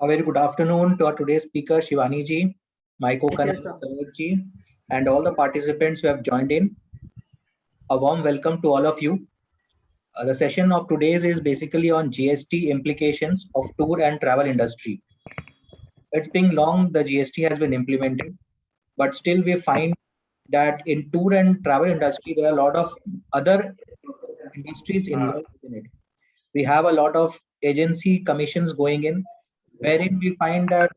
A very good afternoon to our today's speaker, Shivani ji, my Thank you, co-convener, sir. Saroj ji, and all the participants who have joined in. A warm welcome to all of you. The session of today's is basically on GST implications of tour and travel industry. It's been long the GST has been implemented, but still we find that in tour and travel industry there are a lot of other industries involved in it. We have a lot of agency commissions going in, wherein we find that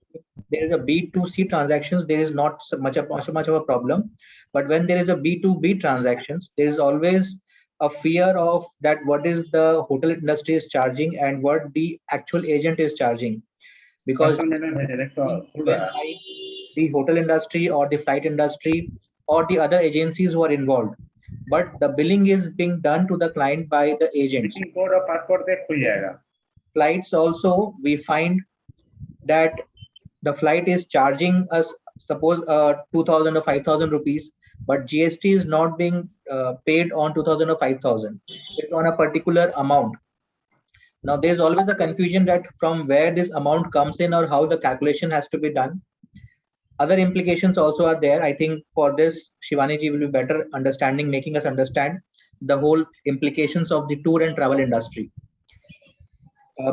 there is a B2C transactions, there is not so much of a problem. But when there is a B2B transactions, there is always a fear of that what is the hotel industry is charging and what the actual agent is charging. Because when the hotel industry or the flight industry or the other agencies who are involved, but the billing is being done to the client by the agents. Flights also, we find that the flight is charging us suppose 2000 or 5000 rupees, but GST is not being paid on 2000 or 5000. It's on a particular amount. Now there's always a confusion that from where this amount comes in or how the calculation has to be done. Other implications also are there. I think for this Shivani ji will be better understanding, making us understand the whole implications of the tour and travel industry.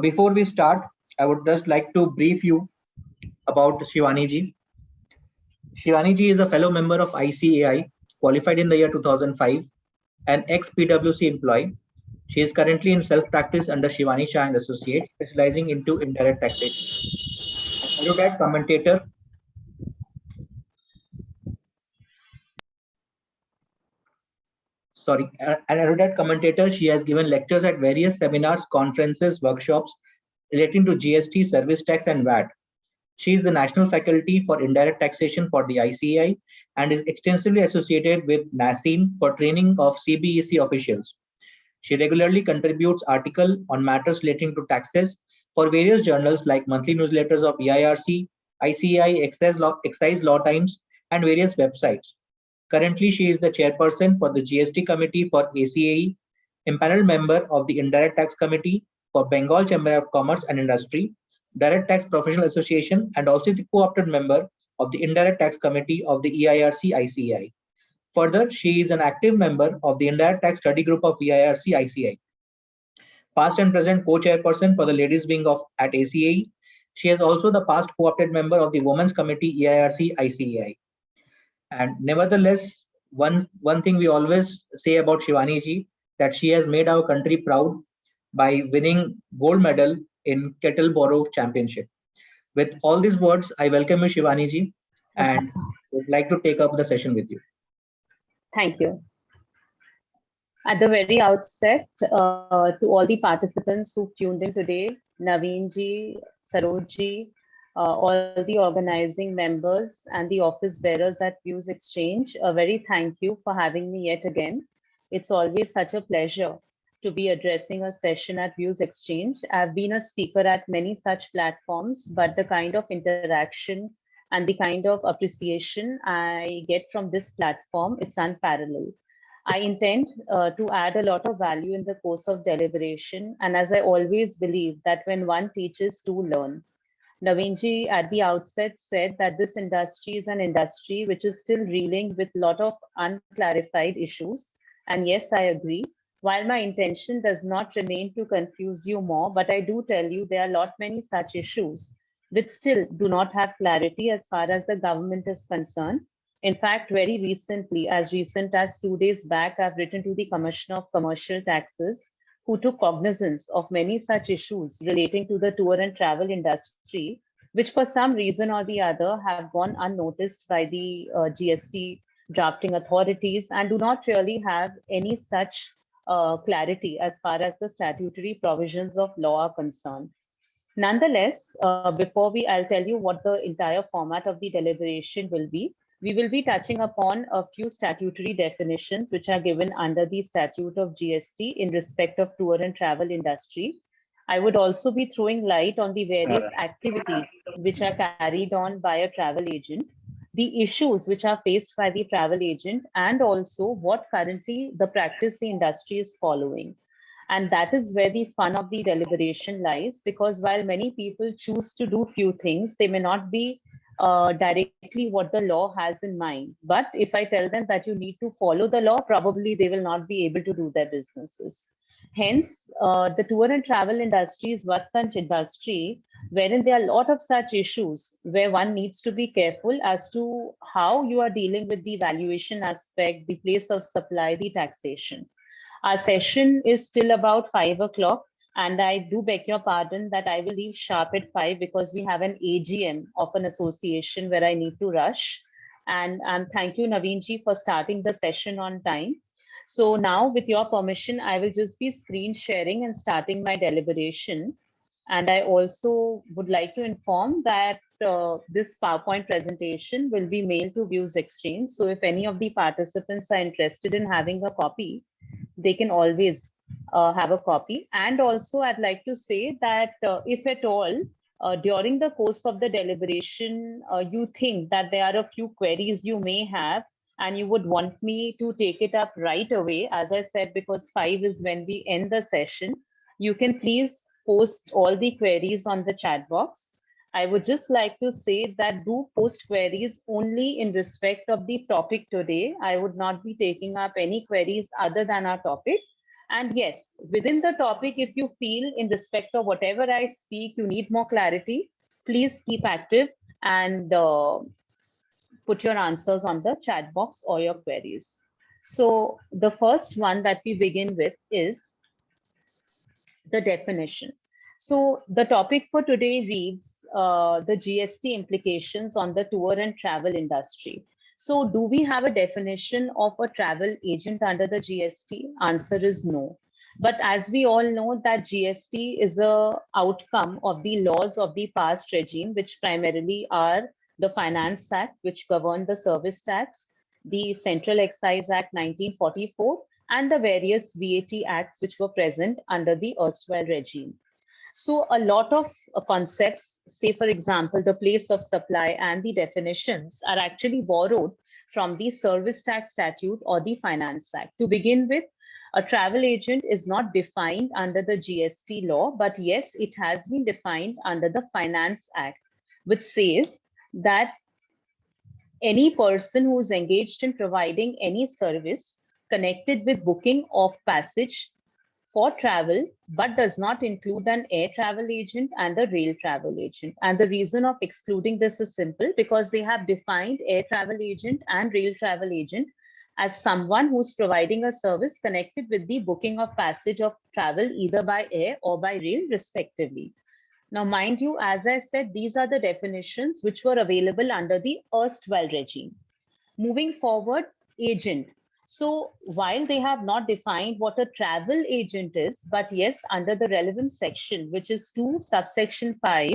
Before we start, I would just like to brief you about Shivani ji. Shivani ji is a fellow member of ICAI, qualified in the year 2005, an ex-PwC employee. She is currently in self-practice under Shivani Shah and Associates, specializing into indirect taxation. An erudite commentator, she has given lectures at various seminars, conferences, workshops relating to GST, service tax, and VAT. She is the National Faculty for Indirect Taxation for the ICAI and is extensively associated with NASIM for training of CBEC officials. She regularly contributes articles on matters relating to taxes for various journals like monthly newsletters of EIRC, ICAI, Excise Law Times, and various websites. Currently, she is the chairperson for the GST Committee for ACAE, empaneled member of the Indirect Tax Committee for Bengal Chamber of Commerce and Industry, Direct Tax Professional Association, and also the co-opted member of the Indirect Tax Committee of the EIRC ICAI. Further, she is an active member of the Indirect Tax Study Group of EIRC ICAI. Past and present co-chairperson for the Ladies Wing of at ACAE. She is also the past co-opted member of the Women's Committee EIRC ICAI. And nevertheless, one thing we always say about Shivani ji that she has made our country proud by winning gold medal in Kettleboro Championship. With all these words, I welcome you, Shivani ji, Okay, and sir. would like to take up the session with you. Thank you. At the very outset, to all the participants who've tuned in today, Naveen ji, Saroj ji, all the organizing members and the office bearers at Views Exchange, a very thank you for having me yet again. It's always such a pleasure to be addressing a session at Views Exchange. I've been a speaker at many such platforms, but the kind of interaction and the kind of appreciation I get from this platform, it's unparalleled. I intend to add a lot of value in the course of deliberation. And as I always believe that when one teaches to learn, Naveenji at the outset said that this industry is an industry which is still reeling with a lot of unclarified issues. And yes, I agree. While my intention does not remain to confuse you more, but I do tell you there are a lot many such issues which still do not have clarity as far as the government is concerned. In fact, very recently, as recent as 2 days back, I've written to the Commissioner of Commercial Taxes, who took cognizance of many such issues relating to the tour and travel industry, which for some reason or the other have gone unnoticed by the GST drafting authorities and do not really have any such clarity as far as the statutory provisions of law are concerned. Nonetheless, I'll tell you what the entire format of the deliberation will be. We will be touching upon a few statutory definitions which are given under the statute of GST in respect of tour and travel industry. I would also be throwing light on the various activities which are carried on by a travel agent, the issues which are faced by the travel agent, and also what currently the practice the industry is following. And that is where the fun of the deliberation lies, because while many people choose to do few things, they may not be directly what the law has in mind. But if I tell them that you need to follow the law, probably they will not be able to do their businesses. Hence, the tour and travel industry is one such industry wherein there are a lot of such issues where one needs to be careful as to how you are dealing with the valuation aspect, the place of supply, the taxation. Our session is still about 5 o'clock, and I do beg your pardon that I will leave sharp at 5 because we have an AGM of an association where I need to rush. And thank you, Naveen ji, for starting the session on time. So now, with your permission, I will just be screen sharing and starting my deliberation. And I also would like to inform that this PowerPoint presentation will be mailed to Views Exchange. So if any of the participants are interested in having a copy, they can always have a copy. And also, I'd like to say that if at all, during the course of the deliberation, you think that there are a few queries you may have, and you would want me to take it up right away, as I said, because 5 is when we end the session, you can please post all the queries on the chat box. I would just like to say that do post queries only in respect of the topic today. I would not be taking up any queries other than our topic. And yes, within the topic, if you feel in respect of whatever I speak, you need more clarity, please keep active and put your answers on the chat box or your queries. So the first one that we begin with is the definition. So the topic for today reads the GST implications on the tour and travel industry. So do we have a definition of a travel agent under the GST? Answer is no. But as we all know that GST is a outcome of the laws of the past regime, which primarily are the Finance Act, which governed the service tax, the Central Excise Act 1944, and the various VAT acts which were present under the erstwhile regime. So a lot of concepts, say for example, the place of supply and the definitions are actually borrowed from the Service Tax Statute or the Finance Act. To begin with, a travel agent is not defined under the GST law, but yes, it has been defined under the Finance Act, which says that any person who is engaged in providing any service connected with booking of passage for travel, but does not include an air travel agent and a rail travel agent. And the reason of excluding this is simple, because they have defined air travel agent and rail travel agent as someone who's providing a service connected with the booking of passage of travel either by air or by rail respectively. Now, mind you, as I said, these are the definitions which were available under the erstwhile regime. Moving forward, agent. So while they have not defined what a travel agent is, but yes, under the relevant section, which is 2 subsection 5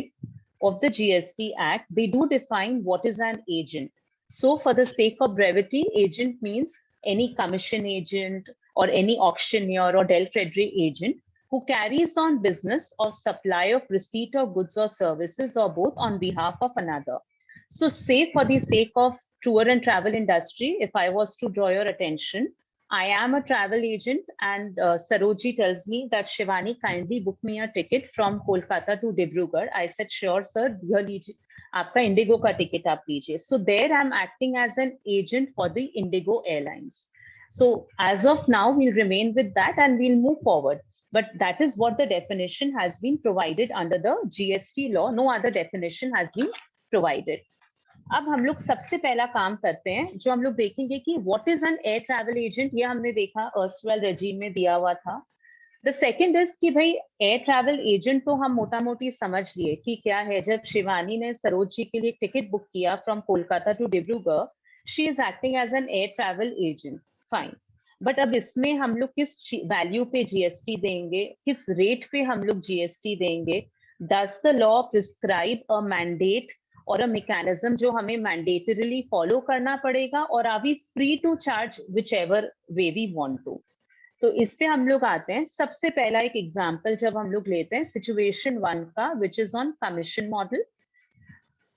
of the GST Act, they do define what is an agent. So for the sake of brevity, agent means any commission agent or any auctioneer or Del Credere agent who carries on business or supply of receipt of goods or services or both on behalf of another. So say for the sake of tour and travel industry, if I was to draw your attention, I am a travel agent and Saroji tells me that Shivani, kindly book me a ticket from Kolkata to Dibrugarh. I said, sure, sir, आपका Indigo का ticket आप लीजिए. So there I'm acting as an agent for the Indigo Airlines. So as of now, we'll remain with that and we'll move forward. But that is what the definition has been provided under the GST law. No other definition has been provided. अब हम लोग सबसे पहला काम करते हैं, जो हम लोग देखेंगे कि what is an air travel agent. ये हमने देखा अर्स्टवेल रेजिम में दिया हुआ था. द सेकंड इज कि भाई एयर ट्रैवल एजेंट तो हम मोटा मोटी समझ लिए कि क्या है. जब शिवानी ने सरोज जी के लिए टिकट बुक किया from Kolkata to Dibrugarh, she is acting as an air travel agent. Fine. But अब इसमें हम लोग किस वैल्यू पे जीएसटी देंगे, किस रेट पे हम लोग जीएसटी देंगे. Does the law prescribe a mandate और अ मैकेनिज्म जो हमें मैंडेटरीली फॉलो करना पड़ेगा, और are we free to charge whichever way we want to. तो इस पे हम लोग आते हैं. सबसे पहला एक एग्जांपल जब हम लोग लेते हैं सिचुएशन 1 का, which is on commission model.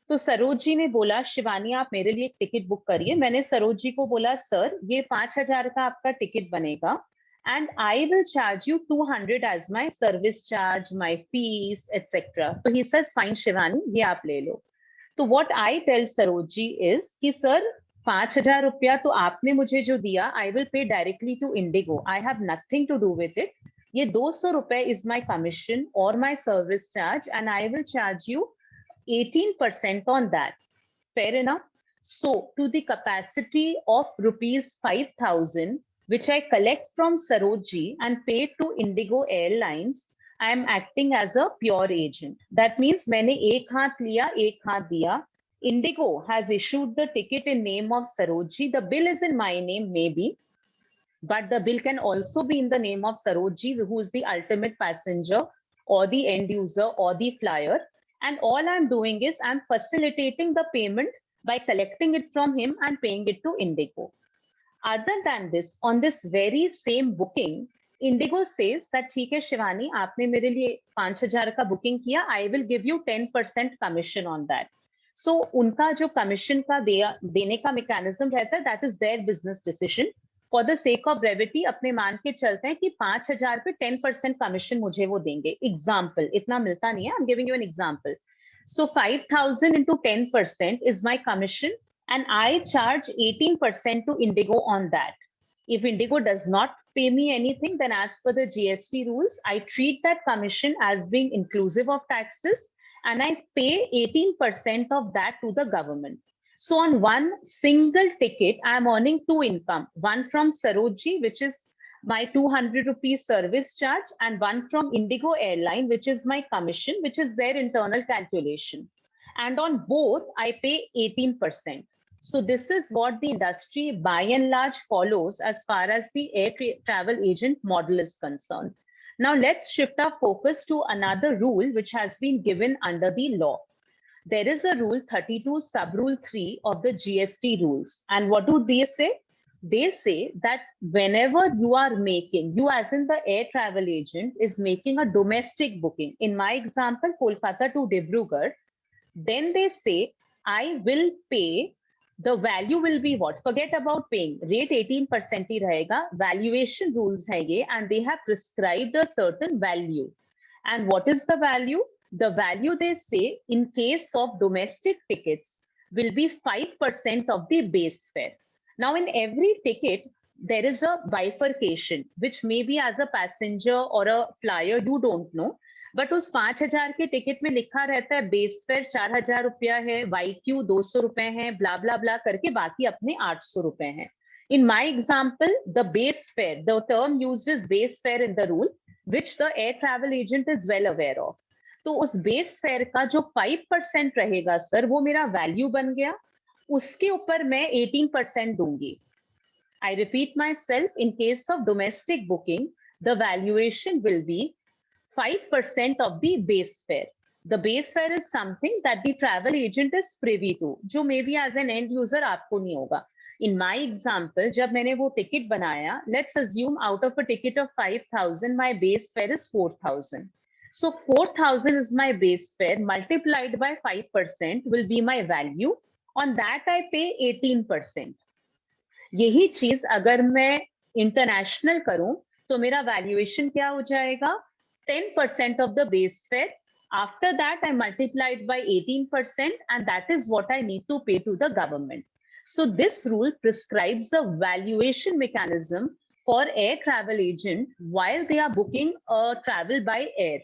तो सरोज जी ने बोला, शिवानी आप मेरे लिए एक टिकट बुक करिए. मैंने सरोज जी को बोला, सर ये 5,000 का आपका टिकट बनेगा and I will charge you 200 as my service charge, my fees, etc. So he says, fine, Shivani, ye aap le lo. So what I tell Sarojji is कि sir 5,000 रुपया तो आपने मुझे जो दिया, I will pay directly to Indigo. I have nothing to do with it. ये 200 रुपए is my commission or my service charge, and I will charge you 18% on that. Fair enough. So to the capacity of rupees 5,000, which I collect from Sarojji and pay to Indigo Airlines, I am acting as a pure agent. That means मैंने एक हाथ लिया, एक हाथ दिया. Indigo has issued the ticket in name of Sarojji. The bill is in my name, maybe, but the bill can also be in the name of Sarojji, who is the ultimate passenger or the end user or the flyer. And all I'm doing is I'm facilitating the payment by collecting it from him and paying it to Indigo. Other than this, on this very same booking, Indigo says that ठीक है शिवानी, आपने मेरे लिए 5,000 का booking किया, I will give you 10% commission on that. So उनका जो commission का देने का मैकेनिज्म रहता है, that is their business decision. For the sake of brevity, अपने मान के चलते हैं कि 5,000 पे 10% कमीशन मुझे वो देंगे. Example, इतना मिलता नहीं है. I'm giving you an example. So 5,000 into 10% is my commission, and I charge 18% to Indigo on that. If Indigo does not pay me anything, then as per the GST rules, I treat that commission as being inclusive of taxes, and I pay 18% of that to the government. So on one single ticket, I am earning two income, one from Sarojji, which is my 200 rupees service charge, and one from Indigo Airline, which is my commission, which is their internal calculation. And on both, I pay 18%. So this is what the industry by and large follows as far as the air travel agent model is concerned. Now let's shift our focus to another rule which has been given under the law. There is a rule 32 sub rule 3 of the GST rules. And what do they say? They say that whenever you are making, you as in the air travel agent is making a domestic booking. In my example, Kolkata to Dibrugarh, then they say, I will pay, the value will be what? Forget about paying. Rate 18% ही रहेगा. Valuation rules है ये, and they have prescribed a certain value. And what is the value? The value they say in case of domestic tickets will be 5% of the base fare. Now in every ticket, there is a bifurcation, which maybe as a passenger or a flyer, you don't know. But उस 5,000 के ticket में लिखा रहता है base fare 4,000 रुपया है, YQ 200 रुपए है, ब्ला ब्ला ब्ला करके बाकी अपने 800 रुपए हैं. In my example, the base fare, the term used is base fare in the rule, which the air travel agent is well aware of. तो उस बेस फेयर का जो 5% रहेगा सर, वो मेरा वैल्यू बन गया. उसके ऊपर मैं 18% दूंगी. I repeat myself, in case of domestic booking, the valuation will be 5% of the base fare. The base fare is something that the travel agent is privy to, जो maybe as an end user आपको नहीं होगा. In my example, जब मैंने वो ticket बनाया, let's assume out of a ticket of 5,000, my base fare is 4,000. So 4,000 is my base fare multiplied by 5% will be my value. On that I pay 18%. यही चीज अगर मैं इंटरनेशनल करूं तो मेरा वैल्यूएशन क्या हो जाएगा? 10% of the base fare. After that, I multiplied by 18%, and that is what I need to pay to the government. So this rule prescribes a valuation mechanism for air travel agent while they are booking a travel by air.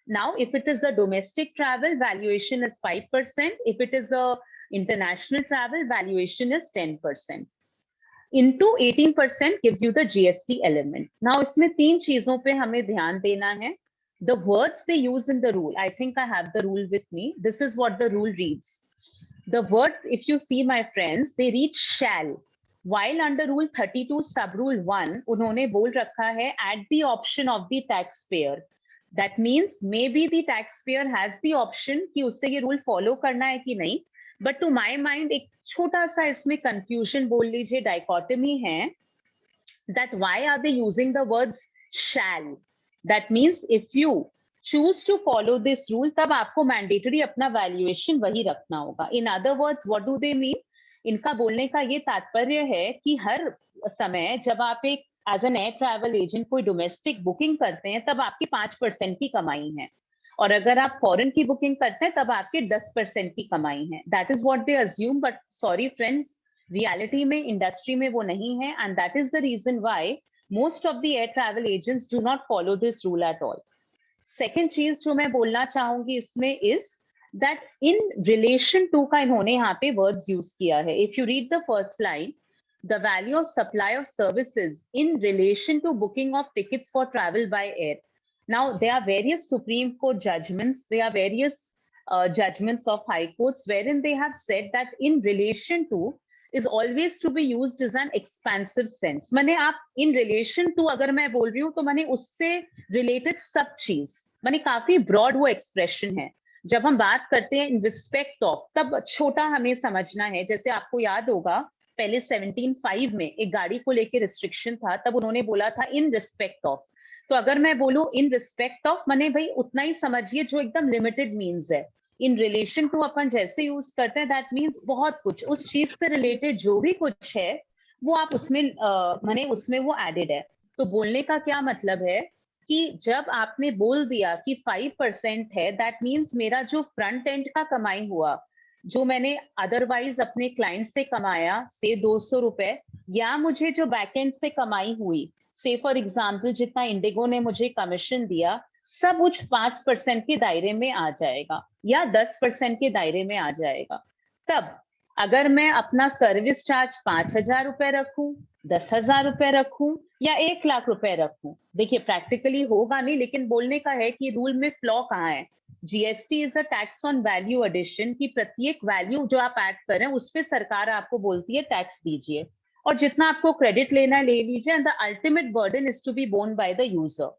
Now, if it is a domestic travel, valuation is 5%. If it is a international travel, valuation is 10%. Into 18% gives you the GST element. Now, इसमें तीन चीजों पे हमें ध्यान देना है. The words they use in the rule, I think I have the rule with me. This is what the rule reads. The word, if you see my friends, they read shall. While under rule 32 sub rule 1, उन्होंने बोल रखा है at the option of the taxpayer. That means maybe the taxpayer has the option कि उससे ये rule follow करना है कि नहीं. But to my mind, एक छोटा सा इसमें confusion बोल लीजिए, dichotomy है, that why are they using the words shall? That means if you choose to follow this rule, तब आपको mandatory अपना valuation वही रखना होगा. In other words, what do they mean? इनका बोलने का ये तात्पर्य है कि हर समय जब आप एक as an air travel agent कोई डोमेस्टिक बुकिंग करते हैं तब आपकी 5% की कमाई है, और अगर आप फॉरेन की बुकिंग करते हैं तब आपके 10% की कमाई है. That is what they assume, but sorry friends, reality में इंडस्ट्री में वो नहीं है, and that is the reason why most of the air travel agents do not follow this rule at all. Second चीज जो मैं बोलना चाहूंगी इसमें is that in relation to का इन्होंने यहाँ पे वर्ड्स यूज किया है. If you read the first line, the value of supply of services in relation to booking of tickets for travel by air. Now, there are various Supreme Court judgments, there are various judgments of High Courts wherein they have said that in relation to is always to be used as an expansive sense. मैंने आप in relation to अगर मैं बोल रही हूँ तो मैंने उससे related सब चीज, मैंने काफी broad वो expression है. जब हम बात करते हैं in respect of, तब छोटा हमें समझना है. जैसे आपको याद होगा पहले 17(5) में एक गाड़ी को लेके रिस्ट्रिक्शन था, तब उन्होंने बोला था in respect of. तो अगर मैं बोलूं इन रिस्पेक्ट ऑफ, मैंने भाई उतना ही समझिए जो एकदम लिमिटेड मीन्स है. इन रिलेशन टू अपन जैसे यूज करते हैं दैट मीन्स बहुत कुछ, उस चीज से रिलेटेड जो भी कुछ है वो आप उसमें मैंने उसमें वो एडेड है. तो बोलने का क्या मतलब है कि जब आपने बोल दिया कि 5% है, दैट मीन्स मेरा जो फ्रंट एंड का कमाई हुआ, जो मैंने अदरवाइज अपने क्लाइंट से कमाया से 200 रुपए, या मुझे जो बैक एंड से कमाई हुई, से फॉर एग्जाम्पल जितना इंडिगो ने मुझे कमीशन दिया, सब उच्च 5% के दायरे में आ जाएगा या 10% के दायरे में आ जाएगा. तब अगर मैं अपना सर्विस चार्ज 5,000 रुपए रखूं, 10,000 रुपए रखूं या 1,00,000 रुपए रखूं, देखिए प्रैक्टिकली होगा नहीं, लेकिन बोलने का है कि रूल में फ्लॉ कहाँ है. GST is a tax on value addition, की प्रत्येक वैल्यू जो आप ऐड कर रहे हैं उस पर सरकार आपको बोलती है टैक्स दीजिए, और जितना आपको क्रेडिट लेना है ले लीजिए, and the ultimate burden is to be borne by the user.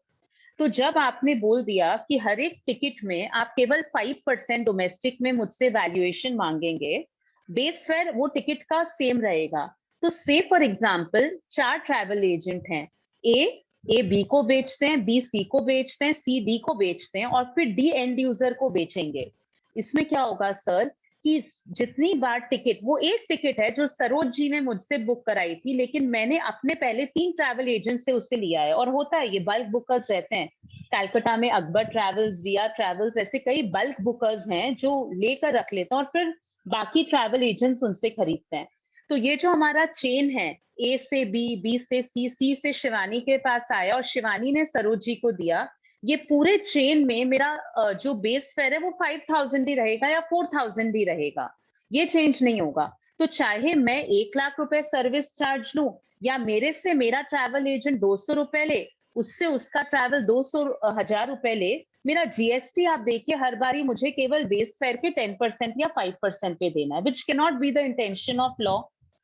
तो जब आपने बोल दिया कि हर एक टिकट में आप केवल 5% डोमेस्टिक में मुझसे वैल्यूएशन मांगेंगे, बेस फेयर वो टिकट का सेम रहेगा. तो से फॉर एग्जाम्पल 4 ट्रैवल एजेंट हैं, ए बी को बेचते हैं, बी सी को बेचते हैं, सी डी को बेचते हैं, और फिर डी एंड यूजर को बेचेंगे. इसमें क्या होगा सर कि जितनी बार टिकट, वो एक टिकट है जो सरोज जी ने मुझसे बुक कराई थी, लेकिन मैंने अपने पहले 3 ट्रैवल एजेंट से उससे लिया है. और होता है ये बल्क बुकर्स रहते हैं, कलकत्ता में अकबर ट्रैवल्स, रिया ट्रैवल्स, ऐसे कई बल्क बुकर्स हैं जो लेकर रख लेते हैं और फिर बाकी ट्रैवल एजेंट्स उनसे खरीदते हैं. तो ये जो हमारा चेन है, ए से बी, बी से सी, सी से शिवानी के पास आया और शिवानी ने सरोज जी को दिया, ये पूरे चेन में मेरा जो बेस फेयर है वो 5,000 ही रहेगा या 4,000 ही रहेगा, ये चेंज नहीं होगा. तो चाहे मैं 1,00,000 रुपए सर्विस चार्ज लूं या मेरे से मेरा ट्रैवल एजेंट 200 रुपए ले, उससे उसका ट्रैवल 200,000 रुपए ले, मेरा जीएसटी आप देखिए हर बारी मुझे केवल बेस फेयर के 10% या 5% पे देना है, which can not be the intention of law.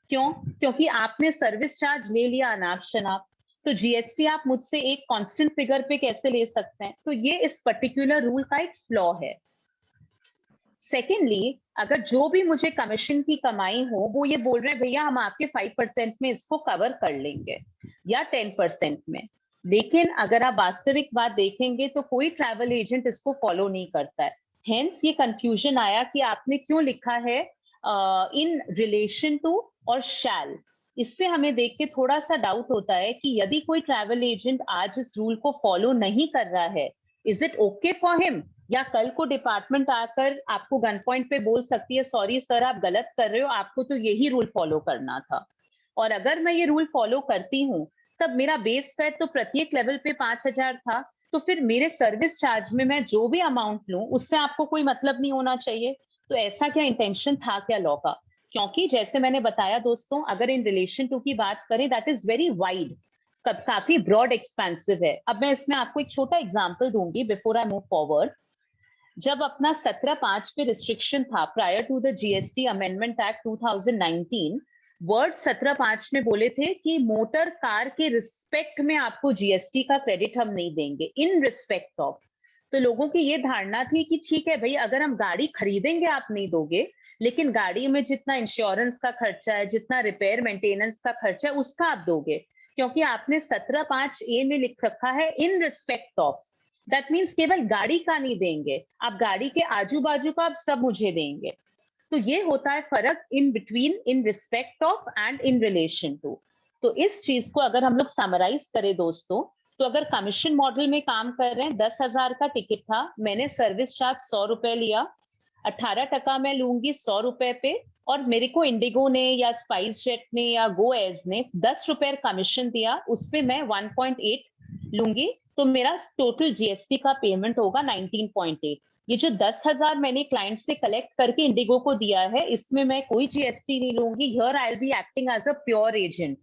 क्यों? क्योंकि आपने सर्विस चार्ज ले लिया अनाप शनाप, तो जीएसटी आप मुझसे एक कांस्टेंट फिगर पे कैसे ले सकते हैं? तो ये इस पर्टिकुलर रूल का एक फ्लॉ है. सेकेंडली, अगर जो भी मुझे कमीशन की कमाई हो वो ये बोल रहे हैं भैया हम आपके 5% में इसको कवर कर लेंगे या 10% में, लेकिन अगर आप वास्तविक बात देखेंगे तो कोई ट्रैवल एजेंट इसको फॉलो नहीं करता है. हेंस ये कंफ्यूजन आया कि आपने क्यों लिखा है इन रिलेशन टू और शैल. इससे हमें देख के थोड़ा सा डाउट होता है कि यदि कोई ट्रैवल एजेंट आज इस रूल को फॉलो नहीं कर रहा है, is it okay for him, या कल को डिपार्टमेंट आकर आपको गन पॉइंट पे बोल सकती है सॉरी सर आप गलत कर रहे हो, आपको तो यही रूल फॉलो करना था. और अगर मैं ये रूल फॉलो करती हूँ तब मेरा बेस फेयर तो प्रत्येक लेवल पे 5,000 था, तो फिर मेरे सर्विस चार्ज में मैं जो भी अमाउंट लूं उससे आपको कोई मतलब नहीं होना चाहिए. तो ऐसा क्या इंटेंशन था क्या लॉ का? क्योंकि जैसे मैंने बताया दोस्तों, अगर इन रिलेशन टू की बात करें दैट इज वेरी वाइड, काफी ब्रॉड एक्सपेंसिव है. अब मैं इसमें आपको एक छोटा एग्जांपल दूंगी बिफोर आई मूव फॉरवर्ड. जब अपना 17(5) पे रिस्ट्रिक्शन था prior to the GST amendment act 2019, word 17(5) में बोले थे कि मोटर कार के रिस्पेक्ट में आपको जीएसटी का क्रेडिट हम नहीं देंगे, इन रिस्पेक्ट ऑफ. तो लोगों की ये धारणा थी कि ठीक है भाई अगर हम गाड़ी खरीदेंगे आप नहीं दोगे, लेकिन गाड़ी में जितना इंश्योरेंस का खर्चा है, जितना रिपेयर मेंटेनेंस का खर्चा है उसका आप दोगे, क्योंकि आपने 17(5) में लिख रखा है इन रिस्पेक्ट ऑफ. दैट मीन्स केवल गाड़ी का नहीं देंगे आप, गाड़ी के आजू बाजू का आप सब मुझे देंगे. तो ये होता है फर्क in between in respect of and in relation to. तो इस चीज को अगर हम लोग समराइज करें दोस्तों, तो अगर कमीशन मॉडल में काम कर रहे हैं, 10,000 का टिकट था, मैंने सर्विस चार्ज 100 रुपए लिया, 18% मैं लूंगी 100 रुपए पे, और मेरे को इंडिगो ने या स्पाइस जेट ने या गो एज ने 10 रुपए कमीशन दिया, उसपे मैं 1.8 लूंगी, तो मेरा टोटल जीएसटी का पेमेंट होगा 19.8। ये जो 10,000 मैंने क्लाइंट से कलेक्ट करके इंडिगो को दिया है, इसमें मैं कोई जीएसटी नहीं लूंगी। Here I will be acting as a pure agent,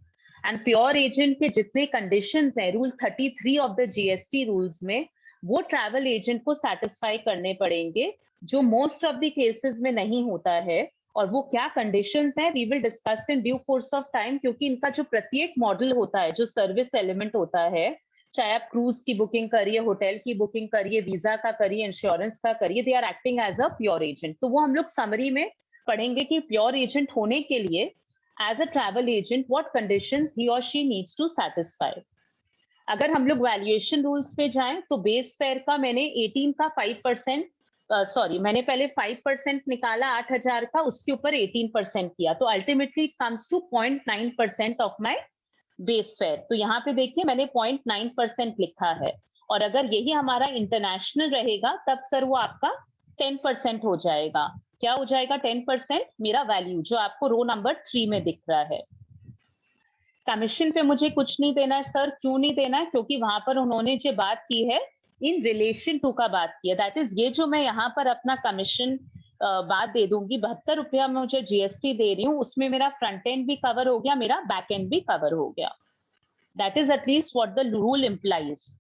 and pure agent के जितने कंडीशंस हैं rule 33 of the GST rules में, वो ट्रैवल एजेंट को सेटिस्फाई करने पड़ेंगे, जो मोस्ट ऑफ द केसेस में नहीं होता है। और वो क्या कंडीशंस हैं, we will discuss in due course of time, क्योंकि इनका जो प्रत्येक मॉडल होता है, जो सर्विस एलिमेंट होता है, चाहे आप क्रूज की बुकिंग करिए, होटल की बुकिंग करिए, वीजा का करिए, इंश्योरेंस का करिए, they are acting as a pure agent. तो वो हम लोग समरी में पढ़ेंगे कि प्योर एजेंट होने के लिए as a travel agent what conditions he or she needs to satisfy। अगर हम लोग वैल्यूएशन रूल्स पे जाएं, तो बेस फेयर का मैंने 18 का 5%, सॉरी मैंने पहले 5% निकाला 8,000 का, उसके ऊपर 18% किया, तो ultimately it comes to 0.9% of my base fare. तो यहाँ पे देखिए मैंने 0.9% लिखा है, और अगर यही हमारा इंटरनेशनल रहेगा तब सर वो आपका 10% हो जाएगा। क्या हो जाएगा 10%? मेरा वैल्यू जो आपको रो नंबर 3 में दिख रहा है। कमीशन पे मुझे कुछ नहीं देना है सर, क्यों नहीं देना है? क्योंकि वहां पर उन्होंने जो बात की है इन रिलेशन टू का बात किया, दैट इज ये जो मैं यहाँ पर अपना कमीशन बात दे दूंगी, 72 रुपया मैं मुझे जीएसटी दे रही हूँ, उसमें मेरा फ्रंट एंड भी कवर हो गया, मेरा बैक एंड भी कवर हो गया। That is at least what the rule implies.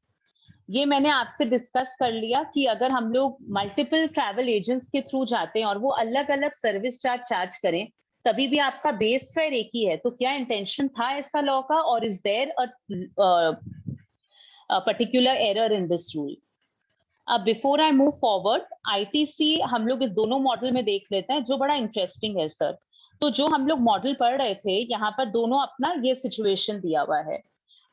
ये मैंने आपसे डिस्कस कर लिया कि अगर हम लोग मल्टीपल ट्रैवल एजेंट्स के थ्रू जाते हैं और वो अलग अलग सर्विस चार्ज करें, तभी भी आपका बेस फेयर एक ही है। तो क्या इंटेंशन था ऐसा लॉ का, और is there a particular error in this rule? अब before I move forward, ITC हम लोग इस दोनों मॉडल में देख लेते हैं, जो बड़ा इंटरेस्टिंग है सर। तो जो हम लोग मॉडल पढ़ रहे थे, यहाँ पर दोनों अपना ये सिचुएशन दिया हुआ है।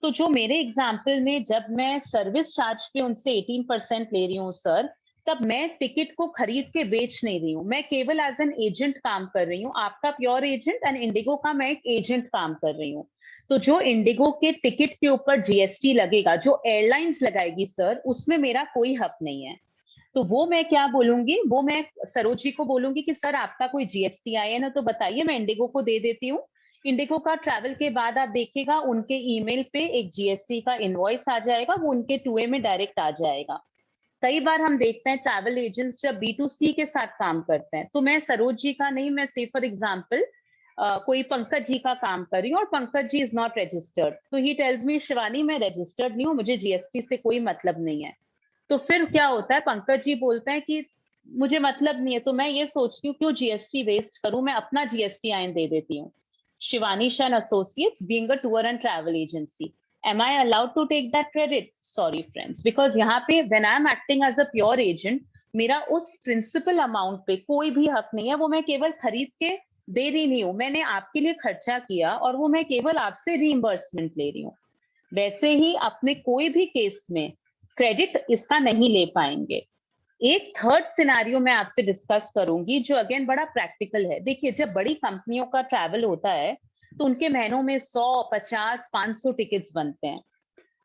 तो जो मेरे एग्जाम्पल में जब मैं सर्विस चार्ज पे उनसे 18% ले रही हूँ सर, तब मैं टिकट को खरीद के बेच नहीं रही हूँ, मैं केवल एज एन एजेंट काम कर रही हूँ, आपका प्योर एजेंट, एंड इंडिगो का मैं एक एजेंट काम कर रही हूँ। तो जो इंडिगो के टिकट के ऊपर जीएसटी लगेगा, जो एयरलाइंस लगाएगी सर, उसमें मेरा कोई हक नहीं है। तो वो मैं क्या बोलूंगी, वो मैं सरोज जी को बोलूंगी कि सर आपका कोई जीएसटी आया है ना, तो बताइए, मैं इंडिगो को दे देती हूँ। इंडिगो का ट्रैवल के बाद आप देखिएगा उनके ईमेल पे एक जीएसटी का इनवॉइस आ जाएगा, वो उनके 2A में डायरेक्ट आ जाएगा। कई बार हम देखते हैं ट्रैवल एजेंट्स जब B2C के साथ काम करते हैं, तो मैं सरोज जी का नहीं, मैं से फॉर एग्जाम्पल कोई पंकज जी का काम कर रही हूँ और Pankaj ji is not registered, तो ही टेल्स मी शिवानी मैं रजिस्टर्ड नहीं हूँ, मुझे जीएसटी से कोई मतलब नहीं है। तो फिर क्या होता है, पंकज जी बोलते हैं कि मुझे मतलब नहीं है, तो मैं ये सोचती हूँ क्यों जीएसटी वेस्ट करूं, मैं अपना जीएसटी आइन दे देती हूँ। शिवानी शान associates being a tour and travel agency, am I allowed to take that credit? Sorry friends, because यहाँ पे when I am acting as a pure agent, मेरा उस प्रिंसिपल अमाउंट पे कोई भी हक नहीं है, वो मैं केवल खरीद के दे रही नहीं हूँ, मैंने आपके लिए खर्चा किया और वो मैं केवल आपसे रीइंबर्समेंट ले रही हूँ। वैसे ही अपने कोई भी केस में क्रेडिट इसका नहीं ले पाएंगे। एक थर्ड सिनारियो मैं आपसे डिस्कस करूंगी, जो अगेन बड़ा प्रैक्टिकल है। देखिए, जब बड़ी कंपनियों का ट्रैवल होता है तो उनके महीनों में 100, 50, 500 टिकट्स बनते हैं।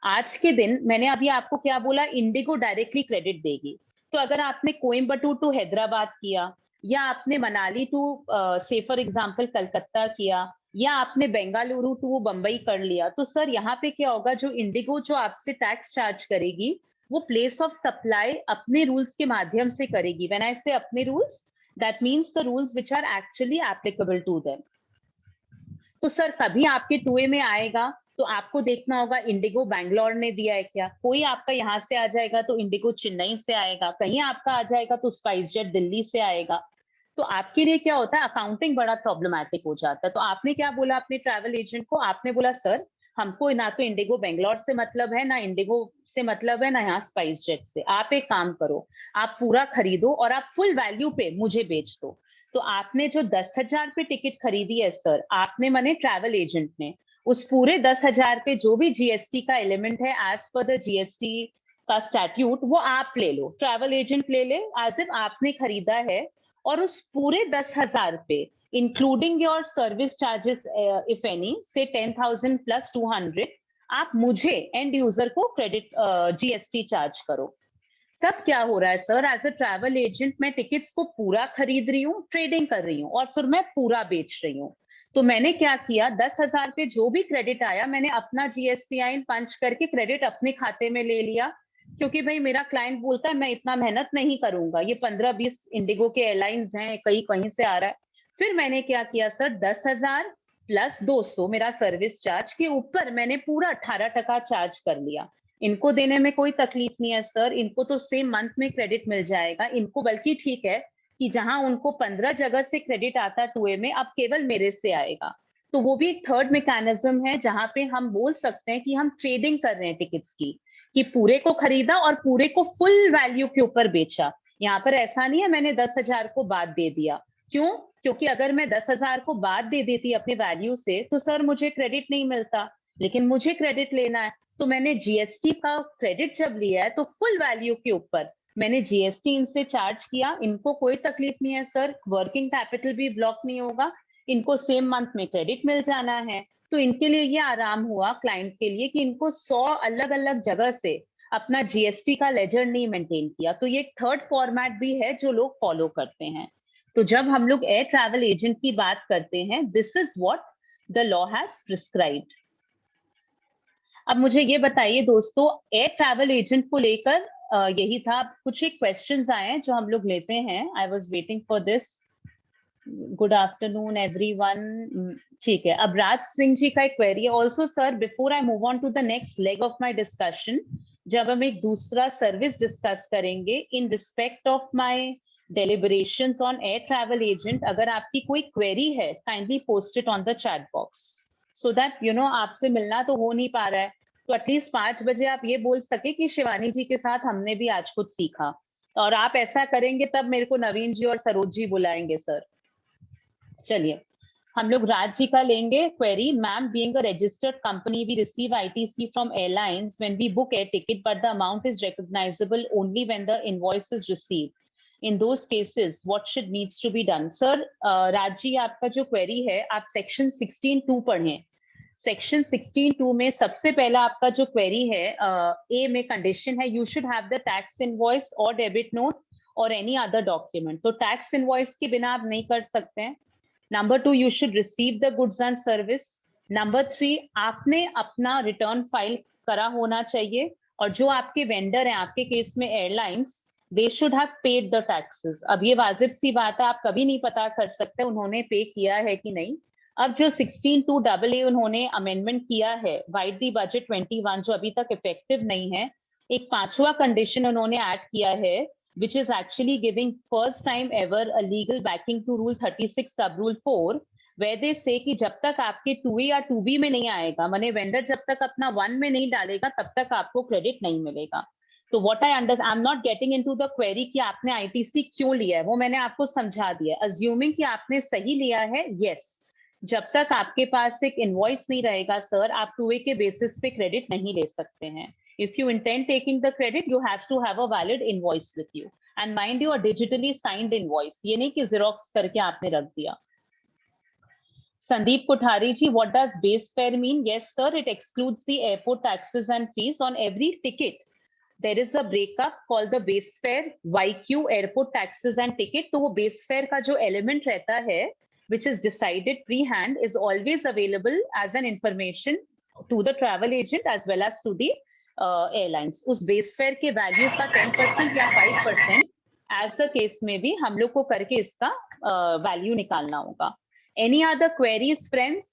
आज के दिन मैंने अभी आपको क्या बोला, इंडिगो डायरेक्टली क्रेडिट देगी। तो अगर आपने कोयम्बटूर टू हैदराबाद किया, या आपने मनाली टू से फॉर एग्जांपल कलकत्ता किया, या आपने बेंगलुरु टू बंबई कर लिया, तो सर यहाँ पे क्या होगा, जो इंडिगो जो आपसे टैक्स चार्ज करेगी, वो प्लेस ऑफ सप्लाई अपने रूल्स के माध्यम से करेगी। व्हेन आई से अपने rules, that means the rules which are actually applicable to them. तो सर कभी आपके 2A में आएगा तो आपको देखना होगा इंडिगो बैंगलोर ने दिया है क्या, कोई आपका यहाँ से आ जाएगा तो इंडिगो चेन्नई से आएगा, कहीं आपका आ जाएगा तो स्पाइस जेट दिल्ली से आएगा। तो आपके लिए क्या होता है, अकाउंटिंग बड़ा प्रॉब्लमेटिक हो जाता है। तो आपने क्या बोला अपने ट्रैवल एजेंट को, आपने बोला सर हमको ना तो इंडिगो बेंगलोर से मतलब है, ना इंडिगो से मतलब है, ना यहाँ स्पाइस जेट से, आप एक काम करो, आप पूरा खरीदो और आप फुल वैल्यू पे मुझे बेच दो। तो आपने जो 10,000 पे टिकट खरीदी है सर, आपने माने ट्रैवल एजेंट ने, उस पूरे 10,000 पे जो भी जीएसटी का एलिमेंट है एज पर द जीएसटी का स्टैट्यूट, वो आप ले लो, ट्रैवल एजेंट ले ले, एज इफ आपने खरीदा है। और उस पूरे 10,000 पे including your service charges if any, say 10,000 plus 200, आप मुझे एंड यूजर को क्रेडिट जीएसटी चार्ज करो। तब क्या हो रहा है sir, as a travel agent मैं टिकट्स को पूरा खरीद रही हूँ, ट्रेडिंग कर रही हूँ, और फिर मैं पूरा बेच रही हूँ। तो मैंने क्या किया, 10,000 पे जो भी क्रेडिट आया मैंने अपना जीएसटीआई पंच करके क्रेडिट अपने खाते में ले लिया, क्योंकि भाई मेरा क्लाइंट बोलता है मैं इतना मेहनत नहीं करूंगा, ये 15-20 इंडिगो के एयरलाइंस हैं, कहीं कहीं से आ रहा है। फिर मैंने क्या किया सर, 10,000 प्लस 200 मेरा सर्विस चार्ज के ऊपर मैंने पूरा 18% चार्ज कर लिया। इनको देने में कोई तकलीफ नहीं है सर, इनको तो सेम मंथ में क्रेडिट मिल जाएगा इनको, बल्कि ठीक है कि जहां उनको 15 जगह से क्रेडिट आता 2A में, अब केवल मेरे से आएगा। तो वो भी एक थर्ड मैकेनिज्म है जहां पे हम बोल सकते हैं कि हम ट्रेडिंग कर रहे हैं टिकट्स की, कि पूरे को खरीदा और पूरे को फुल वैल्यू के ऊपर बेचा। यहाँ पर ऐसा नहीं है मैंने 10,000 को बाद दे दिया। क्यों? क्योंकि अगर मैं 10,000 को बाद दे देती अपने वैल्यू से तो सर मुझे क्रेडिट नहीं मिलता, लेकिन मुझे क्रेडिट लेना है, तो मैंने जीएसटी का क्रेडिट जब लिया है तो फुल वैल्यू के ऊपर मैंने जीएसटी इनसे चार्ज किया। इनको कोई तकलीफ नहीं है सर, वर्किंग कैपिटल भी ब्लॉक नहीं होगा, इनको सेम मंथ में क्रेडिट मिल जाना है। तो इनके लिए ये आराम हुआ क्लाइंट के लिए कि इनको 100 अलग अलग जगह से अपना जीएसटी का लेजर नहीं मेंटेन किया। तो ये एक थर्ड फॉर्मेट भी है जो लोग फॉलो करते हैं। तो जब हम लोग एयर ट्रैवल एजेंट की बात करते हैं, this is what the law has prescribed. अब मुझे ये बताइए दोस्तों, एयर ट्रैवल एजेंट को लेकर यही था। कुछ एक क्वेश्चंस आए हैं जो हम लोग लेते हैं। I was waiting for this. Good afternoon everyone. ठीक है, अब राज सिंह जी का एक क्वेरी है also sir, before I move on to the next leg of my discussion, जब हम एक दूसरा सर्विस डिस्कस करेंगे in respect of my deliberations on air travel agent, अगर आपकी कोई क्वेरी है kindly post it on the chat box, so that you know आपसे मिलना तो हो नहीं पा रहा है, तो एटलीस्ट 5 बजे आप ये बोल सके कि शिवानी जी के साथ हमने भी आज कुछ सीखा। और आप ऐसा करेंगे तब मेरे को नवीन जी और सरोज जी बुलाएंगे सर। चलिए हम लोग राज जी का लेंगे query. Ma'am, being a registered company we receive ITC from airlines when we book air ticket, but the amount is recognisable only when the invoice is received. In those cases, what should needs to be done? Sir, Raj ji आपका जो query है, आप section 16(2) पढ़ें। Section 16(2) में सबसे पहला आपका जो क्वेरी है, ए में कंडीशन है, you should have the tax invoice और डेबिट नोट और एनी अदर डॉक्यूमेंट। तो टैक्स इनवॉइस के बिना आप नहीं कर सकते हैं। Number 2, you should receive the goods and service. Number 3, आपने अपना रिटर्न फाइल करा होना चाहिए, और जो आपके वेंडर हैं, आपके केस में airlines, they should have paid the taxes. अब ये वाजिब सी बात है, आप कभी नहीं पता कर सकते उन्होंने पे किया है कि नहीं। अब जो 16(2) उन्होंने अमेंडमेंट किया है, वाइड दी बजट 21, जो अभी तक इफेक्टिव नहीं है, एक 5वां कंडीशन उन्होंने ऐड किया है, which is actually giving first time ever a legal backing to rule 36 sub rule 4, where they say कि जब तक आपके 2A या 2B में नहीं आएगा, माने वेंडर जब तक अपना 1 में नहीं डालेगा तब तक आपको क्रेडिट नहीं मिलेगा। तो what I understand, I am not getting into the query कि आपने आईटीसी क्यों लिया है, वो मैंने आपको समझा दिया। अज्यूमिंग कि आपने सही लिया है, यस, जब तक आपके पास एक इनवॉइस नहीं रहेगा सर, आप 2A के बेसिस पे क्रेडिट नहीं ले सकते हैं। If you intend taking the credit, you have to have a valid invoice with you. And mind you, a digitally signed invoice. ये नहीं कि Xerox करके आपने रख दिया। Sandeep Kothari ji, what does base fare mean? Yes, sir, it excludes the airport taxes and fees on every ticket. There is a breakup called the base fare, YQ, airport taxes and ticket. तो वो base fare का जो element रहता है, which is decided pre-hand, is always available as an information to the travel agent as well as to the airlines. उस base fare के value का 10% या 5% एज द केस में भी हम लोग को करके इसका वैल्यू निकालना होगा। Any other queries friends?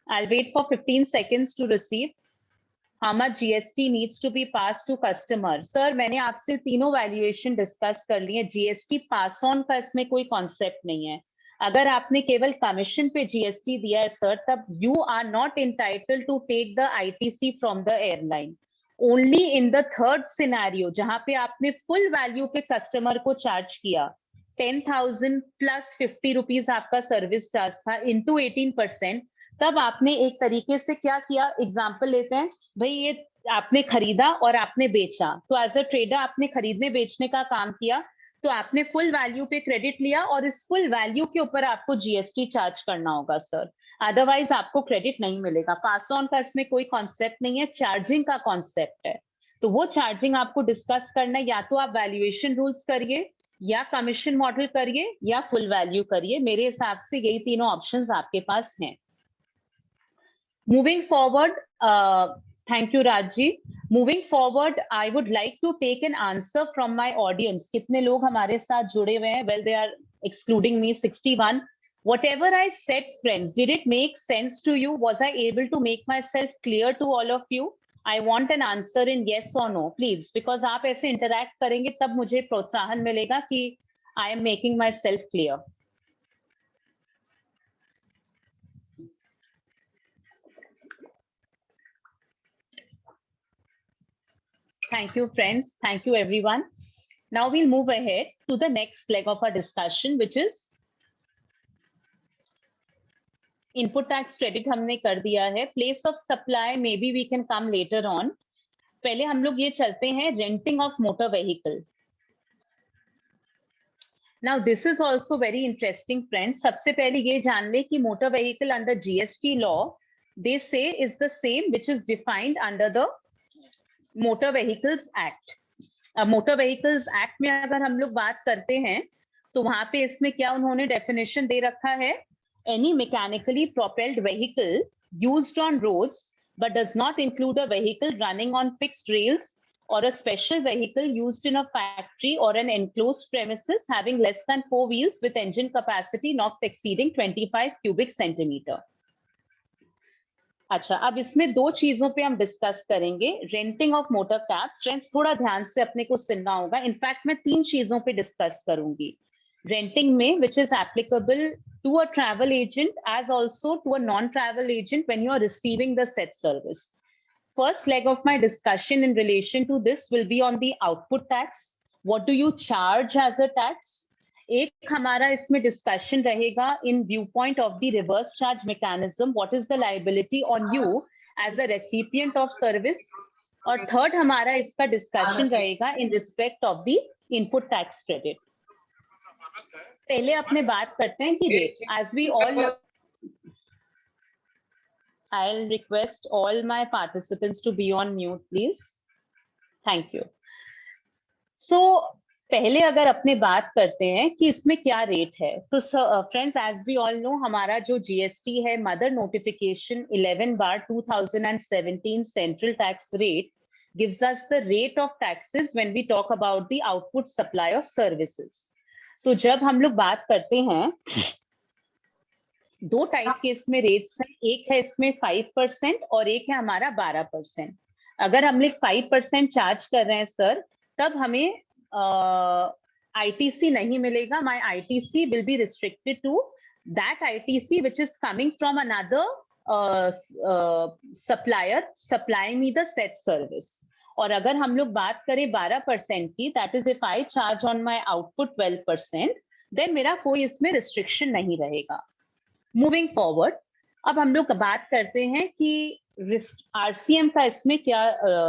I wait for 15 seconds to receive. How much GST needs to be pass to customer? Sir, मैंने आपसे तीनों वैल्यूएशन डिस्कस कर ली है, जीएसटी पास ऑन का इसमें कोई कॉन्सेप्ट नहीं है। अगर आपने केवल कमीशन पे जीएसटी दिया है सर, तब you are not entitled to take the ITC from the airline. Only in the third scenario, जहां पे आपने फुल वैल्यू पे कस्टमर को चार्ज किया, 10,000 प्लस 50 रुपीज आपका सर्विस चार्ज था इंटू 18%, तब आपने एक तरीके से क्या किया, एग्जाम्पल लेते हैं भाई, ये आपने खरीदा और आपने बेचा, तो एज अ ट्रेडर आपने खरीदने बेचने का काम किया, तो आपने फुल वैल्यू पे क्रेडिट लिया और इस फुल वैल्यू के ऊपर आपको जीएसटी चार्ज करना होगा सर, अदरवाइज आपको क्रेडिट नहीं मिलेगा। पास ऑन का इसमें कोई कॉन्सेप्ट नहीं है, चार्जिंग का कॉन्सेप्ट है। तो वो चार्जिंग आपको डिस्कस करना है, या तो आप वैल्यूएशन रूल्स करिए, या कमीशन मॉडल करिए, या फुल वैल्यू करिए। मेरे हिसाब से यही तीनों ऑप्शंस आपके पास हैं। Moving forward, thank you Raji. Moving forward, I would like to take an answer from my audience. कितने लोग हमारे साथ जुड़े हुए हैं? Well, they are excluding me 61. Whatever I said, friends, did it make sense to you? Was I able to make myself clear to all of you? I want an answer in yes or no, please, because आप ऐसे interact करेंगे तब मुझे प्रोत्साहन मिलेगा कि I am making myself clear. Thank you, friends. Thank you, everyone. Now we'll move ahead to the next leg of our discussion, which is input tax credit हमने कर दिया है, place of supply maybe we can come later on. पहले हम लोग ये चलते हैं renting of motor vehicle. Now this is also very interesting, friends. सबसे पहले ये जान ले कि motor vehicle under GST law, they say is the same which is defined under the Motor Vehicles Act. अब Motor Vehicles Act में अगर हम लोग बात करते हैं तो वहां पे इसमें क्या उन्होंने डेफिनेशन दे रखा है? Any mechanically propelled vehicle used on roads but does not include a vehicle running on fixed rails or a special vehicle used in a factory or an enclosed premises having less than 4 wheels with engine capacity not exceeding 25 cubic centimeter. अच्छा, अब इसमें दो चीजों पे हम discuss करेंगे। Renting of motor cab, friends थोड़ा ध्यान से अपने को सुनना होगा। इनफैक्ट मैं तीन चीजों पे डिस्कस करूंगी रेंटिंग में, which is applicable to a travel agent as also to a non travel agent when you are receiving the set service. First leg of my discussion in relation to this will be on the output tax. What do you charge as a tax? एक हमारा इसमें discussion रहेगा in view point of the reverse charge mechanism, what is the liability on you as a recipient of service. और third हमारा इसका discussion रहेगा in respect of the input tax credit. पहले अपने बात करते हैं कि rate, as we all, I'll request all my participants to be on mute, please. Thank you. So पहले अगर अपने बात करते हैं कि इसमें क्या रेट है, तो friends as we all know हमारा जो जीएसटी है mother notification 11/2017 central tax rate gives us the rate of taxes when we talk about the output supply of services. तो जब हम लोग बात करते हैं, दो टाइप के इसमें रेट्स हैं, एक है इसमें 5% और एक है हमारा 12%। अगर हम लोग 5% चार्ज कर रहे हैं सर, तब हमें ITC नहीं मिलेगा. My ITC will be restricted to that ITC which is coming from another supplier supplying me the said service. और अगर हम लोग बात करें 12% की, that is if I charge on my output 12%, then मेरा कोई इसमें restriction नहीं रहेगा. Moving forward, अब हम लोग बात करते हैं कि RCM का इसमें क्या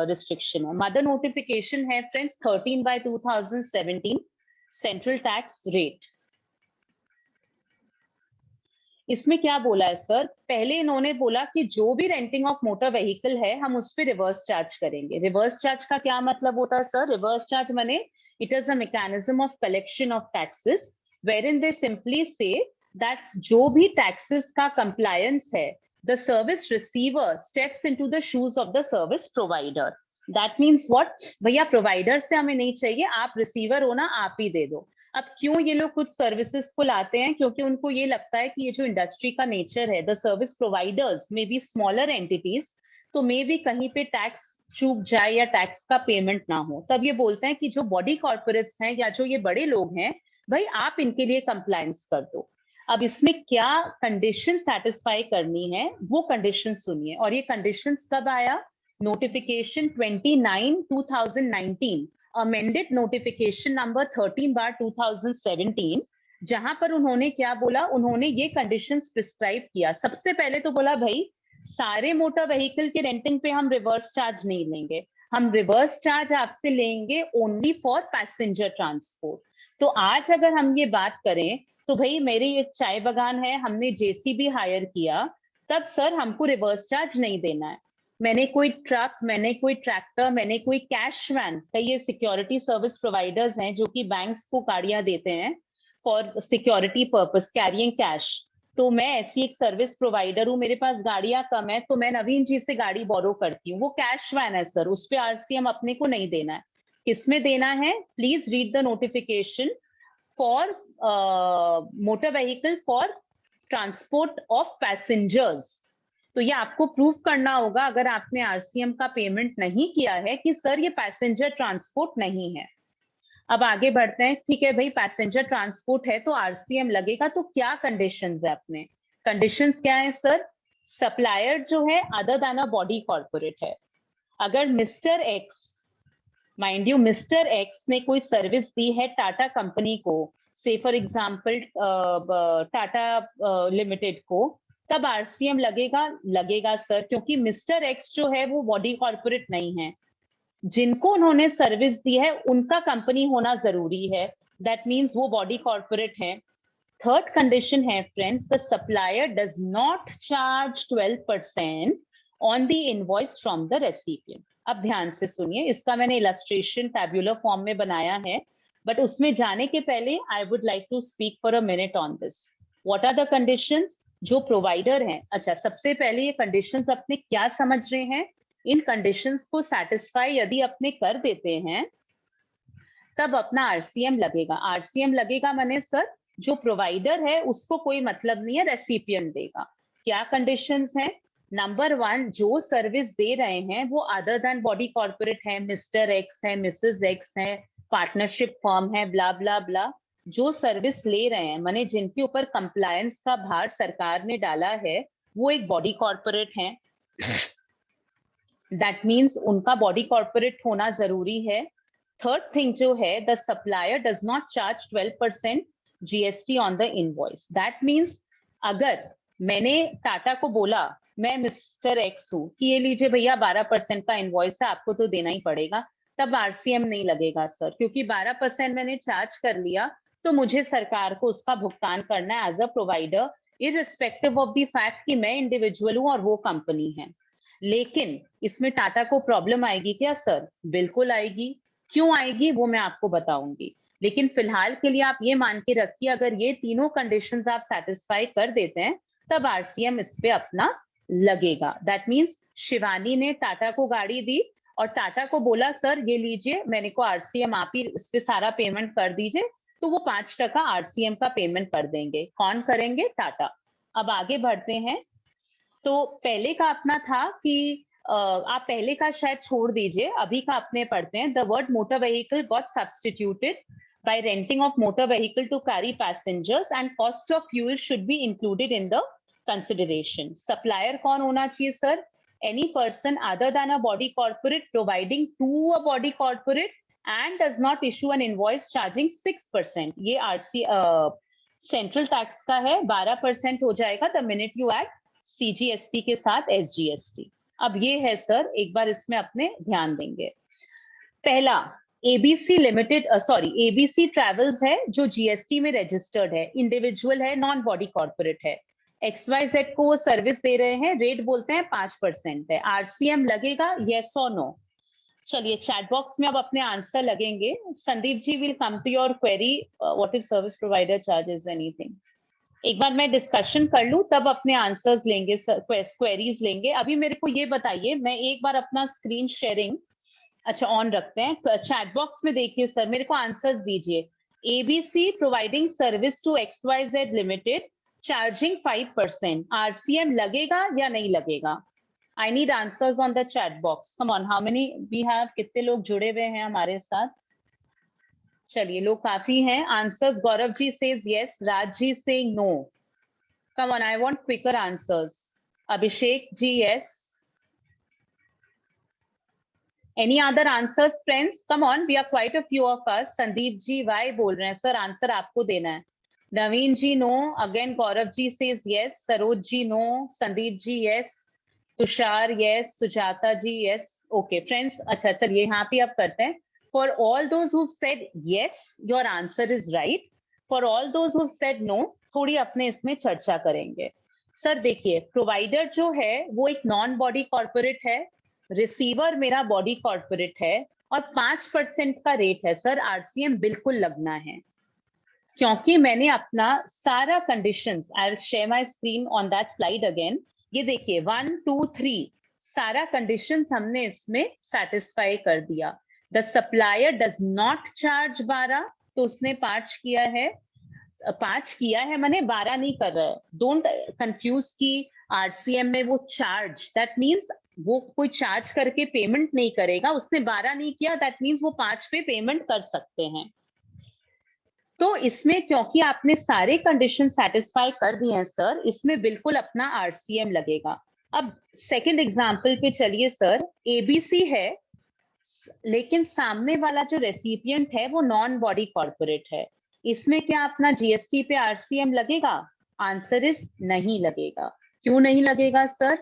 रिस्ट्रिक्शन है. मदर नोटिफिकेशन है फ्रेंड्स 13/2017 सेंट्रल टैक्स रेट. इसमें क्या बोला है सर? पहले इन्होंने बोला कि जो भी रेंटिंग ऑफ मोटर व्हीकल है हम उस पर रिवर्स चार्ज करेंगे. रिवर्स चार्ज का क्या मतलब होता है सर? रिवर्स चार्ज माने it is a mechanism of collection of taxes wherein they simply say that जो भी टैक्सेस का कंप्लायंस है, the service receiver steps into the shoes of the service provider. That means what? भैया provider से हमें नहीं चाहिए, आप रिसीवर हो ना, आप ही दे दो. अब क्यों ये लोग कुछ सर्विसेज को लाते हैं? क्योंकि उनको ये लगता है कि ये जो इंडस्ट्री का नेचर है, द सर्विस प्रोवाइडर्स में बी स्मॉलर एंटिटीज, तो मे बी कहीं पे टैक्स चूक जाए या टैक्स का पेमेंट ना हो. तब ये बोलते हैं कि जो बॉडी कॉर्पोरेट्स हैं या जो ये बड़े लोग हैं, भाई आप इनके लिए कंप्लायंस कर दो. अब इसमें क्या कंडीशन सेटिस्फाई करनी है वो कंडीशन सुनिए. और ये कंडीशंस कब आया? नोटिफिकेशन 29/2019, अमेंडेड नोटिफिकेशन नंबर 13/2017, जहां पर उन्होंने क्या बोला? उन्होंने ये कंडीशंस प्रिस्क्राइब किया. सबसे पहले तो बोला भाई सारे मोटर व्हीकल के रेंटिंग पे हम रिवर्स चार्ज नहीं लेंगे, हम रिवर्स चार्ज आपसे लेंगे ओनली फॉर पैसेंजर ट्रांसपोर्ट. तो आज अगर हम ये बात करें तो भाई मेरी एक चाय बागान है, हमने जेसीबी हायर किया, तब सर हमको रिवर्स चार्ज नहीं देना है। मैंने कोई ट्रक, मैंने कोई ट्रैक्टर, मैंने कोई कैश वैन, कई ये सिक्योरिटी सर्विस प्रोवाइडर्स हैं जो कि बैंक्स को गाड़ियां देते हैं for security purpose, carrying cash. तो मैं ऐसी एक सर्विस प्रोवाइडर हूँ, मेरे पास गाड़ियां कम है, तो मैं नवीन जी से गाड़ी बोरो करती हूँ। वो कैश वैन है सर, उस पर आरसीएम अपने को नहीं देना है। किसमें देना है? Please read the notification for motor vehicle for transport of passengers. तो ये आपको प्रूव करना होगा अगर आपने आरसीएम का पेमेंट नहीं किया है कि सर ये पैसेंजर ट्रांसपोर्ट नहीं है। अब आगे बढ़ते हैं। ठीक है भाई, पैसेंजर ट्रांसपोर्ट है तो आरसीएम लगेगा, तो क्या कंडीशंस है अपने? कंडीशंस क्या है सर? सप्लायर जो है other than a body corporate है। अगर mister x, mind you mister x ने कोई सर्विस दी है टाटा कंपनी को, से फॉर एग्जांपल टाटा लिमिटेड को, तब आरसीएम लगेगा? लगेगा सर, क्योंकि मिस्टर एक्स जो है वो बॉडी कॉर्पोरेट नहीं है। जिनको उन्होंने सर्विस दी है उनका कंपनी होना जरूरी है, दैट मीन्स वो बॉडी कॉर्पोरेट है। थर्ड कंडीशन है friends, the supplier does not charge 12% on the invoice from the recipient. अब ध्यान से सुनिए, इसका मैंने इलस्ट्रेशन टैब्यूलर फॉर्म में बनाया है, बट उसमें जाने के पहले I would like to speak for a minute on this. What are the conditions? जो प्रोवाइडर हैं, अच्छा सबसे पहले ये कंडीशंस अपने क्या समझ रहे हैं? इन कंडीशंस को सेटिस्फाई यदि अपने कर देते हैं तब अपना आरसीएम लगेगा। आरसीएम लगेगा माने सर जो प्रोवाइडर है उसको कोई मतलब नहीं है, रेसिपिएंट देगा। क्या कंडीशंस हैं? नंबर 1, जो सर्विस दे रहे हैं वो अदर देन बॉडी कॉर्पोरेट है, मिस्टर एक्स है, मिसेस एक्स है, पार्टनरशिप फर्म है, ब्ला ब्ला ब्ला। जो सर्विस ले रहे हैं माने जिनके ऊपर कंप्लायंस का भार सरकार ने डाला है, वो एक बॉडी कॉर्पोरेट है। दैट मीन्स उनका बॉडी कॉर्पोरेट होना जरूरी है। थर्ड थिंग जो है, the supplier does not charge 12% GST on the invoice. That means अगर मैंने टाटा को बोला, मैं मिस्टर एक्स हूं, कि ये लीजिए भैया 12% का इनवॉइस है, आपको तो देना ही पड़ेगा, तब आरसीएम नहीं लगेगा सर, क्योंकि 12% मैंने चार्ज कर लिया तो मुझे सरकार को उसका भुगतान करना है as a provider, irrespective of the fact कि मैं इंडिविजुअल हूं और वो कंपनी है। लेकिन इसमें टाटा को प्रॉब्लम आएगी क्या सर? बिल्कुल आएगी। क्यों आएगी वो मैं आपको बताऊंगी, लेकिन फिलहाल के लिए आप ये मान के रखिए, अगर ये तीनों कंडीशंस आप सेटिस्फाई कर देते हैं तब आरसीएम इस पे अपना लगेगा। दैट मीन्स शिवानी ने टाटा को गाड़ी दी और टाटा को बोला सर ये लीजिए, मैंने को आरसीएम आप ही इस पे सारा पेमेंट कर दीजिए, तो वो 5% आरसीएम का पेमेंट कर देंगे। कौन करेंगे? टाटा। अब आगे बढ़ते हैं। तो पहले का अपना था कि आप पहले का शायद छोड़ दीजिए, अभी का अपने पढ़ते हैं। The word motor vehicle got substituted by renting of motor vehicle to carry passengers and cost of fuel should be included in the consideration. Supplier कौन होना चाहिए sir? Any person other than a body corporate providing to a body corporate and does not issue an invoice charging 6%। ये RC central tax का है, 12% हो जाएगा the minute you add CGST के साथ एसजीएसटी। अब ये है सर, एक बार इसमें अपने ध्यान देंगे। पहला, ABC limited, sorry ABC travels है जो जीएसटी में रजिस्टर्ड है, इंडिविजुअल है, नॉन बॉडी कॉर्पोरेट है। XYZ को वो सर्विस दे रहे हैं, रेट बोलते हैं 5% है। आरसीएम लगेगा येस और नो? चलिए चैट बॉक्स में अब अपने आंसर लगेंगे। Sandeep ji will come to your query, what if service provider charges anything. एक बार मैं डिस्कशन कर लूं तब अपने आंसर्स लेंगे, क्वेरीज लेंगे। अभी मेरे को ये बताइए, मैं एक बार अपना स्क्रीन शेयरिंग अच्छा ऑन रखते हैं, चैट बॉक्स में देखिए सर, मेरे को आंसर्स दीजिए। ABC providing service to XYZ limited charging 5%, RCM लगेगा या नहीं लगेगा? I need answers on the chat box. Come on, how many we have, कितने लोग जुड़े हुए हैं हमारे साथ? चलिए लोग काफी हैं। Answers, Gaurav ji says yes, Raj ji से no. Come on, I want quicker answers. Abhishek ji yes. Any other answers friends? Come on, we are quite a few of us. Sandeep ji Y बोल रहे हैं सर, आंसर आपको देना है। Naveen ji no again, Gaurav ji says yes, Saroj ji no, Sandeep ji yes, Tushar yes, Sujata ji yes. Okay friends, अच्छा चलिए यहाँ पे अब करते हैं। For all those who've said yes, your answer is right. For all those who've said no, थोड़ी अपने इसमें चर्चा करेंगे. सर देखिए, प्रोवाइडर जो है वो एक नॉन बॉडी कॉर्पोरेट है, रिसीवर मेरा बॉडी कॉर्पोरेट है, और 5% का रेट है. सर आरसीएम बिल्कुल लगना है, क्योंकि मैंने अपना सारा conditions, I will share my screen on that slide again. ये देखिए 1 2 3 सारा कंडीशंस हमने इसमें सेटिस्फाई कर दिया. The supplier does not charge 12, तो उसने 5 किया है. 5 किया है मैंने 12 नहीं कर रहा है. डोंट कंफ्यूज की आरसीएम में वो चार्ज, दैट मीन्स वो कोई चार्ज करके पेमेंट नहीं करेगा. उसने 12 नहीं किया, दैट मीन्स वो 5 पे पेमेंट कर सकते हैं. तो इसमें क्योंकि आपने सारे कंडीशन सेटिस्फाई कर दिए हैं सर, इसमें बिल्कुल अपना आरसीएम लगेगा. अब सेकंड एग्जांपल पे चलिए सर. एबीसी है, लेकिन सामने वाला जो रेसिपिएंट है वो नॉन बॉडी कॉर्पोरेट है. इसमें क्या अपना जीएसटी पे आरसीएम लगेगा? आंसर इज नहीं लगेगा. क्यों नहीं लगेगा सर?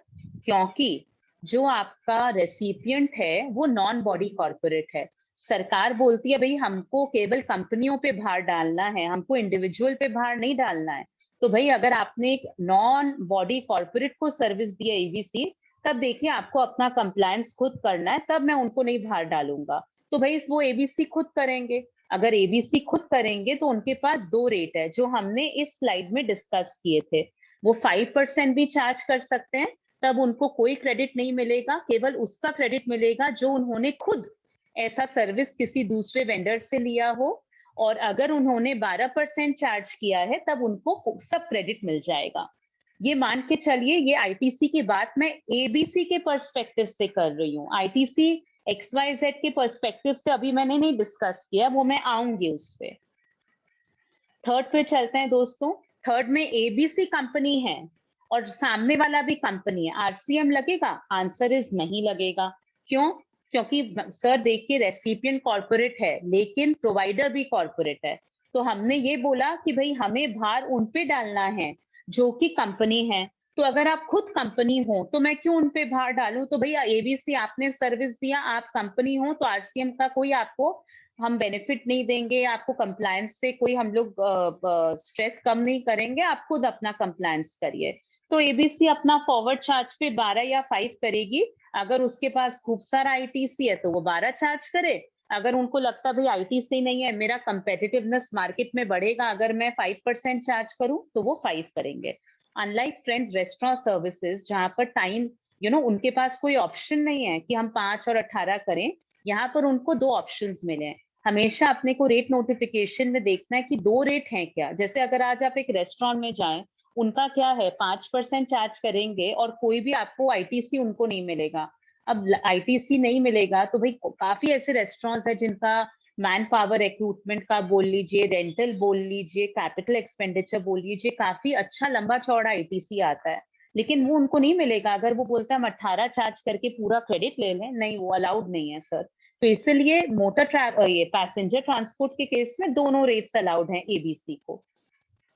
क्योंकि जो आपका रेसिपिएंट है वो नॉन बॉडी कॉर्पोरेट है. सरकार बोलती है भाई हमको केवल कंपनियों पे भार डालना है, हमको इंडिविजुअल पे भार नहीं डालना है. तो भाई अगर आपने एक नॉन बॉडी कॉर्पोरेट को सर्विस दी है एबीसी, तब देखिए आपको अपना कंप्लायंस खुद करना है, तब मैं उनको नहीं भार डालूंगा. तो भाई वो एबीसी खुद करेंगे. अगर एबीसी खुद करेंगे तो उनके पास 2 रेट है जो हमने इस स्लाइड में डिस्कस किए थे. वो 5% भी चार्ज कर सकते हैं, तब उनको कोई क्रेडिट नहीं मिलेगा, केवल उसका क्रेडिट मिलेगा जो उन्होंने खुद ऐसा सर्विस किसी दूसरे वेंडर से लिया हो. और अगर उन्होंने 12% चार्ज किया है तब उनको सब क्रेडिट मिल जाएगा. ये मान के चलिए, ये आईटीसी की बात मैं एबीसी के पर्सपेक्टिव से कर रही हूँ. आईटीसी एक्सवाईजेड के पर्सपेक्टिव से अभी मैंने नहीं डिस्कस किया, वो मैं आऊंगी उस पे. थर्ड पे चलते हैं दोस्तों. थर्ड में एबीसी कंपनी है और सामने वाला भी कंपनी है, आरसीएम लगेगा? आंसर इज नहीं लगेगा. क्यों? क्योंकि सर देखिए रेसिपिएंट कॉर्पोरेट है लेकिन प्रोवाइडर भी कॉर्पोरेट है. तो हमने ये बोला कि भाई हमें भार उन पे डालना है जो कि कंपनी है. तो अगर आप खुद कंपनी हो तो मैं क्यों उन पे भार डालूं? तो भैया एबीसी आपने सर्विस दिया, आप कंपनी हो, तो आरसीएम का कोई आपको हम बेनिफिट नहीं देंगे, आपको कंप्लायंस से कोई हम लोग स्ट्रेस कम नहीं करेंगे, आप खुद अपना कंप्लायंस करिए. तो एबीसी अपना फॉरवर्ड चार्ज पे 12 या 5 करेगी. अगर उसके पास खूब सारा आईटीसी है तो वो 12 चार्ज करे. अगर उनको लगता भाई आईटीसी नहीं है, मेरा कंपेटिटिवनेस मार्केट में बढ़ेगा अगर मैं 5% चार्ज करूं, तो वो 5 करेंगे. अनलाइक फ्रेंड्स रेस्टोरेंट सर्विसेज जहां पर टाइम उनके पास कोई ऑप्शन नहीं है कि हम 5 और 18 करें. यहाँ पर उनको 2 ऑप्शंस मिले हैं. हमेशा अपने को रेट नोटिफिकेशन में देखना है कि 2 रेट हैं क्या. जैसे अगर आज आप एक रेस्टोरेंट में जाएं, उनका क्या है, 5% चार्ज करेंगे और कोई भी आपको आईटीसी उनको नहीं मिलेगा. अब आईटीसी नहीं मिलेगा तो भाई काफी ऐसे रेस्टोरेंट्स हैं जिनका मैन पावर रिक्रूटमेंट का बोल लीजिए, रेंटल बोल लीजिए, कैपिटल एक्सपेंडिचर बोल लीजिए, काफी अच्छा लंबा चौड़ा आईटीसी आता है, लेकिन वो उनको नहीं मिलेगा. अगर वो बोलता है हम 18 चार्ज करके पूरा क्रेडिट ले लें, नहीं, वो अलाउड नहीं है सर. तो इसलिए ये पैसेंजर ट्रांसपोर्ट के केस में दोनों रेट्स अलाउड हैं एबीसी को.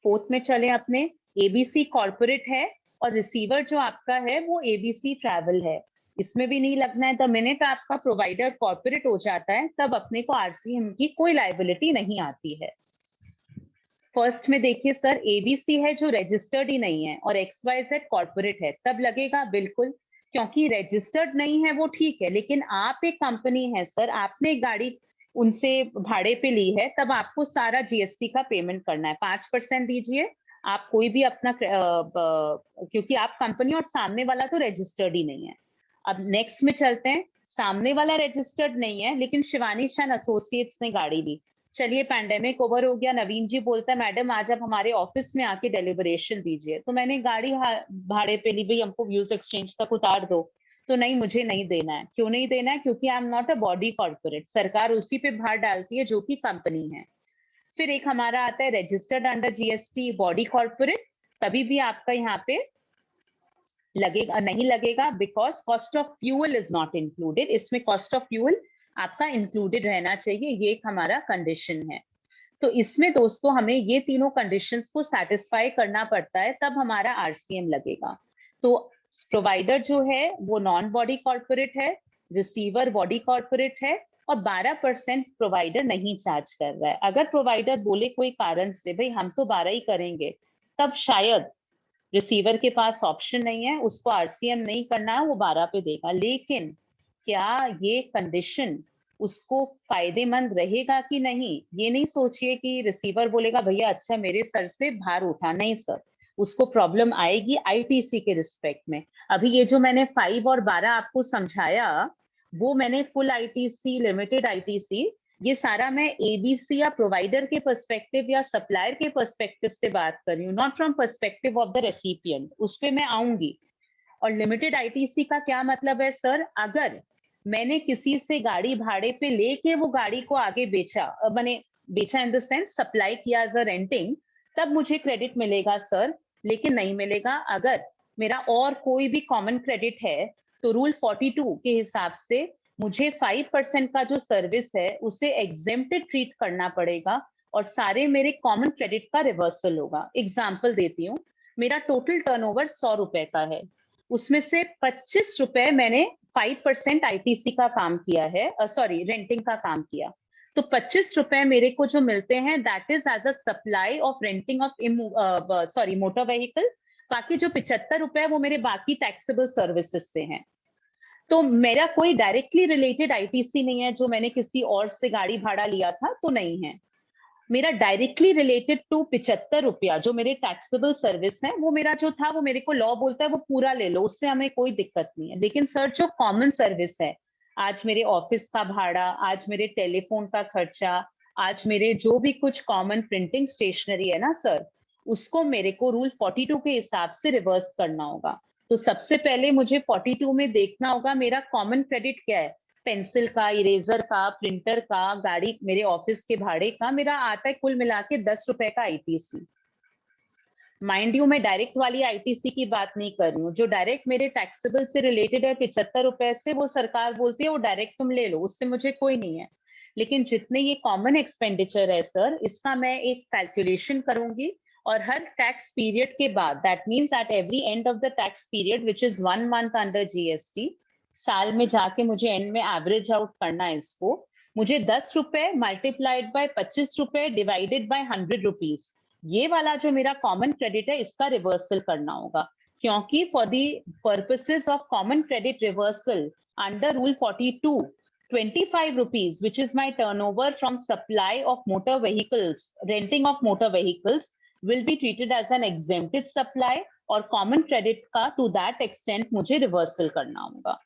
फोर्थ में चले अपने. एबीसी कॉर्पोरेट है और रिसीवर जो आपका है वो एबीसी ट्रैवल है. इसमें भी नहीं लगना है. द मिनट आपका प्रोवाइडर कॉर्पोरेट हो जाता है तब अपने को आरसीएम की कोई लायबिलिटी नहीं आती है. फर्स्ट में देखिए सर, एबीसी है जो रजिस्टर्ड ही नहीं है और एक्सवाईजेड कॉर्पोरेट है, तब लगेगा बिल्कुल. क्योंकि रजिस्टर्ड नहीं है वो ठीक है, लेकिन आप एक कंपनी है सर, आपने एक गाड़ी उनसे भाड़े पे ली है, तब आपको सारा जीएसटी का पेमेंट करना है. 5% दीजिए. आप कोई भी अपना क्योंकि आप कंपनी और सामने वाला तो रजिस्टर्ड ही नहीं है. अब नेक्स्ट में चलते हैं. सामने वाला रजिस्टर्ड नहीं है लेकिन शिवानी शान एसोसिएट्स ने गाड़ी ली. चलिए पैंडेमिक ओवर हो गया, नवीन जी बोलता है मैडम आज आप हमारे ऑफिस में आके डेलिबरेशन दीजिए. तो मैंने गाड़ी भाड़े पे ली, भाई हमको व्यूज एक्सचेंज तक उतार दो. तो नहीं, मुझे नहीं देना है. क्यों नहीं देना है? क्योंकि आई am not a body corporate. सरकार उसी पे भार डालती है जो कि कंपनी है. फिर एक हमारा आता है registered under GST body corporate, तभी भी आपका यहाँ पे लगेगा नहीं लगेगा, because cost of fuel is not included. इसमें कॉस्ट ऑफ फ्यूल आपका इंक्लूडेड रहना चाहिए, ये एक हमारा कंडीशन है. तो इसमें दोस्तों हमें ये तीनों कंडीशंस को सेटिस्फाई करना पड़ता है, तब हमारा आरसीएम लगेगा. तो प्रोवाइडर जो है वो नॉन बॉडी कॉर्पोरेट है, रिसीवर बॉडी कॉर्पोरेट है, और 12% प्रोवाइडर नहीं चार्ज कर रहा है। अगर प्रोवाइडर बोले कोई कारण से भाई हम तो 12 ही करेंगे, तब शायद रिसीवर के पास ऑप्शन नहीं है, उसको आरसीएम नहीं करना है, वो 12 पे देगा। लेकिन क्या ये कंडीशन उसको फायदेमंद रहेगा कि नहीं, ये नहीं सोचिए कि रिसीवर बोलेगा भैया अच्छा मेरे सर से भार उठा, नहीं सर, उसको प्रॉब्लम आएगी आईटीसी के रिस्पेक्ट में। अभी ये जो मैंने 5 और 12 आपको समझाया, वो मैंने फुल आईटीसी, लिमिटेड आईटीसी, ये सारा मैं एबीसी या प्रोवाइडर के पर्सपेक्टिव या सप्लायर के पर्सपेक्टिव से बात कर रही हूँ, not from perspective of the recipient, उस पे मैं आऊंगी। और लिमिटेड आईटीसी का क्या मतलब है सर, अगर मैंने किसी से गाड़ी भाड़े पे लेके वो गाड़ी को आगे बेचा, मैंने बेचा इन द सेंस सप्लाई किया एज अ रेंटिंग, तब मुझे क्रेडिट मिलेगा सर। लेकिन नहीं मिलेगा अगर मेरा और कोई भी कॉमन क्रेडिट है, तो रूल 42 के हिसाब से मुझे 5% का जो सर्विस है उसे एग्जेम्प्टेड ट्रीट करना पड़ेगा और सारे मेरे कॉमन क्रेडिट का रिवर्सल होगा। एग्जाम्पल देती हूँ, मेरा टोटल टर्नओवर 100 रुपए का है, उसमें से 25 रुपए मैंने 5% आईटीसी का काम किया है, सॉरी रेंटिंग का काम किया, तो 25 रुपए मेरे को जो मिलते हैं that is as a supply of renting of sorry motor vehicle. बाकी जो 75 रुपए है वो मेरे बाकी टैक्सेबल सर्विसेज से हैं। तो मेरा कोई डायरेक्टली रिलेटेड आईटीसी नहीं है, जो मैंने किसी और से गाड़ी भाड़ा लिया था तो नहीं है। मेरा डायरेक्टली रिलेटेड टू 75 रुपया जो मेरे टैक्सेबल सर्विस है, वो मेरा जो था वो मेरे को लॉ बोलता है वो पूरा ले लो, उससे हमें कोई दिक्कत नहीं है। लेकिन सर जो कॉमन सर्विस है, आज मेरे ऑफिस का भाड़ा, आज मेरे टेलीफोन का खर्चा, आज मेरे जो भी कुछ कॉमन प्रिंटिंग स्टेशनरी है ना सर, उसको मेरे को रूल 42 के हिसाब से रिवर्स करना होगा। तो सबसे पहले मुझे 42 में देखना होगा मेरा कॉमन क्रेडिट क्या है, पेंसिल का, इरेजर का, प्रिंटर का, गाड़ी, मेरे ऑफिस के भाड़े का, मेरा आता है कुल मिला के 10 रुपए का आईटीसी। माइंड यू मैं डायरेक्ट वाली आईटीसी की बात नहीं कर रही हूँ, जो डायरेक्ट मेरे टैक्सेबल से रिलेटेड है 75 रुपए से, वो सरकार बोलती है वो डायरेक्ट तुम ले लो, उससे मुझे कोई नहीं है। लेकिन जितने ये कॉमन एक्सपेंडिचर है सर, इसका मैं एक कैलकुलेशन करूंगी और हर टैक्स पीरियड के बाद, that means at every end of the tax period which is 1 month under GST, साल में जाके मुझे एंड में एवरेज आउट करना है इसको, मुझे 10 रुपए मल्टीप्लाइड बाय 25 रुपए डिवाइडेड बाय 100 रुपीज, ये वाला जो मेरा कॉमन क्रेडिट है इसका रिवर्सल करना होगा। क्योंकि for the purposes of common credit reversal under rule 42, 25 rupees, which is my turnover from supply of motor vehicles, renting of motor vehicles, will be treated as an exempted supply और common credit का to that extent मुझे reversal करना होगा।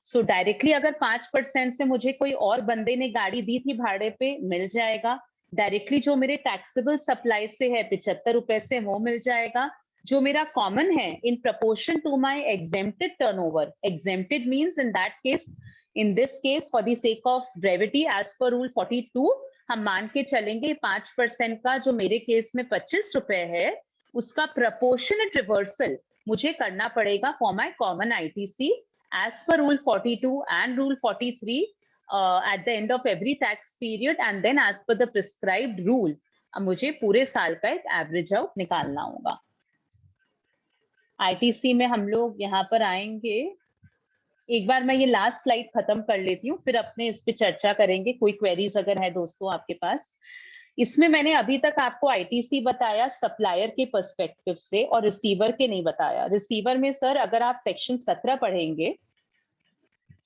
So directly अगर 5% से मुझे कोई और बंदे ने गाड़ी दी थी भाड़े पे, मिल जाएगा। डायरेक्टली जो मेरे टैक्सेबल सप्लाई से है 75 रुपए से, वो मिल जाएगा। जो मेरा कॉमन है in proportion to my exempted turnover, exempted means in that case, in this case for the sake of brevity as per rule 42, हम मान के चलेंगे 5% का जो मेरे केस में 25 रुपए है, उसका proportionate reversal मुझे करना पड़ेगा for my common ITC as per rule 42 and rule 43 at the end of every tax period, and then as per the prescribed rule मुझे पूरे साल का एक एवरेज आउट निकालना होगा। आईटीसी में हम लोग यहाँ पर आएंगे, एक बार मैं ये लास्ट स्लाइड खत्म कर लेती हूँ, फिर अपने इस पे चर्चा करेंगे। कोई क्वेरीज अगर है दोस्तों आपके पास। इसमें मैंने अभी तक आपको आईटीसी बताया सप्लायर के पर्सपेक्टिव से और रिसीवर के नहीं बताया। रिसीवर में सर अगर आप सेक्शन 17 पढ़ेंगे,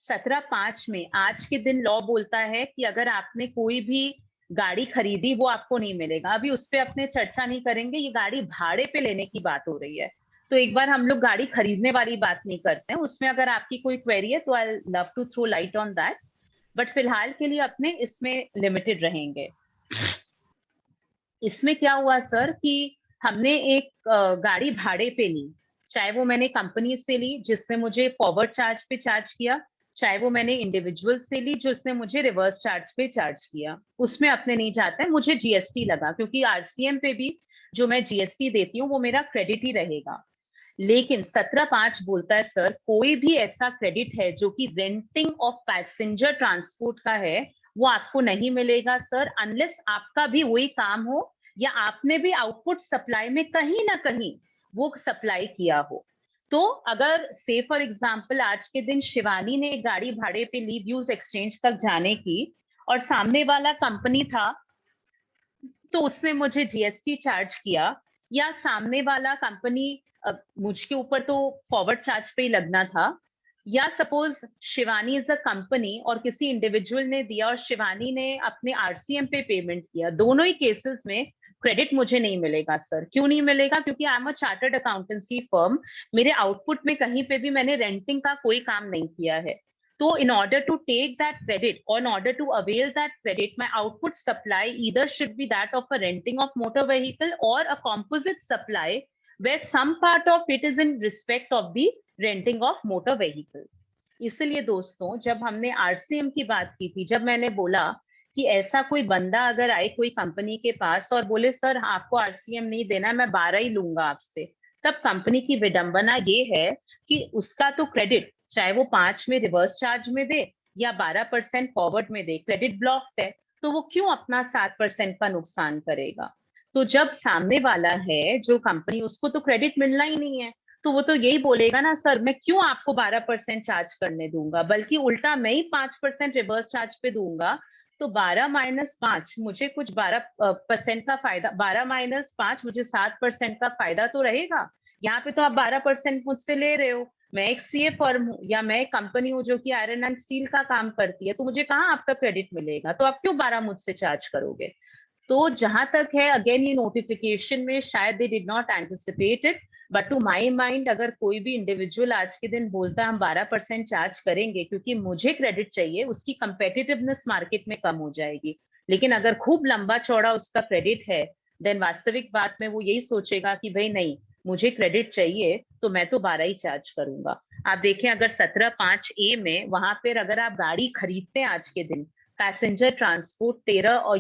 17(5) में आज के दिन लॉ बोलता है कि अगर आपने कोई भी गाड़ी खरीदी वो आपको नहीं मिलेगा। अभी उस पर अपने चर्चा नहीं करेंगे, ये गाड़ी भाड़े पे लेने की बात हो रही है, तो एक बार हम लोग गाड़ी खरीदने वाली बात नहीं करते हैं। उसमें अगर आपकी कोई क्वेरी है तो I love to throw light on that, but फिलहाल के लिए अपने इसमें लिमिटेड रहेंगे। इसमें क्या हुआ सर कि हमने एक गाड़ी भाड़े पे ली, चाहे वो मैंने कंपनी से ली जिसने मुझे फॉरवर्ड चार्ज पे चार्ज किया, चाहे वो मैंने इंडिविजुअल से ली जिसने मुझे रिवर्स चार्ज पे चार्ज किया, उसमें अपने नहीं जाता है। मुझे जीएसटी लगा क्योंकि आरसीएम पे भी जो मैं जीएसटी देती हूँ वो मेरा क्रेडिट ही रहेगा। लेकिन 17(5) बोलता है सर कोई भी ऐसा क्रेडिट है जो कि रेंटिंग ऑफ पैसेंजर ट्रांसपोर्ट का है, वो आपको नहीं मिलेगा सर, अनलेस आपका भी वही काम हो या आपने भी आउटपुट सप्लाई में कहीं ना कहीं वो सप्लाई किया हो। तो अगर से फॉर एग्जांपल आज के दिन शिवानी ने एक गाड़ी भाड़े पे लीव यूज एक्सचेंज तक जाने की और सामने वाला कंपनी था तो उसने मुझे जीएसटी चार्ज किया, या सामने वाला कंपनी मुझके ऊपर तो फॉरवर्ड चार्ज पे ही लगना था, या suppose Shivani is a company और किसी इंडिविजुअल ने दिया और शिवानी ने अपने आरसीएम पे पेमेंट किया, दोनों ही केसेस में क्रेडिट मुझे नहीं मिलेगा सर। क्यों नहीं मिलेगा? क्योंकि आई am a chartered accountancy firm, मेरे आउटपुट में कहीं पे भी मैंने रेंटिंग का कोई काम नहीं किया है। So in order to take that credit or in order to avail that credit, my output supply either should be that of a renting of motor vehicle or a composite supply where some part of it is in respect of the renting of motor vehicle. इसलिए दोस्तों, जब हमने RCM की बात की थी, जब मैंने बोला कि ऐसा कोई बंदा अगर आए कोई कंपनी के पास और बोले सर आपको आरसीएम नहीं देना, मैं 12 ही लूंगा आपसे, तब कंपनी की विडंबना ये है कि उसका तो क्रेडिट चाहे वो 5 में रिवर्स चार्ज में दे या 12% फॉरवर्ड में दे, क्रेडिट ब्लॉक्ड है, तो वो क्यों अपना 7% का नुकसान करेगा? तो जब सामने वाला है जो कंपनी, उसको तो क्रेडिट मिलना ही नहीं है, तो वो तो यही बोलेगा ना सर मैं क्यों आपको 12% चार्ज करने दूंगा, बल्कि उल्टा मैं ही 5% रिवर्स चार्ज पे दूंगा। तो 12 माइनस 5 मुझे कुछ 12% का फायदा, 12 माइनस 5 मुझे 7% का फायदा तो रहेगा। यहाँ पे तो आप 12% मुझसे ले रहे हो, मैं एक सीए फर्म हूँ या मैं एक कंपनी हूँ जो कि आयरन एंड स्टील का काम करती है, तो मुझे कहाँ आपका क्रेडिट मिलेगा? तो आप क्यों 12 मुझसे चार्ज करोगे? तो जहां तक है, अगेन ये नोटिफिकेशन में शायद they did not anticipate it, but to my mind अगर कोई भी इंडिविजुअल आज के दिन बोलता है हम 12% चार्ज करेंगे क्योंकि मुझे क्रेडिट चाहिए, उसकी कंपेटिटिवनेस मार्केट में कम हो जाएगी। लेकिन अगर खूब लंबा चौड़ा उसका क्रेडिट है, देन वास्तविक बात में वो यही सोचेगा कि भाई नहीं, मुझे क्रेडिट चाहिए तो मैं तो 12 ही चार्ज करूंगा। आप देखें अगर 17(5)(a) में, वहां पर अगर आप गाड़ी खरीदते हैं आज के दिन, पैसेंजर ट्रांसपोर्ट 13 और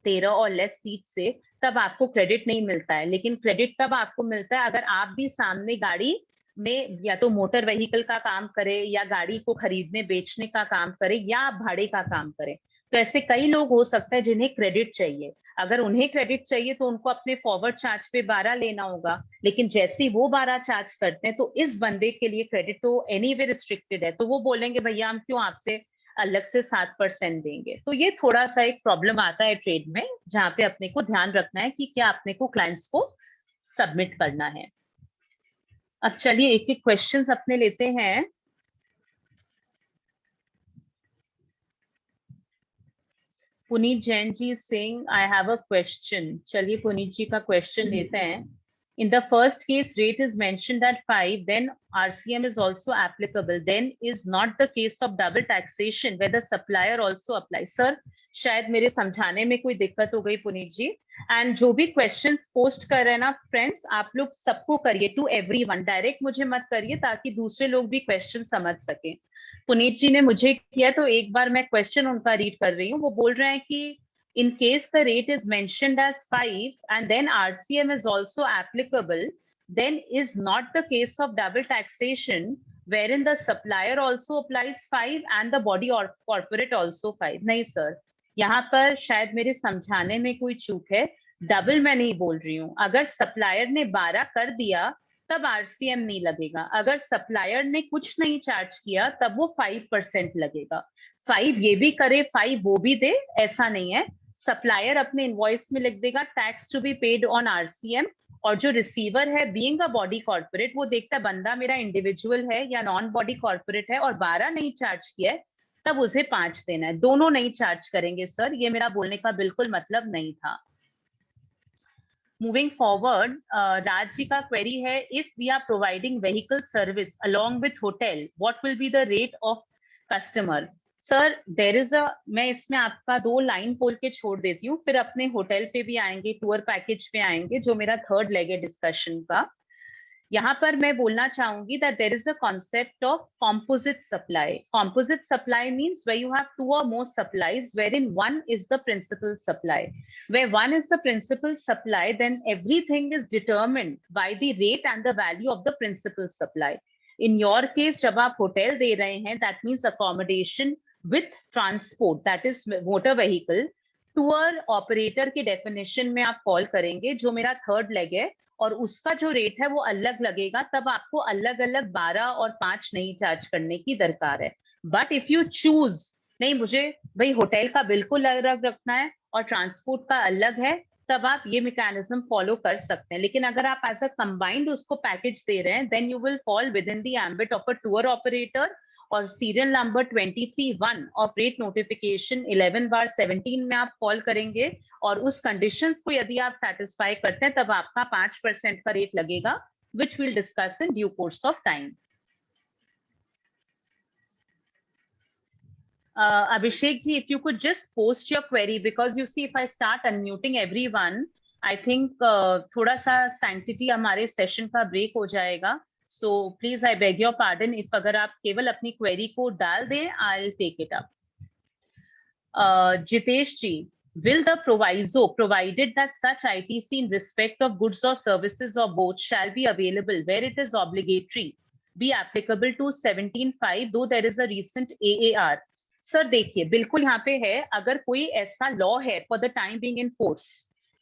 13 और लेस सीट से, तब आपको क्रेडिट नहीं मिलता है। लेकिन क्रेडिट तब आपको मिलता है अगर आप भी सामने गाड़ी में या तो मोटर व्हीकल का काम करें या गाड़ी को खरीदने बेचने का काम करें या आप भाड़े का काम करें। तो ऐसे कई लोग हो सकता है जिन्हें क्रेडिट चाहिए। अगर उन्हें क्रेडिट चाहिए तो उनको अपने फॉरवर्ड चार्ज पे 12 लेना होगा, लेकिन जैसे ही वो 12 चार्ज करते हैं तो इस बंदे के लिए क्रेडिट तो एनीवे रिस्ट्रिक्टेड है, तो वो बोलेंगे भैया हम क्यों आपसे अलग से 7% देंगे। तो ये थोड़ा सा एक प्रॉब्लम आता है ट्रेड में, जहां पे अपने को ध्यान रखना है कि क्या अपने को क्लाइंट्स को सबमिट करना है। अब चलिए एक एक क्वेश्चंस अपने लेते हैं। Puneet Jain ji Singh, I have a question. चलिए पुनीत जी का क्वेश्चन लेते हैं। In the first case, rate is mentioned at 5, then RCM is also applicable. Then is not the case of double taxation where the supplier also applies. Sir, शायद मेरे समझाने में कोई दिक्कत हो गई पुनीत जी। एंड जो भी क्वेश्चंस पोस्ट कर रहे हैं ना फ्रेंड्स, आप लोग सबको करिए, टू एवरीवन, डायरेक्ट मुझे मत करिए ताकि दूसरे लोग भी क्वेश्चन समझ सके। पुनीत जी ने मुझे किया तो एक बार मैं क्वेश्चन उनका रीड कर रही हूँ। वो बोल रहे हैं कि in case the rate is mentioned as 5 and then RCM is also applicable, then is not the case of double taxation wherein the supplier also applies 5 and the body or corporate also 5. नहीं sir, यहाँ पर शायद मेरे समझाने में कोई चूक है। डबल मैं नहीं बोल रही हूँ। अगर सप्लायर ने 12 कर दिया तब आरसीएम नहीं लगेगा, अगर सप्लायर ने कुछ नहीं चार्ज किया तब वो 5% लगेगा। 5 ये भी करे 5 वो भी दे, ऐसा नहीं है। सप्लायर अपने इनवॉइस में लिख देगा tax to be paid on RCM, और जो रिसीवर है बीइंग अ बॉडी कॉर्पोरेट, वो देखता है बंदा मेरा इंडिविजुअल है या नॉन बॉडी कॉर्पोरेट है और 12 नहीं चार्ज किया है, तब उसे 5 देना है। दोनों नहीं चार्ज करेंगे सर, ये मेरा बोलने का बिल्कुल मतलब नहीं था। मूविंग फॉरवर्ड, राज जी का क्वेरी है, if we are providing vehicle service along with hotel, what will be the rate of customer? Sir there is a, मैं इसमें आपका 2 लाइन बोल के छोड़ देती हूँ, फिर अपने होटल पे भी आएंगे, टूर पैकेज पे आएंगे, जो मेरा थर्ड लेग है डिस्कशन का। यहाँ पर मैं बोलना चाहूंगी that there is a concept of composite supply. Composite supply means where you have 2 or more supplies wherein one is the principal supply. Where one is the principal supply, then everything is determined by the rate and the value of the principal supply. In your case, जब आप hotel दे रहे हैं, that means accommodation with transport, that is motor vehicle. Tour operator के definition में आप call करेंगे, जो मेरा थर्ड लेग है, और उसका जो रेट है वो अलग लगेगा, तब आपको अलग अलग 12 और 5 नहीं चार्ज करने की दरकार है। बट इफ यू चूज नहीं मुझे भाई होटल का बिल्कुल अलग रखना है और ट्रांसपोर्ट का अलग है, तब आप ये मैकेनिज्म फॉलो कर सकते हैं। लेकिन अगर आप एज अ कंबाइंड उसको पैकेज दे रहे हैं, then you will fall within the ambit of a tour operator. और serial number 23(1) of rate notification 11/17 में आप फॉल करेंगे, और उस कंडीशंस को यदि आप सेटिस्फाई करते हैं तब आपका 5% का रेट लगेगा, which will discuss in due course of time. Abhishek ji, if you could just post your query, because you see, if I start unmuting everyone, I think थोड़ा सा sanctity हमारे session का break हो जाएगा. So please, I beg your pardon. if अगर आप केवल अपनी query को डाल दें, I'll take it up. Jitesh ji, will the proviso, provided that such ITC in respect of goods or services or both shall be available where it is obligatory, be applicable to 17(5), though there is a recent AAR? Sir देखिए, बिल्कुल यहाँ पे है, अगर कोई ऐसा law है for the time being in force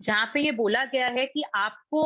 जहाँ पे ये बोला गया है कि आपको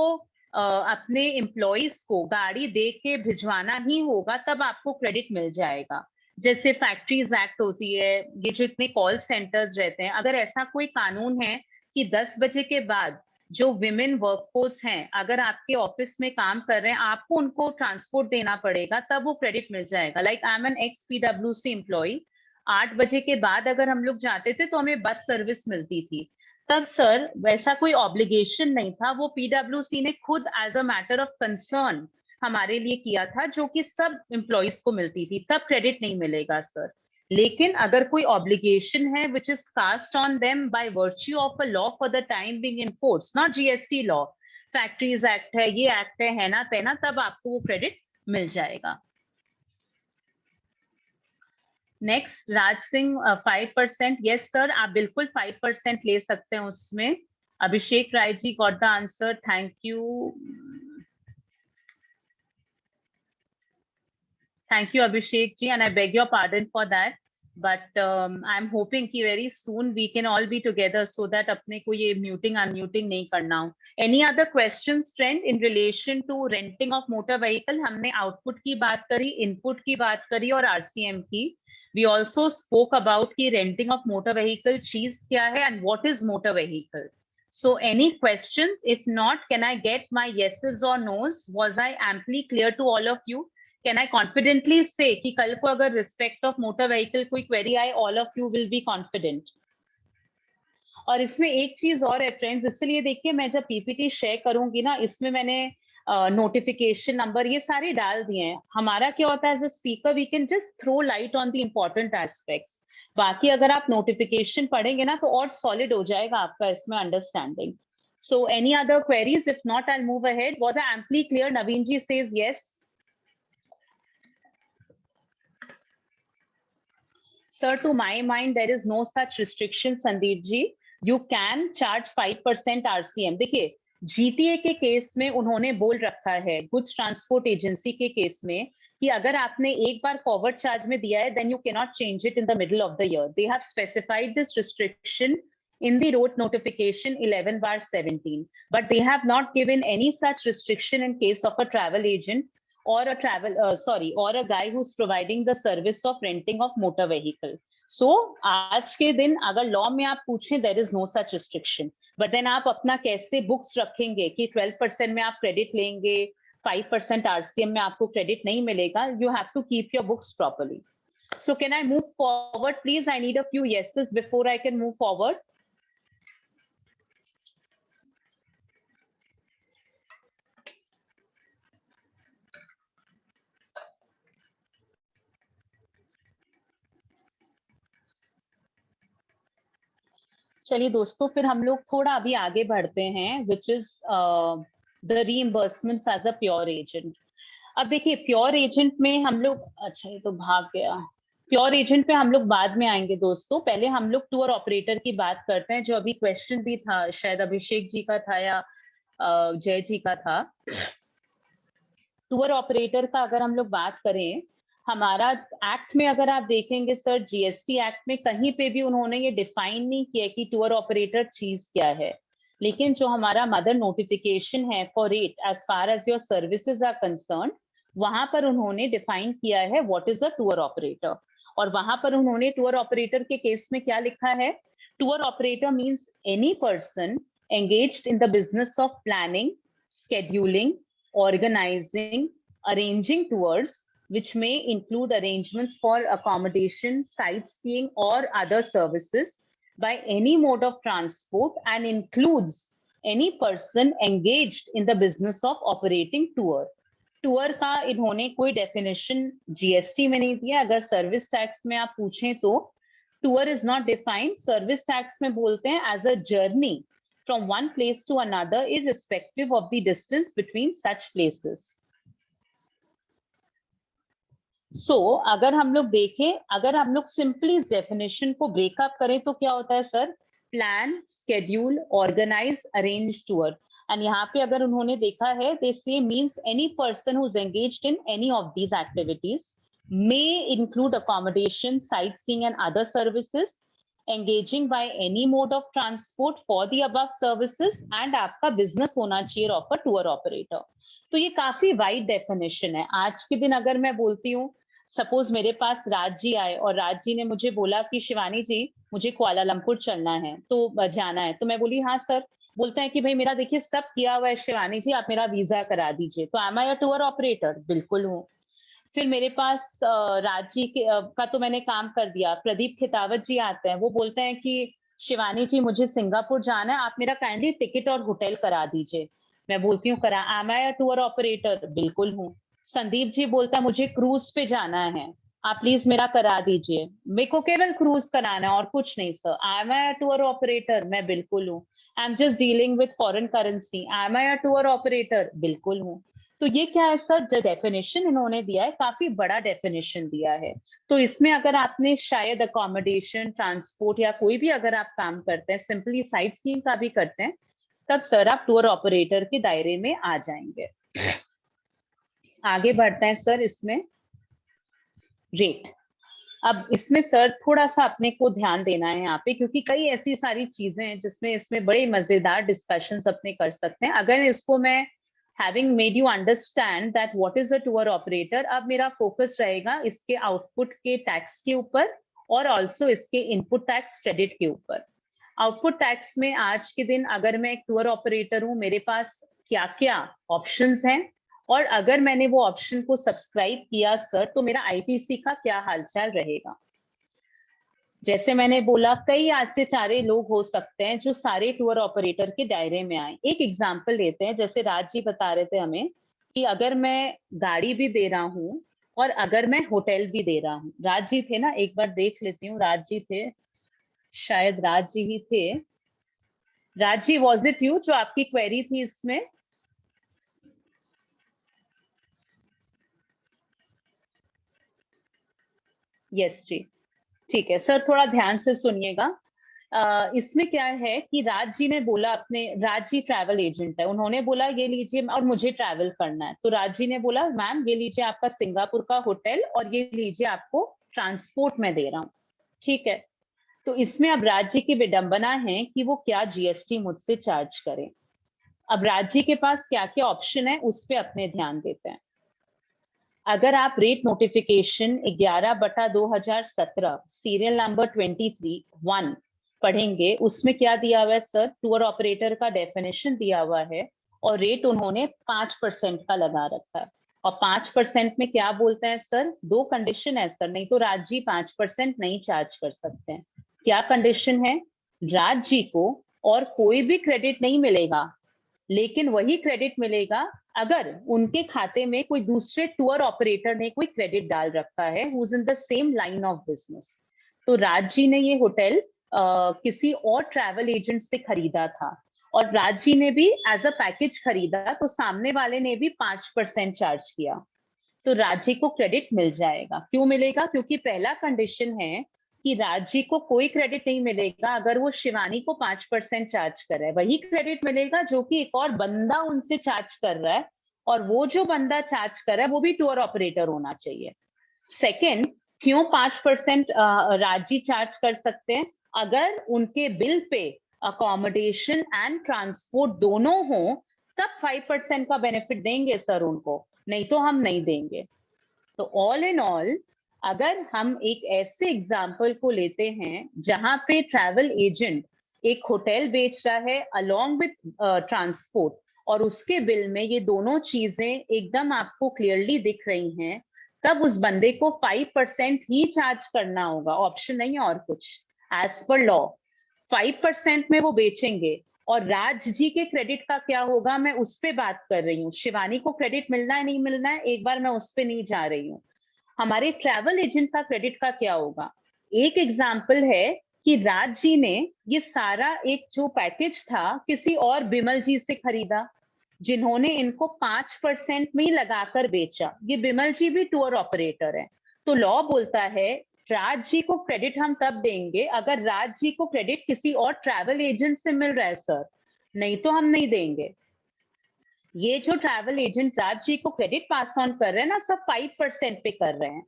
अपने एम्प्लॉइज को गाड़ी दे के भिजवाना ही होगा, तब आपको क्रेडिट मिल जाएगा। जैसे फैक्ट्रीज एक्ट होती है, ये जो इतने कॉल सेंटर्स रहते हैं, अगर ऐसा कोई कानून है कि 10 बजे के बाद जो विमेन वर्कफोर्स हैं, अगर आपके ऑफिस में काम कर रहे हैं, आपको उनको ट्रांसपोर्ट देना पड़ेगा, तब वो क्रेडिट मिल जाएगा। Like I am an ex PwC employee, 8 बजे के बाद अगर हम लोग जाते थे तो हमें बस सर्विस मिलती थी, तब सर वैसा कोई ऑब्लिगेशन नहीं था, वो PwC ने खुद as a matter of concern हमारे लिए किया था, जो कि सब एम्प्लॉइज को मिलती थी, तब क्रेडिट नहीं मिलेगा सर। लेकिन अगर कोई ऑब्लिगेशन है which is cast on them by virtue of a law for the time being in force, not GST law, factories act है, ये एक्ट है ना तेना, तब आपको वो क्रेडिट मिल जाएगा। Next Raj Singh, 5%, yes sir, आप बिल्कुल 5% ले सकते हैं उसमें। Abhishek Rai ji got the answer, thank you, thank you Abhishek ji, and I beg your pardon for that, but I'm hoping कि very soon we can all be together so that अपने को ये muting unmuting नहीं करना हो। Any other questions friend in relation to renting of motor vehicle? हमने output की बात करी, input की बात करी और RCM की। We also spoke about कि renting of motor vehicle चीज क्या है and what is motor vehicle. So any questions? If not, can I get my yeses or nos? Was I amply clear to all of you? Can I confidently say कि कल को अगर respect of motor vehicle कोई query आए, all of you will be confident? और इसमें एक चीज और है फ्रेंड्स, इसलिए देखिए मैं जब PPT शेयर करूंगी ना, इसमें मैंने नोटिफिकेशन नंबर ये सारे डाल दिए हैं। हमारा क्या होता है as a speaker, we can just throw light on the important aspects, बाकी अगर आप नोटिफिकेशन पढ़ेंगे ना तो और सॉलिड हो जाएगा आपका इसमें understanding. So any other queries? If not, I'll move ahead. Was I amply clear? Naveen ji says yes. Sir, to my mind, there is no such restriction, Sandeep ji. You can charge 5% RCM. देखिए, GTA के case में उन्होंने बोल रखा है, goods transport agency के case में, कि अगर आपने एक बार फॉरवर्ड चार्ज में दिया है, then you cannot change it in the middle of the year. They have specified this restriction in the road notification 11/17, but they have not given any such restriction in case of a travel agent or a or a guy who's providing the service of renting of motor vehicle. So आज के दिन अगर law में आप पूछें, there is no such restriction, but then आप अपना कैसे बुक्स रखेंगे कि 12% में आप क्रेडिट लेंगे, 5% RCM में आपको क्रेडिट नहीं मिलेगा, you have to keep your books properly. So can I move forward please? I need a few yeses before I can move forward. चलिए दोस्तों, फिर हम लोग थोड़ा अभी आगे बढ़ते हैं, which is the reimbursements as a pure agent. अब देखिए, प्योर एजेंट में हम लोग, अच्छा ये तो भाग गया, प्योर एजेंट पे हम लोग बाद में आएंगे दोस्तों, पहले हम लोग टूर ऑपरेटर की बात करते हैं, जो अभी क्वेश्चन भी था, शायद अभिषेक जी का था या जय जी का था। टूर ऑपरेटर का अगर हम लोग बात करें, हमारा एक्ट में अगर आप देखेंगे सर, GST एक्ट में कहीं पे भी उन्होंने ये डिफाइन नहीं किया कि टूर ऑपरेटर चीज क्या है, लेकिन जो हमारा मदर नोटिफिकेशन है for rate as far as your services are concern, वहां पर उन्होंने डिफाइन किया है what is a tour operator. और वहां पर उन्होंने टूर ऑपरेटर के केस में क्या लिखा है, tour operator means any person engaged in the business of planning, scheduling, organizing, arranging tours, which may include arrangements for accommodation, sightseeing, or other services by any mode of transport, and includes any person engaged in the business of operating tour. Tour का इन्होंने कोई definition GST में नहीं दिया. अगर service tax में आप पूछें तो tour is not defined. Service tax में बोलते हैं as a journey from one place to another, irrespective of the distance between such places. So, अगर हम लोग देखें, अगर हम लोग सिंपली इस डेफिनेशन को ब्रेकअप करें तो क्या होता है sir, plan, schedule, organise, arrange tour. And यहाँ पे अगर उन्होंने देखा है, they say means any person who's engaged in any of these activities may include accommodation, sightseeing and other services, engaging by any mode of transport for the above services, and आपका business होना चाहिए of a tour operator. तो ये काफी wide definition है. आज के दिन अगर मैं बोलती हूँ, सपोज मेरे पास राज जी आए और राज जी ने मुझे बोला कि शिवानी जी मुझे कुआलालंपुर चलना है, तो जाना है, तो मैं बोली हाँ सर. बोलते हैं कि भाई मेरा देखिए सब किया हुआ है शिवानी जी, आप मेरा वीजा करा दीजिए. तो am I a tour operator? बिल्कुल हूँ. फिर मेरे पास राजी का तो मैंने काम कर दिया. प्रदीप खितावत जी आते हैं, वो बोलते हैं कि शिवानी जी मुझे सिंगापुर जाना है, आप मेरा काइंडली टिकट और होटल करा दीजिए. मैं बोलती हूँ करा. Am I a tour operator? बिल्कुल हूँ. संदीप जी बोलता है मुझे क्रूज पे जाना है, आप प्लीज मेरा करा दीजिए. मेरे को केवल क्रूज कराना है और कुछ नहीं sir. Am I a tour operator? मैं बिल्कुल हूँ. I am just dealing with foreign currency. Am I a tour operator? बिल्कुल हूँ. तो ये क्या है सर, जो डेफिनेशन इन्होंने दिया है काफी बड़ा डेफिनेशन दिया है. तो इसमें अगर आपने शायद अकोमोडेशन, ट्रांसपोर्ट या कोई भी अगर आप काम करते हैं, सिंपली साइट सीइंग का भी करते हैं, तब सर आप टूर ऑपरेटर के दायरे में आ जाएंगे. आगे बढ़ते हैं सर. इसमें रेट. अब इसमें सर थोड़ा सा अपने को ध्यान देना है यहाँ पे, क्योंकि कई ऐसी सारी चीजें हैं जिसमें इसमें बड़े मजेदार डिस्कशंस अपने कर सकते हैं. अगर इसको मैं having made you understand that what is a tour operator, अब मेरा फोकस रहेगा इसके आउटपुट के टैक्स के ऊपर और ऑल्सो इसके इनपुट टैक्स क्रेडिट के ऊपर. आउटपुट टैक्स में आज के दिन अगर मैं एक टूर ऑपरेटर हूँ, मेरे पास क्या क्या ऑप्शंस हैं, और अगर मैंने वो ऑप्शन को सब्सक्राइब किया सर, तो मेरा आईटीसी का क्या हालचाल रहेगा. जैसे मैंने बोला, कई आज से सारे लोग हो सकते हैं जो सारे टूर ऑपरेटर के दायरे में आए. एक एग्जांपल लेते हैं, जैसे राज जी बता रहे थे हमें कि अगर मैं गाड़ी भी दे रहा हूँ और अगर मैं होटल भी दे रहा हूँ. राज जी थे ना, एक बार देख लेती हूँ. राज जी थे, शायद राज जी ही थे. Raj ji, was it you जो आपकी क्वेरी थी इसमें? यस जी, ठीक है सर, थोड़ा ध्यान से सुनिएगा. इसमें क्या है कि राज जी ने बोला, अपने राज जी ट्रैवल एजेंट है, उन्होंने बोला ये लीजिए और मुझे ट्रैवल करना है. तो राज जी ने बोला मैम ये लीजिए आपका सिंगापुर का होटल और ये लीजिए आपको ट्रांसपोर्ट में दे रहा हूँ. ठीक है. तो इसमें अब राज जी की विडंबना है कि वो क्या जीएसटी मुझसे चार्ज करें. अब राज जी के पास क्या क्या ऑप्शन है उस पर अपने ध्यान देते हैं. अगर आप रेट नोटिफिकेशन 11/2017 सीरियल नंबर 23(1) पढ़ेंगे, उसमें क्या दिया हुआ है सर, टूर ऑपरेटर का डेफिनेशन दिया हुआ है और रेट उन्होंने 5% का लगा रखा है. और 5% में क्या बोलते हैं सर, दो कंडीशन है सर, नहीं तो राज जी 5% नहीं चार्ज कर सकते हैं. क्या कंडीशन है, राज जी को और कोई भी क्रेडिट नहीं मिलेगा, लेकिन वही क्रेडिट मिलेगा अगर उनके खाते में कोई दूसरे टूर ऑपरेटर ने कोई क्रेडिट डाल रखा है, who is in the same line of business. तो राज जी ने ये होटल किसी और ट्रैवल एजेंट से खरीदा था और राज जी ने भी एज अ पैकेज खरीदा, तो सामने वाले ने भी 5% चार्ज किया, तो राज जी को क्रेडिट मिल जाएगा. क्यों मिलेगा, क्योंकि पहला कंडीशन है कि राज जी को कोई क्रेडिट नहीं मिलेगा अगर वो शिवानी को 5% चार्ज कर रहा है. वही क्रेडिट मिलेगा जो कि एक और बंदा उनसे चार्ज कर रहा है, और वो जो बंदा चार्ज कर रहा है वो भी टूर ऑपरेटर होना चाहिए. सेकेंड, क्यों 5% राज जी चार्ज कर सकते हैं, अगर उनके bill pay accommodation and transport दोनों हो तब 5% का बेनिफिट देंगे सर उनको, नहीं तो हम नहीं देंगे. तो ऑल इन ऑल, अगर हम एक ऐसे एग्जाम्पल को लेते हैं जहां पे ट्रैवल एजेंट एक होटल बेच रहा है अलोंग विथ ट्रांसपोर्ट, और उसके बिल में ये दोनों चीजें एकदम आपको क्लियरली दिख रही हैं, तब उस बंदे को 5% ही चार्ज करना होगा, ऑप्शन नहीं है और कुछ। एज पर लॉ 5% में वो बेचेंगे। और राज जी के क्रेडिट का क्या होगा, मैं उस पर बात कर रही हूँ। शिवानी को क्रेडिट मिलना है नहीं मिलना है, एक बार मैं उस पर नहीं जा रही हूँ। हमारे ट्रैवल एजेंट का क्रेडिट का क्या होगा। एक एग्जाम्पल है कि राज जी ने ये सारा एक जो पैकेज था किसी और बिमल जी से खरीदा, जिन्होंने इनको 5% में ही लगाकर बेचा। ये बिमल जी भी टूर ऑपरेटर है। तो लॉ बोलता है राज जी को क्रेडिट हम तब देंगे अगर राज जी को क्रेडिट किसी और ट्रैवल एजेंट से मिल रहा है सर, नहीं तो हम नहीं देंगे। ये जो ट्रैवल एजेंट राज जी को क्रेडिट पास ऑन कर रहे हैं ना, सब 5% पे कर रहे हैं।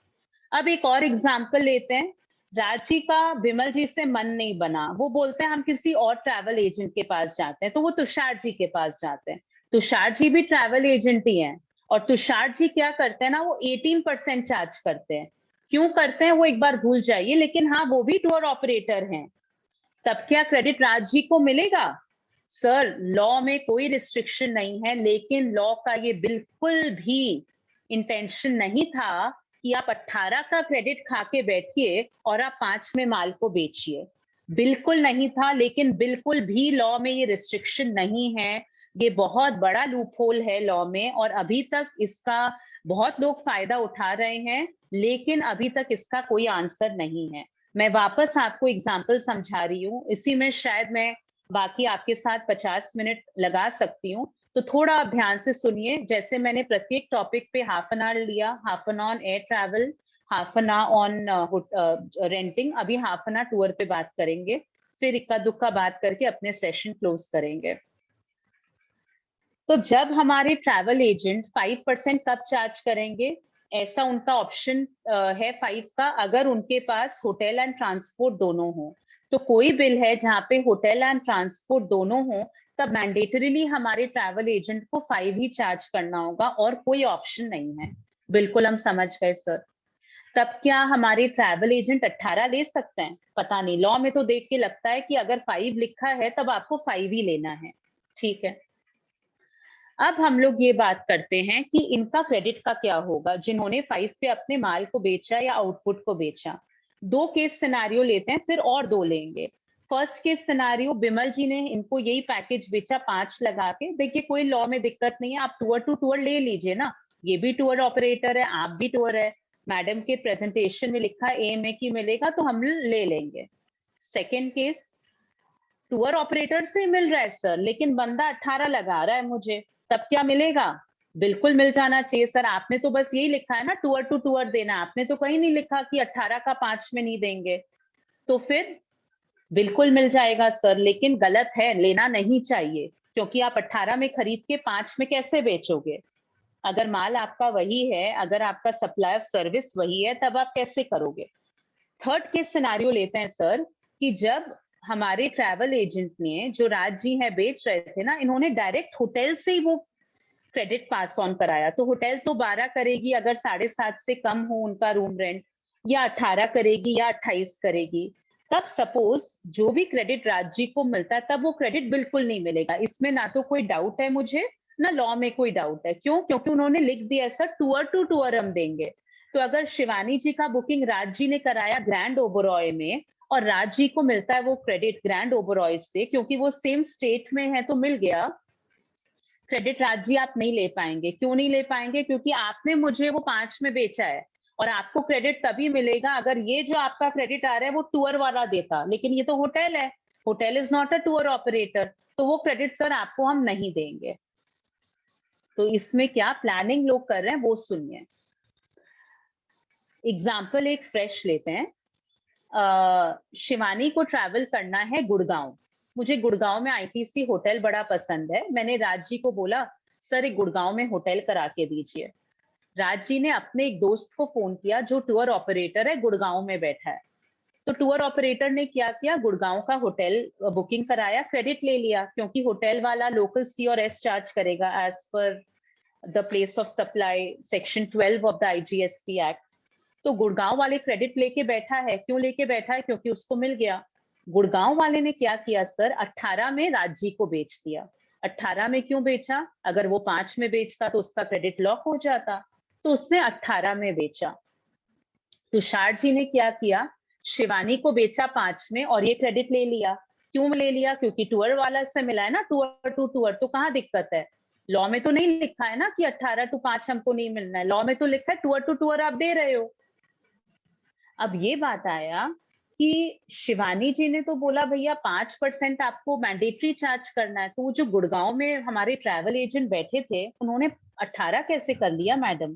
अब एक और एग्जाम्पल लेते हैं। राज जी का विमल जी से मन नहीं बना, वो बोलते हैं हम किसी और ट्रैवल एजेंट के पास जाते हैं, तो वो तुषार जी के पास जाते हैं। तुषार जी भी ट्रैवल एजेंट ही हैं, और तुषार जी क्या करते हैं ना, वो 18% चार्ज करते हैं। क्यों करते हैं वो एक बार भूल जाइए, लेकिन हाँ वो भी टूर ऑपरेटर हैं। तब क्या क्रेडिट राज जी को मिलेगा? सर लॉ में कोई रिस्ट्रिक्शन नहीं है, लेकिन लॉ का ये बिल्कुल भी इंटेंशन नहीं था कि आप 18 का क्रेडिट खा के बैठिए और आप 5 में माल को बेचिए। बिल्कुल नहीं था, लेकिन बिल्कुल भी लॉ में ये रिस्ट्रिक्शन नहीं है। ये बहुत बड़ा लूपहोल है लॉ में, और अभी तक इसका बहुत लोग फायदा उठा रहे हैं, लेकिन अभी तक इसका कोई आंसर नहीं है। मैं वापस आपको एग्जाम्पल समझा रही हूँ, इसी में शायद मैं बाकी आपके साथ 50 मिनट लगा सकती हूँ। तो थोड़ा आप ध्यान से सुनिए। जैसे मैंने प्रत्येक टॉपिक पे हाफ एन आवर लिया, half an on air travel, half an hour on renting, अभी हाफ एन आवर टूर पे बात करेंगे, फिर इक्का दुक्का बात करके अपने सेशन क्लोज करेंगे। तो जब हमारे ट्रैवल एजेंट 5% कब चार्ज करेंगे, ऐसा उनका ऑप्शन है 5 का, अगर उनके पास होटल एंड ट्रांसपोर्ट दोनों हो। तो कोई बिल है जहाँ पे होटल एंड ट्रांसपोर्ट दोनों हो, तब मैंडेटरीली हमारे ट्रैवल एजेंट को 5 ही चार्ज करना होगा, और कोई ऑप्शन नहीं है। बिल्कुल हम समझ गए सर। तब क्या हमारे ट्रैवल एजेंट 18 ले सकते हैं? पता नहीं, लॉ में तो देख के लगता है कि अगर 5 लिखा है तब आपको 5 ही लेना है। ठीक है, अब हम लोग ये बात करते हैं कि इनका क्रेडिट का क्या होगा, जिन्होंने 5 पे अपने माल को बेचा या आउटपुट को बेचा। दो केस सिनारियो लेते हैं, फिर और दो लेंगे। फर्स्ट केस सिनारियो, बिमल जी ने इनको यही पैकेज बेचा 5 लगा के। देखिए कोई लॉ में दिक्कत नहीं है, आप टूर टू टूर ले लीजिए ना, ये भी टूर ऑपरेटर है, आप भी टूर है। मैडम के प्रेजेंटेशन में लिखा AMA की मिलेगा तो हम ले लेंगे। सेकेंड केस, टूर ऑपरेटर से मिल रहा है सर, लेकिन बंदा 18 लगा रहा है मुझे, तब क्या मिलेगा? बिल्कुल मिल जाना चाहिए सर। आपने तो बस यही लिखा है ना टूर टू टूर देना, आपने तो कहीं नहीं लिखा कि 18 का 5 में नहीं देंगे। तो फिर बिल्कुल मिल जाएगा सर, लेकिन गलत है, लेना नहीं चाहिए। क्योंकि आप 18 में खरीद के 5 में कैसे बेचोगे? अगर माल आपका वही है, अगर आपका सप्लाई ऑफ सर्विस वही है, तब आप कैसे करोगे? थर्ड केस सिनारियो लेते हैं सर, कि जब हमारे ट्रैवल एजेंट ने, जो राज जी है बेच रहे थे ना, इन्होंने डायरेक्ट होटल से ही वो क्रेडिट पास ऑन कराया, तो होटल तो 12 करेगी अगर 7.5 से कम हो उनका रूम रेंट, या 18 करेगी या 28 करेगी। तब सपोज जो भी क्रेडिट राज जी को मिलता है, तब वो क्रेडिट बिल्कुल नहीं मिलेगा। इसमें ना तो कोई डाउट है मुझे, ना लॉ में कोई डाउट है। क्यों? क्योंकि उन्होंने लिख दिया सर टूर टू टूर हम देंगे। तो अगर शिवानी जी का बुकिंग राज जी ने कराया ग्रैंड ओबरॉय में, और राज जी को मिलता है वो क्रेडिट ग्रैंड ओबरॉय से, क्योंकि वो सेम स्टेट में है तो मिल गया क्रेडिट। राज जी आप नहीं ले पाएंगे। क्यों नहीं ले पाएंगे? क्योंकि आपने मुझे वो 5 में बेचा है, और आपको क्रेडिट तभी मिलेगा अगर ये जो आपका क्रेडिट आ रहा है वो टूर वाला देता, लेकिन ये तो होटल है, hotel is not a tour operator, तो वो क्रेडिट सर आपको हम नहीं देंगे। तो इसमें क्या प्लानिंग लोग कर रहे हैं वो सुनिए। एग्जाम्पल एक फ्रेश लेते हैं। शिवानी को ट्रैवल करना है गुड़गांव। मुझे गुड़गांव में ITC होटल बड़ा पसंद है। मैंने राज जी को बोला सर एक गुड़गांव में होटल करा के दीजिए। राज जी ने अपने एक दोस्त को फोन किया जो टूर ऑपरेटर है, गुड़गांव में बैठा है। तो टूर ऑपरेटर ने क्या किया, गुड़गांव का होटल बुकिंग कराया, क्रेडिट ले लिया, क्योंकि होटल वाला लोकल C और S चार्ज करेगा as per the place of supply section 12 of the IGST act. तो गुड़गांव वाले क्रेडिट लेके बैठा है, क्यों लेके बैठा है? क्योंकि उसको मिल गया। गुड़गांव वाले ने क्या किया सर, 18 में राजी को बेच दिया। 18 में क्यों बेचा? अगर वो 5 में बेचता तो उसका क्रेडिट लॉक हो जाता, तो उसने 18 में बेचा। तुषार जी ने क्या किया, शिवानी को बेचा 5 में और ये क्रेडिट ले लिया। क्यों ले लिया? क्योंकि टूअर वाला से मिला है ना, टूअर टू टूअर, तो कहाँ दिक्कत है? लॉ में तो नहीं लिखा है ना कि 18 टू 5 हमको नहीं मिलना है, लॉ में तो लिखा है टूअर टू टूअर आप दे रहे हो। अब ये बात आया कि शिवानी जी ने तो बोला भैया 5% आपको मैंडेटरी चार्ज करना है, तो वो जो गुड़गांव में हमारे ट्रैवल एजेंट बैठे थे उन्होंने 18 कैसे कर लिया मैडम?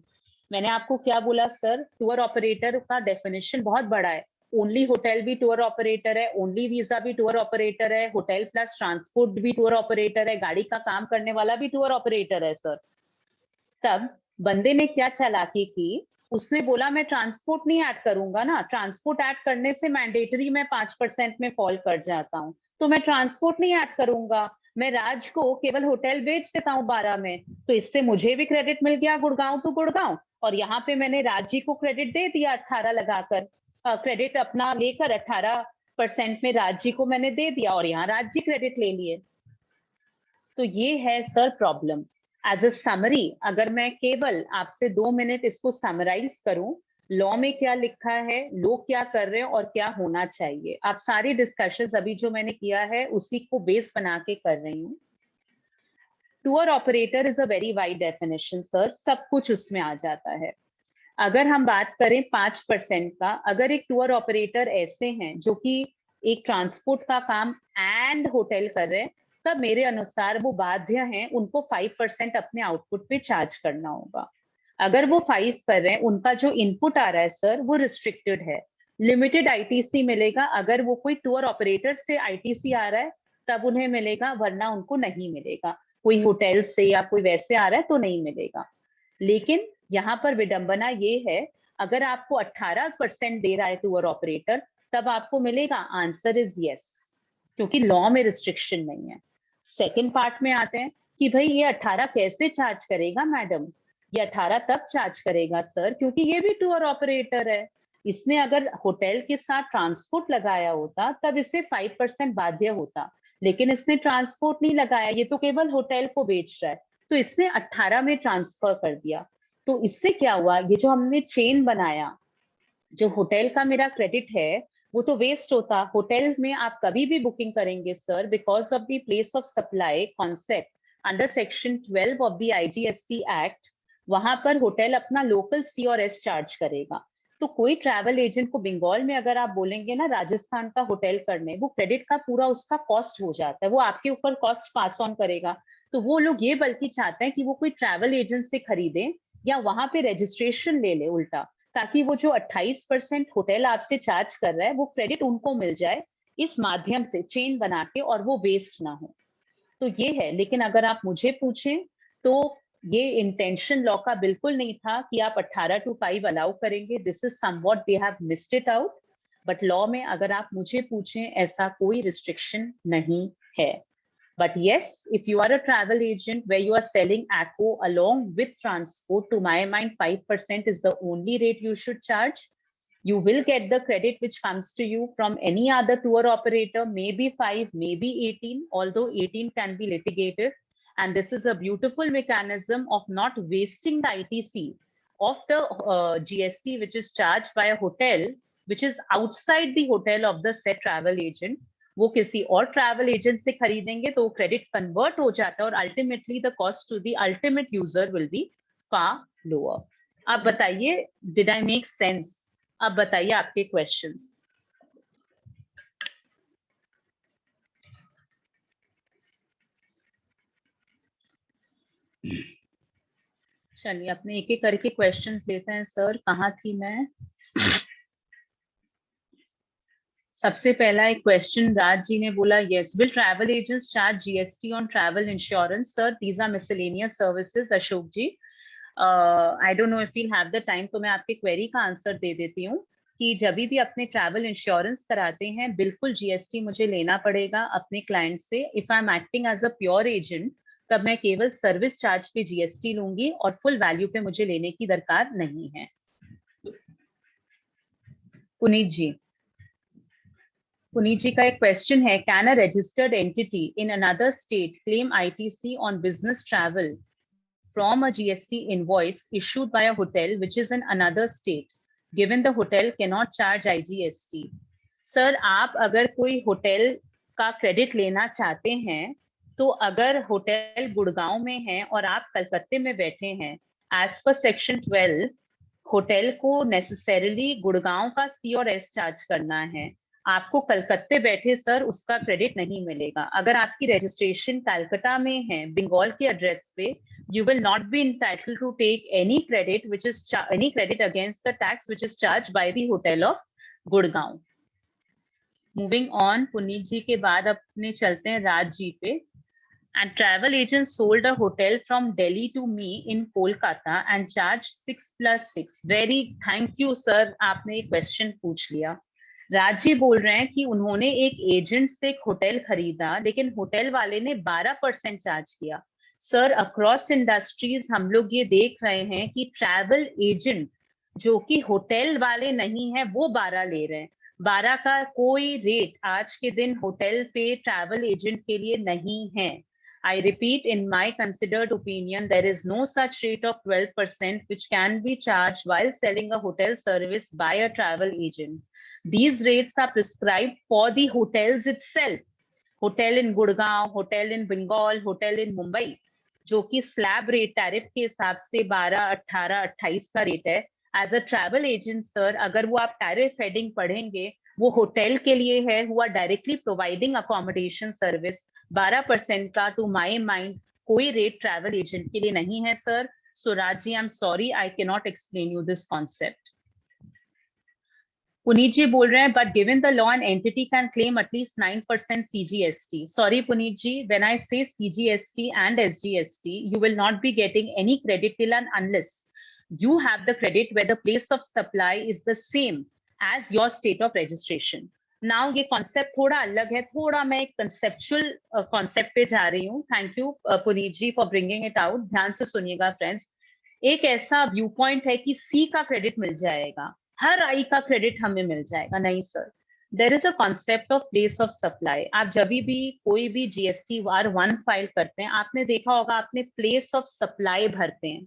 मैंने आपको क्या बोला सर, टूर ऑपरेटर का डेफिनेशन बहुत बड़ा है। ओनली होटल भी टूर ऑपरेटर है, ओनली वीजा भी टूर ऑपरेटर है, होटल प्लस ट्रांसपोर्ट भी टूर ऑपरेटर है, गाड़ी का काम करने वाला भी टूर ऑपरेटर है सर। तब बंदे ने क्या चालाकी की, उसने बोला मैं ट्रांसपोर्ट नहीं ऐड करूंगा ना, ट्रांसपोर्ट ऐड करने से मैंडेटरी में 5% में फॉल कर जाता हूँ, तो मैं ट्रांसपोर्ट नहीं ऐड करूंगा, मैं राज को केवल होटल बेच देता हूँ 12 में, तो इससे मुझे भी क्रेडिट मिल गया गुड़गांव टू गुड़गांव, और यहाँ पे मैंने राज जी को क्रेडिट दे दिया 18 लगाकर, क्रेडिट अपना लेकर 18% में राज जी को मैंने दे दिया और यहाँ राज जी क्रेडिट ले लिए। तो ये है sir problem. As a summary, अगर मैं केवल आपसे 2 मिनट इसको समराइज करूं, लॉ में क्या लिखा है, लोग क्या कर रहे हैं और क्या होना चाहिए, आप सारी डिस्कशंस अभी जो मैंने किया है उसी को बेस बना के कर रही हूँ। Tour operator is a very wide definition sir, सब कुछ उसमें आ जाता है। अगर हम बात करें 5% का, अगर एक टूर ऑपरेटर ऐसे हैं जो कि एक ट्रांसपोर्ट का काम एंड होटल कर रहे हैं, तब मेरे अनुसार वो बाध्य हैं, उनको 5% अपने आउटपुट पे चार्ज करना होगा। अगर वो 5 कर रहे हैं, उनका जो इनपुट आ रहा है सर वो रिस्ट्रिक्टेड है, लिमिटेड आईटीसी मिलेगा। अगर वो कोई टूर ऑपरेटर से आईटीसी आ रहा है तब उन्हें मिलेगा, वरना उनको नहीं मिलेगा। कोई होटल से या कोई वैसे आ रहा है तो नहीं मिलेगा। लेकिन यहाँ पर विडंबना ये है, अगर आपको 18% दे रहा है टूर ऑपरेटर तब आपको मिलेगा, आंसर इज यस, क्योंकि लॉ में रिस्ट्रिक्शन नहीं है। सेकंड पार्ट में आते हैं कि भाई ये 18 कैसे चार्ज करेगा मैडम? ये 18 तब चार्ज करेगा सर क्योंकि ये भी टूर ऑपरेटर है। इसने अगर होटल के साथ ट्रांसपोर्ट लगाया होता तब इसे 5% बाध्य होता, लेकिन इसने ट्रांसपोर्ट नहीं लगाया, ये तो केवल होटल को बेच रहा है, तो इसने 18 में ट्रांसफर कर दिया। तो इससे क्या हुआ, ये जो हमने चेन बनाया, जो होटल का मेरा क्रेडिट है वो तो वेस्ट होता। होटल में आप कभी भी बुकिंग करेंगे sir, because of the place of supply concept under section 12 of the IGST act, वहां पर होटल अपना लोकल सी और एस चार्ज करेगा। तो कोई ट्रैवल एजेंट को बंगाल में अगर आप बोलेंगे ना राजस्थान का होटल करने, वो क्रेडिट का पूरा उसका कॉस्ट हो जाता है, वो आपके ऊपर कॉस्ट पास ऑन करेगा। तो वो लोग ये बल्कि चाहते हैं कि वो कोई ट्रैवल एजेंट से खरीदे या वहां पे रजिस्ट्रेशन ले ले उल्टा, ताकि वो जो 28% होटल आपसे चार्ज कर रहा है वो क्रेडिट उनको मिल जाए इस माध्यम से चेन बना के, और वो वेस्ट ना हो। तो ये है। लेकिन अगर आप मुझे पूछें तो ये इंटेंशन लॉ का बिल्कुल नहीं था कि आप 18 to 5 अलाउ करेंगे, this is somewhat they have missed it out. But law में अगर आप मुझे पूछें ऐसा कोई रिस्ट्रिक्शन नहीं है। But yes, if you are a travel agent where you are selling ACO along with transport, to my mind, 5% is the only rate you should charge. You will get the credit which comes to you from any other tour operator, maybe 5, maybe 18, although 18 can be litigated. And this is a beautiful mechanism of not wasting the ITC of the GST, which is charged by a hotel, which is outside the hotel of the said travel agent. वो किसी और travel agent से खरीदेंगे तो credit convert हो जाता है और ultimately the cost to the ultimate user will be far lower. आप बताइए, डिड आई मेक सेंस? आप बताइए आपके क्वेश्चंस। चलिए अपने एक एक करके क्वेश्चंस लेते हैं। सर कहाँ थी मैं? सबसे पहला एक क्वेश्चन राज जी ने बोला, yes, will travel agents charge GST on travel insurance? Sir these are miscellaneous services. Ashok ji, I don't know if we'll have the time, तो मैं आपके क्वेरी का आंसर दे देती हूँ कि जब भी अपने ट्रैवल इंश्योरेंस कराते हैं बिल्कुल जीएसटी मुझे लेना पड़ेगा अपने क्लाइंट से। If I am acting as a pure agent तब मैं केवल सर्विस चार्ज पे जीएसटी लूंगी और फुल वैल्यू पे मुझे लेने की दरकार नहीं है। पुनीत जी, पुनीत जी का एक क्वेश्चन है, can a registered entity in another state claim ITC on business travel from a GST invoice issued by a hotel which is in another state, given the hotel cannot charge IGST? Sir, आप अगर कोई hotel का credit लेना चाहते हैं, तो अगर hotel Gurgaon में है और आप कलकत्ते में बैठे हैं, एज पर सेक्शन 12 होटल को नेसेसरीली गुड़गांव का सी और एस चार्ज करना है। आपको कलकत्ते बैठे सर उसका क्रेडिट नहीं मिलेगा। अगर आपकी रजिस्ट्रेशन कलकत्ता में है बंगाल के एड्रेस पे, you will not be entitled to take any credit which is any credit against the tax which is charged by the hotel of Gurgaon. Moving on, Puneet जी के बाद अपने चलते हैं राज जी पे। And travel agent sold a hotel from Delhi to me in Kolkata and charged 6+6. Very thank you sir, आपने एक question पूछ लिया। राज जी बोल रहे हैं कि उन्होंने एक एजेंट से एक होटल खरीदा, लेकिन होटल वाले ने 12% चार्ज किया। सर, अक्रॉस इंडस्ट्रीज हम लोग ये देख रहे हैं कि ट्रैवल एजेंट जो कि होटल वाले नहीं है वो 12 ले रहे हैं। 12 का कोई रेट आज के दिन होटल पे ट्रैवल एजेंट के लिए नहीं है। I repeat, in my considered opinion, there is no such rate of 12% which can be charged while selling a hotel service by a travel agent. These rates are prescribed for the hotels itself. Hotel in Gurgaon, hotel in Bengal, hotel in Mumbai, जो कि slab rate tariff के हिसाब से 12, 18, 28 का rate है। As a travel agent sir, अगर वो आप टैरिफ हेडिंग पढ़ेंगे, वो होटल के लिए है who are directly providing accommodation service. 12% का टू माई माइंड कोई रेट ट्रैवल एजेंट के लिए नहीं है sir. So Raj ji, I am sorry, I cannot explain you this concept. Puneet ji बोल रहे हैं, but given the law, an entity can claim at least 9% CGST. Sorry, Puneet ji, when I say CGST and SGST, you will not be getting any credit till and unless you have the credit where the place of supply is the same as your state of registration. Now, ये concept थोड़ा अलग है, थोड़ा मैं एक conceptual concept पे जा रही हूँ। Thank you, Puneet ji, for bringing it out. ध्यान से सुनिएगा friends। एक ऐसा व्यू पॉइंट है कि सी का क्रेडिट मिल जाएगा, हर आई का क्रेडिट हमें मिल जाएगा। नहीं sir, there is a concept of place of supply. आप जब भी कोई भी जीएसटी R1 फाइल करते हैं, आपने देखा होगा आपने प्लेस ऑफ सप्लाई भरते हैं।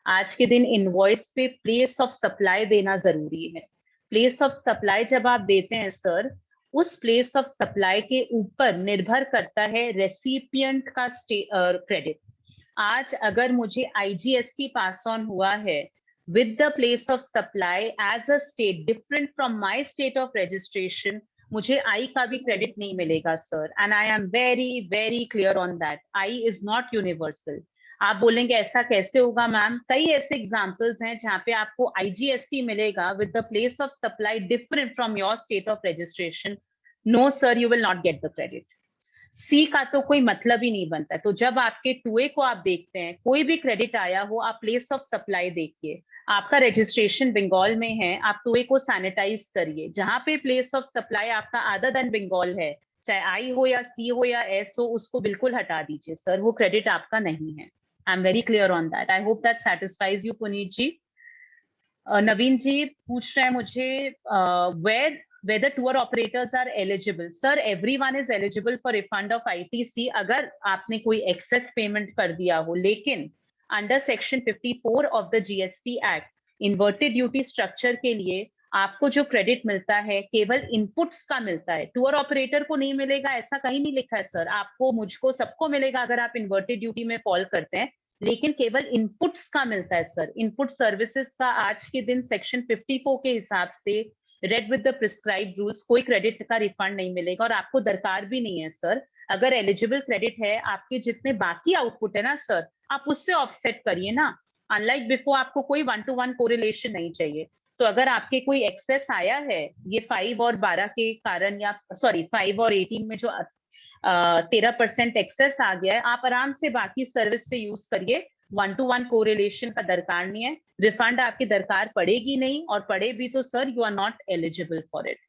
आज के दिन इनवॉइस पे प्लेस ऑफ सप्लाई देना जरूरी है। प्लेस ऑफ सप्लाई जब आप देते हैं सर, उस प्लेस ऑफ सप्लाई के ऊपर निर्भर करता है रेसिपिएंट का क्रेडिट। आज अगर मुझे आईजीएसटी पास ऑन हुआ है with the place of supply as a state different from my state of registration, मुझे आई का भी क्रेडिट नहीं मिलेगा sir. And I am very very clear on that, I is not universal. आप बोलेंगे ऐसा कैसे होगा मैम? कई ऐसे एग्जांपल्स हैं जहां पे आपको आईजीएसटी मिलेगा with the place of supply different from your state of registration. No sir, you will not get the credit. सी का तो कोई मतलब ही नहीं बनता। तो जब आपके 2A को आप देखते हैं, कोई भी क्रेडिट आया हो, आप प्लेस ऑफ सप्लाई देखिए। आपका रजिस्ट्रेशन बंगाल में है, आप 2A को सैनिटाइज करिए। जहां पे प्लेस ऑफ सप्लाई आपका अदर देन बंगाल है, चाहे आई हो या सी हो या एस हो, उसको बिल्कुल हटा दीजिए सर, वो क्रेडिट आपका नहीं है। I am very clear on that. I hope that satisfies you Puneet ji. Naveen ji पूछ रहे हैं मुझे, whether tour operators are eligible. Sir, everyone is eligible for refund of ITC अगर आपने कोई excess payment कर दिया हो, लेकिन under section 54 of the GST Act, inverted duty structure के लिए आपको जो क्रेडिट मिलता है केवल इनपुट्स का मिलता है। टूर ऑपरेटर को नहीं मिलेगा ऐसा कहीं नहीं लिखा है सर। आपको, मुझको, सबको मिलेगा अगर आप इन्वर्टेड ड्यूटी में फॉल करते हैं, लेकिन केवल इनपुट्स का मिलता है सर। इनपुट सर्विसेज का आज के दिन सेक्शन 54 के हिसाब से read with the prescribed rules कोई क्रेडिट का रिफंड नहीं मिलेगा, और आपको दरकार भी नहीं है सर। अगर एलिजिबल क्रेडिट है, आपके जितने बाकी आउटपुट है ना सर, आप उससे ऑफसेट करिए ना। अनलाइक बिफोर आपको कोई 1-to-1 कोरिलेशन नहीं चाहिए। तो अगर आपके कोई एक्सेस आया है ये 5 और 12 के कारण, या सॉरी 5 और 18 में जो 13% एक्सेस आ गया है, आप आराम से बाकी सर्विस पे यूज करिए। 1-to-1 कोरिलेशन का दरकार नहीं है। रिफंड आपकी दरकार पड़ेगी नहीं, और पड़े भी तो sir you are not eligible for it.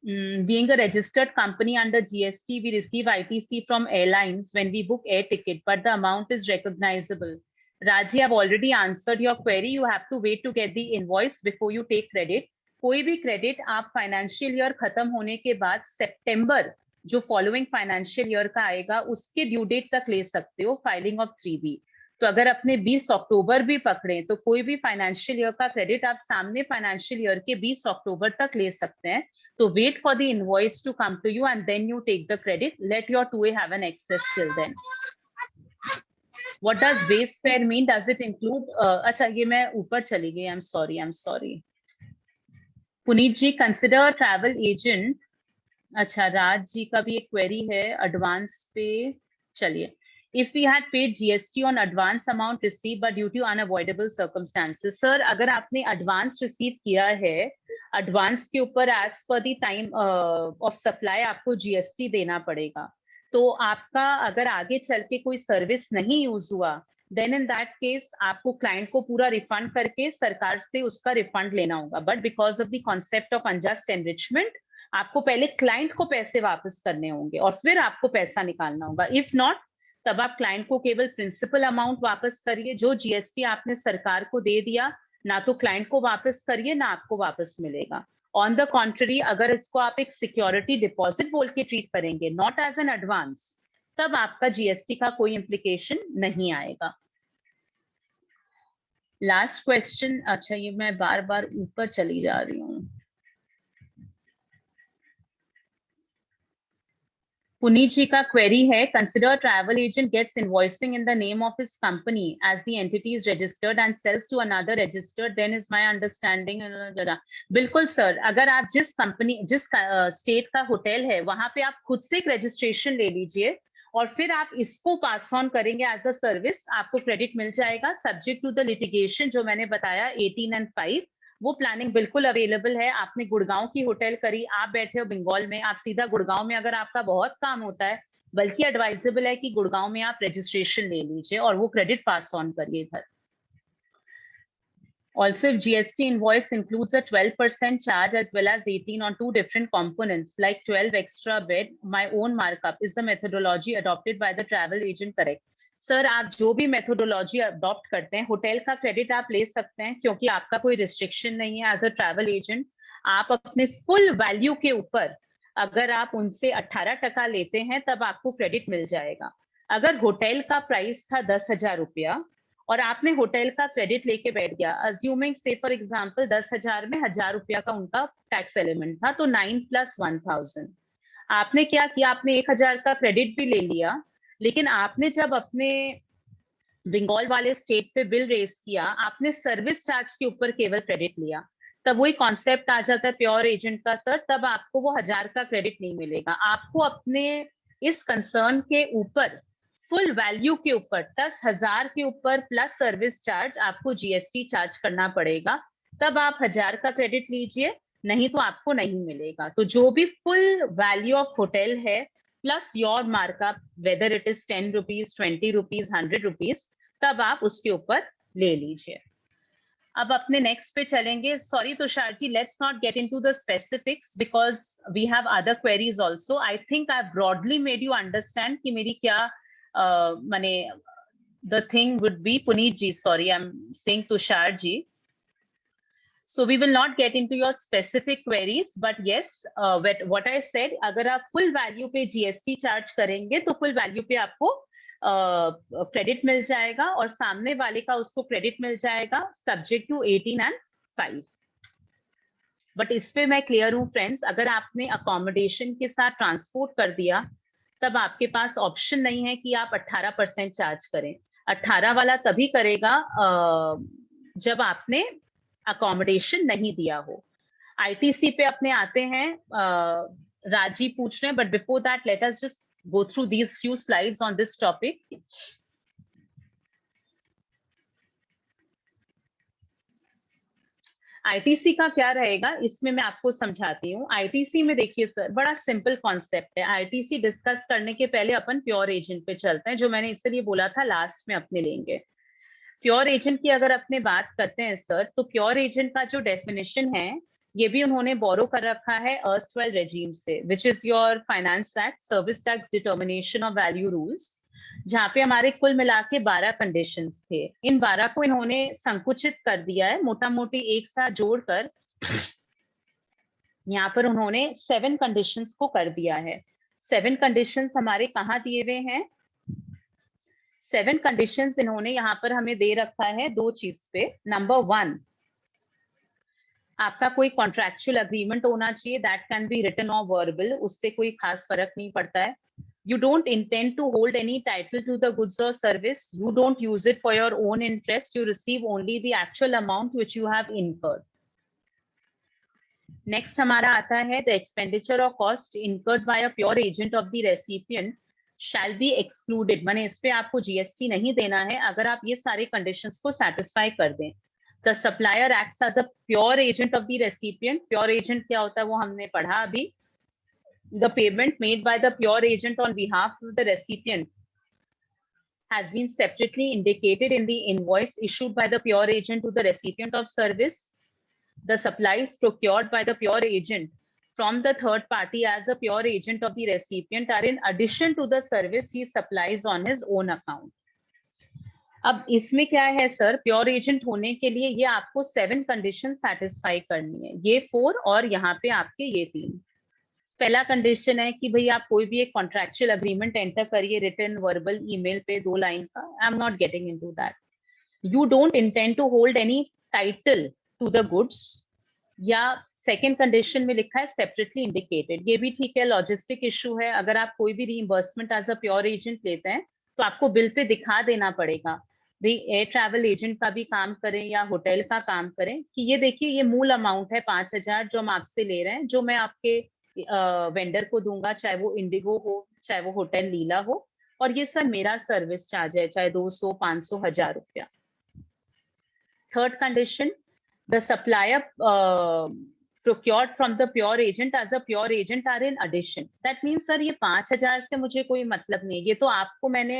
Being a registered company under GST, we receive ITC from airlines when we book air ticket, but the amount is recognizable. Raji, I've already answered your query. You have to wait to get the invoice before you take credit. कोई भी credit आप financial year खत्म होने के बाद सितंबर जो following financial year का आएगा उसके ड्यू डेट तक ले सकते हो फाइलिंग ऑफ 3B। तो अगर अपने 20 अक्टूबर भी पकड़े तो कोई भी फाइनेंशियल ईयर का क्रेडिट आप सामने फाइनेंशियल ईयर के 20 अक्टूबर तक ले सकते हैं। तो wait for the invoice to come to you and then you take the credit. Let your 2A have an excess till then. What does base fare mean? Does it include? अच्छा ये मैं ऊपर चली गई. I'm sorry. Puneet ji, consider travel agent. अच्छा राज जी का भी एक query है advance पे. चलिए. If we had paid GST on advance amount received but due to unavoidable circumstances, sir, अगर आपने advance receive किया है, advance के ऊपर as per the time of supply आपको GST देना पड़ेगा। तो आपका अगर आगे चल के कोई सर्विस नहीं यूज हुआ, then in that case आपको क्लाइंट को पूरा रिफंड करके सरकार से उसका रिफंड लेना होगा। But because of the concept of unjust enrichment आपको पहले क्लाइंट को पैसे वापस करने होंगे और फिर आपको पैसा निकालना होगा। इफ नॉट, तब आप क्लाइंट को केवल प्रिंसिपल अमाउंट वापस करिए, जो जीएसटी आपने सरकार को दे दिया ना तो क्लाइंट को वापस करिए ना आपको वापस मिलेगा। ऑन द कॉन्ट्ररी, अगर इसको आप एक सिक्योरिटी डिपॉजिट बोल के ट्रीट करेंगे, नॉट एज एन एडवांस, तब आपका जीएसटी का कोई इम्प्लीकेशन नहीं आएगा। लास्ट क्वेश्चन, अच्छा ये मैं बार बार ऊपर चली जा रही हूँ। पुनीत जी का क्वेरी है, consider travel agent gets invoicing in the name of his company as the entity is registered and sells to another registered, then is my understanding. बिल्कुल सर, अगर आप जिस कंपनी जिस स्टेट का होटल है वहां पे आप खुद से एक रजिस्ट्रेशन ले लीजिए और फिर आप इसको पास ऑन करेंगे एज अ सर्विस, आपको क्रेडिट मिल जाएगा सब्जेक्ट टू द लिटिगेशन जो मैंने बताया 18 and 5। वो प्लानिंग बिल्कुल अवेलेबल है। आपने गुड़गांव की होटल करी, आप बैठे हो बंगाल में, आप सीधा गुड़गांव में अगर आपका बहुत काम होता है, बल्कि एडवाइजेबल है कि गुड़गांव में आप रजिस्ट्रेशन ले लीजिए और वो क्रेडिट पास ऑन करिए इधर। Also, if GST invoice includes a 12% charge as well as 18 on two different components like 12 extra bed, my own markup, is the methodology adopted by the travel agent correct? Sir, आप जो भी methodology adopt करते हैं, hotel का credit आप ले सकते हैं क्योंकि आपका कोई रिस्ट्रिक्शन नहीं है एज अ ट्रैवल एजेंट। आप अपने फुल वैल्यू के ऊपर अगर आप उनसे 18% लेते हैं तब आपको क्रेडिट मिल जाएगा। अगर होटल का प्राइस था 10,000 रुपया और आपने होटल का क्रेडिट लेके बैठ गया, अज्यूमिंग से फॉर एग्जांपल 10,000 में 1,000 रुपया का उनका टैक्स एलिमेंट था, तो 9 + 1,000। आपने क्या किया, आपने 1,000 का क्रेडिट भी ले लिया, लेकिन आपने जब अपने बंगाल वाले स्टेट पे बिल रेज किया, आपने सर्विस चार्ज के ऊपर केवल क्रेडिट लिया, तब वही कॉन्सेप्ट आ जाता है प्योर एजेंट का सर, तब आपको वो 1,000 का क्रेडिट नहीं मिलेगा। आपको अपने इस कंसर्न के ऊपर फुल वैल्यू के ऊपर 10,000 के ऊपर प्लस सर्विस चार्ज आपको जीएसटी चार्ज करना पड़ेगा, तब आप 1,000 का क्रेडिट लीजिए, नहीं तो आपको नहीं मिलेगा। तो जो भी फुल वैल्यू ऑफ होटल है plus your markup, whether it is 10 rupees, 20 rupees, 100 rupees, तब आप उसके ऊपर ले लीजिए। अब अपने नेक्स्ट पे चलेंगे। Sorry Tushar ji, let's not get into the specifics because we have other queries also. I think I broadly made you understand कि मेरी क्या माने the thing would be, Puneet ji, sorry, I'm saying Tushar ji. So we will not get into your specific queries, but yes, what I said, अगर आप full value पे GST charge करेंगे तो full value पे आपको credit मिल जाएगा और सामने वाले का उसको क्रेडिट मिल जाएगा सब्जेक्ट टू 18 and 5। बट इस पे मैं क्लियर हूँ फ्रेंड्स, अगर आपने अकोमोडेशन के साथ ट्रांसपोर्ट कर दिया तब आपके पास ऑप्शन नहीं है कि आप 18% चार्ज करें। 18 वाला तभी करेगा जब आपने अकोमोडेशन नहीं दिया हो। आईटीसी पे अपने आते हैं, राजी पूछ रहे हैं, but before that let us just go through these few slides on this topic. ITC का क्या रहेगा इसमें मैं आपको समझाती हूँ। आईटीसी में देखिए सर, बड़ा सिंपल कॉन्सेप्ट है। आईटीसी डिस्कस करने के पहले अपन प्योर एजेंट पे चलते हैं, जो मैंने इसलिए बोला था लास्ट में अपने लेंगे। प्योर एजेंट की अगर अपने बात करते हैं सर, तो प्योर एजेंट का जो डेफिनेशन है ये भी उन्होंने बोरो कर रखा है अर्स्टवाइल रेजीम से, which is your finance act service tax determination of value rules, जहाँ पे हमारे कुल मिला के 12 कंडीशंस थे। इन 12 को इन्होंने संकुचित कर दिया है, मोटा मोटी एक साथ जोड़कर यहाँ पर उन्होंने 7 कंडीशंस को कर दिया है। 7 कंडीशंस हमारे कहाँ दिए हुए हैं? 7 कंडीशंस इन्होंने यहाँ पर हमें दे रखा है 2 चीज पे। नंबर 1, आपका कोई कॉन्ट्रैक्चुअल अग्रीमेंट होना चाहिए, दैट कैन बी रिटन और वर्बल, उससे कोई खास फर्क नहीं पड़ता है। You don't intend to hold any title to the goods or service. You don't use it for your own interest. You receive only the actual amount which you have incurred. Next हमारा आता है the expenditure or cost incurred by a pure agent of the recipient shall be excluded. माने इस पे आपको GST नहीं देना है अगर आप ये सारे conditions को satisfy कर दें। The supplier acts as a pure agent of the recipient. Pure agent क्या होता है वो हमने पढ़ा अभी। The payment made by the pure agent on behalf of the recipient has been separately indicated in the invoice issued by the pure agent to the recipient of service. The supplies procured by the pure agent from the third party as a pure agent of the recipient are in addition to the service he supplies on his own account. अब इसमें क्या है sir, pure agent होने के लिए ये आपको 7 condition satisfy करनी है, ये 4 और यहाँ पे आपके ये 3। पहला कंडीशन है कि भाई आप कोई भी एक कॉन्ट्रैक्चुअल अग्रीमेंट एंटर करिए, रिटन, वर्बल, ईमेल पे 2 लाइन का। I am not getting into that. You don't intend to hold any title to the goods, या सेकेंड कंडीशन में लिखा है सेपरेटली इंडिकेटेड, ये भी ठीक है, लॉजिस्टिक इशू है। अगर आप कोई भी reimbursement as a pure agent लेते हैं तो आपको बिल पे दिखा देना पड़ेगा, भाई एयर ट्रैवल एजेंट का भी काम करें या होटल का काम करें, कि ये देखिए ये मूल अमाउंट है 5,000 जो हम आपसे ले रहे हैं, जो मैं आपके वेंडर को दूंगा, चाहे वो इंडिगो हो चाहे वो होटल लीला हो, और ये सर मेरा सर्विस चार्ज है, चाहे 200, 500, 1000 रुपया। Third condition, the supplier procured from the pure agent as a pure agent are in addition. That means sir ये 5,000 से मुझे कोई मतलब नहीं, ये तो आपको मैंने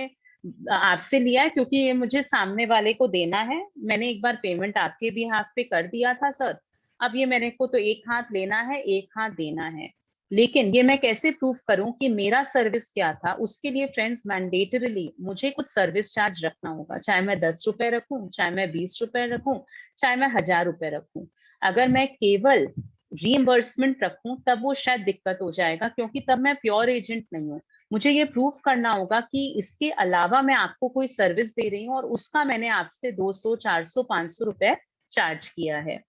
आपसे लिया है क्योंकि ये मुझे सामने वाले को देना है। मैंने एक बार पेमेंट आपके भी हाथ पे कर दिया था सर, अब ये मेरे को तो एक हाथ लेना है एक हाथ देना है। लेकिन ये मैं कैसे प्रूफ करूं कि मेरा सर्विस क्या था? उसके लिए फ्रेंड्स मैंडेटरीली मुझे कुछ सर्विस चार्ज रखना होगा, चाहे मैं 10 रुपए रखूं, चाहे मैं 20 रुपए रखूं, चाहे मैं 1000 रुपए रखूं। अगर मैं केवल रीइंबर्समेंट रखूं तब वो शायद दिक्कत हो जाएगा, क्योंकि तब मैं प्योर एजेंट नहीं हूं। मुझे ये प्रूफ करना होगा कि इसके अलावा मैं आपको कोई सर्विस दे रही हूँ और उसका मैंने आपसे 200, 400, 500 रुपए चार्ज किया है।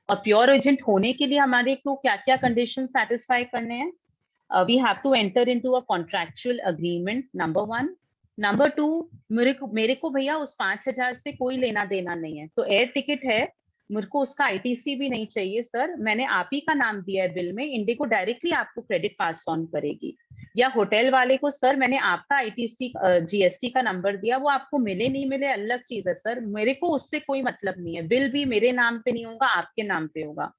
और प्योर एजेंट होने के लिए हमारे को क्या क्या कंडीशन सेटिस्फाई करने हैं? We have to enter into a contractual agreement, number 1। Number 2, मेरे को भैया उस 5,000 से कोई लेना देना नहीं है, तो एयर टिकट है, मेरे को उसका आईटीसी भी नहीं चाहिए सर, मैंने आप ही का नाम दिया है बिल में, इंडिगो डायरेक्टली आपको क्रेडिट पास ऑन करेगी। या होटल वाले को सर मैंने आपका आईटीसी जीएसटी का नंबर दिया, वो आपको मिले नहीं मिले अलग चीज है सर, मेरे को उससे कोई मतलब नहीं है, बिल भी मेरे नाम पे नहीं होगा आपके नाम पे होगा।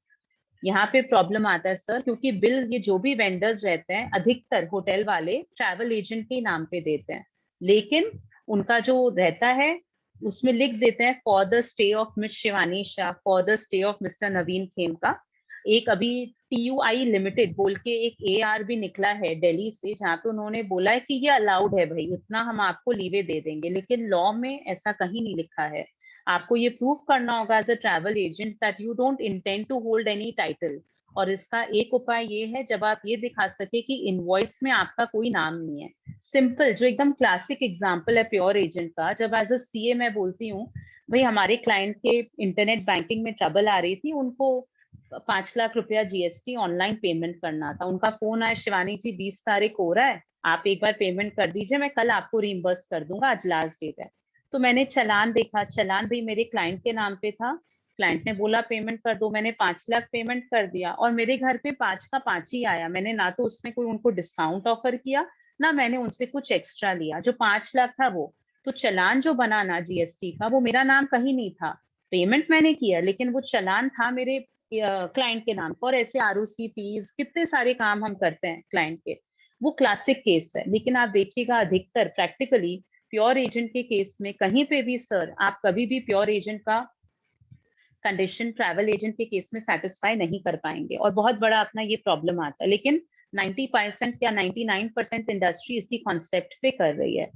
यहाँ पे प्रॉब्लम आता है सर, क्योंकि बिल ये जो भी वेंडर्स रहते हैं अधिकतर होटल वाले ट्रैवल एजेंट के नाम पे देते हैं, लेकिन उनका जो रहता है उसमें लिख देते हैं for the stay of miss Shivani Shah, for the stay of mister Naveen Khemka. एक अभी TUI लिमिटेड बोल के एक AR भी निकला है दिल्ली से, जहाँ पे उन्होंने बोला है कि ये अलाउड है भाई, इतना हम आपको लीवे दे देंगे, लेकिन लॉ में ऐसा कहीं नहीं लिखा है। आपको ये प्रूफ करना होगा as a travel agent that you don't intend to hold any title. और इसका एक उपाय ये है, जब आप ये दिखा सके कि इनवॉइस में आपका कोई नाम नहीं है, सिंपल जो एकदम क्लासिक एग्जांपल है प्योर एजेंट का, जब एज अ CA मैं बोलती हूँ भाई हमारे क्लाइंट के इंटरनेट बैंकिंग में ट्रबल आ रही थी, उनको 5 लाख रुपया GST ऑनलाइन पेमेंट करना था, उनका फोन आया, शिवानी जी 20 तारीख हो रहा है, आप एक बार पेमेंट कर दीजिए, मैं कल आपको रिइंबर्स कर दूंगा, आज लास्ट डेट है। तो मैंने चालान देखा, चालान भी मेरे क्लाइंट के नाम पे था, क्लाइंट ने बोला पेमेंट कर दो, मैंने 5 लाख पेमेंट कर दिया, और मेरे घर पे 5 का 5 ही आया, मैंने ना तो उसमें कोई उनको डिस्काउंट ऑफर किया, ना मैंने उनसे कुछ एक्स्ट्रा लिया। जो 5 लाख था वो तो चालान जो बना ना GST का, वो मेरा नाम कहीं नहीं था, पेमेंट मैंने किया लेकिन वो चालान था मेरे क्लाइंट के नाम पर। ऐसे ROC फीस कितने सारे काम हम करते हैं क्लाइंट के, वो क्लासिक केस है। लेकिन आप देखिएगा अधिकतर प्रैक्टिकली प्योर एजेंट के केस में कहीं पे भी सर आप कभी भी प्योर एजेंट का कंडीशन ट्रैवल एजेंट के केस में सेटिस्फाई नहीं कर पाएंगे और बहुत बड़ा अपना ये प्रॉब्लम आता है। लेकिन 90% या 99% इंडस्ट्री इसी कॉन्सेप्ट पे कर रही है।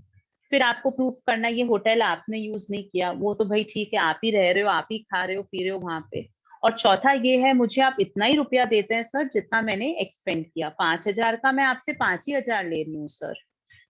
फिर आपको प्रूफ करना ये होटल आपने यूज नहीं किया, वो तो भाई ठीक है, आप ही रह रहे हो, आप ही खा रहे हो पी रहे हो वहां पे। और चौथा ये है, मुझे आप इतना ही रुपया देते हैं सर जितना मैंने एक्सपेंड किया। 5,000 का मैं आपसे 5,000 ले रही हूँ सर,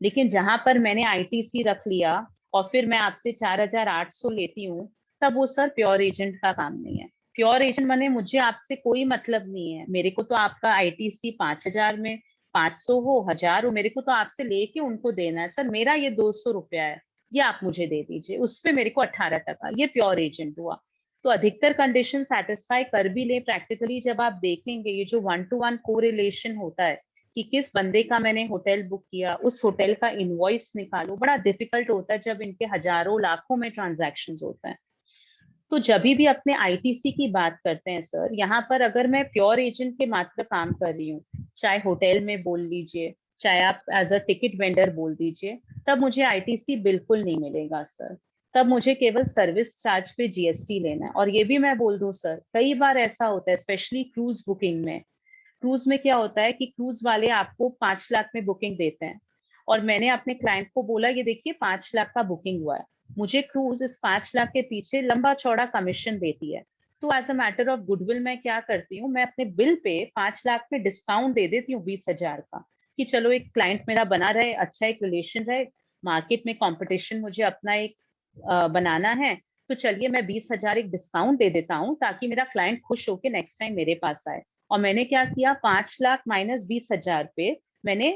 लेकिन जहां पर मैंने आईटीसी रख लिया और फिर मैं आपसे 4,800 लेती हूँ, तब वो सर प्योर एजेंट का काम नहीं है। प्योर एजेंट माने मुझे आपसे कोई मतलब नहीं है, मेरे को तो आपका आईटीसी 5,000 में 500 हो 1,000 हो, मेरे को तो आपसे लेके उनको देना है सर। मेरा ये 200 रुपया है, ये आप मुझे दे दीजिए, उस पे मेरे को 18%, ये प्योर एजेंट हुआ। तो अधिकतर कंडीशन सेटिस्फाई कर भी ले प्रैक्टिकली, जब आप देखेंगे ये जो 1-to-1 कोरिलेशन होता है कि किस बंदे का मैंने होटल बुक किया, उस होटल का इनवॉइस निकालो, बड़ा डिफिकल्ट होता है जब इनके हजारों लाखों में ट्रांजैक्शंस होते हैं। तो जब भी अपने आईटीसी की बात करते हैं सर, यहाँ पर अगर मैं प्योर एजेंट के मात्र काम कर रही हूँ, चाहे होटल में बोल लीजिए, चाहे आप एज अ टिकट वेंडर बोल दीजिए, तब मुझे आईटीसी बिल्कुल नहीं मिलेगा सर। तब मुझे केवल सर्विस चार्ज पे जीएसटी लेना है। और ये भी मैं बोल दूं सर, कई बार ऐसा होता है स्पेशली क्रूज बुकिंग में। क्रूज में क्या होता है कि क्रूज वाले आपको 5 लाख में बुकिंग देते हैं, और मैंने अपने क्लाइंट को बोला ये देखिए 5 लाख का बुकिंग हुआ है, मुझे क्रूज इस 5 लाख के पीछे लंबा चौड़ा कमीशन देती है। तो as a matter of goodwill मैं क्या करती हूँ, मैं अपने बिल पे 5 लाख में डिस्काउंट दे देती हूँ 20,000 का, कि चलो एक क्लाइंट मेरा बना रहे, अच्छा एक रिलेशन रहे, मार्केट में कंपटीशन मुझे अपना एक बनाना है, तो चलिए मैं 20,000 एक डिस्काउंट दे देता हूँ ताकि मेरा क्लाइंट खुश होकर नेक्स्ट टाइम मेरे पास आए। और मैंने क्या किया, 5 लाख माइनस 20,000 पे मैंने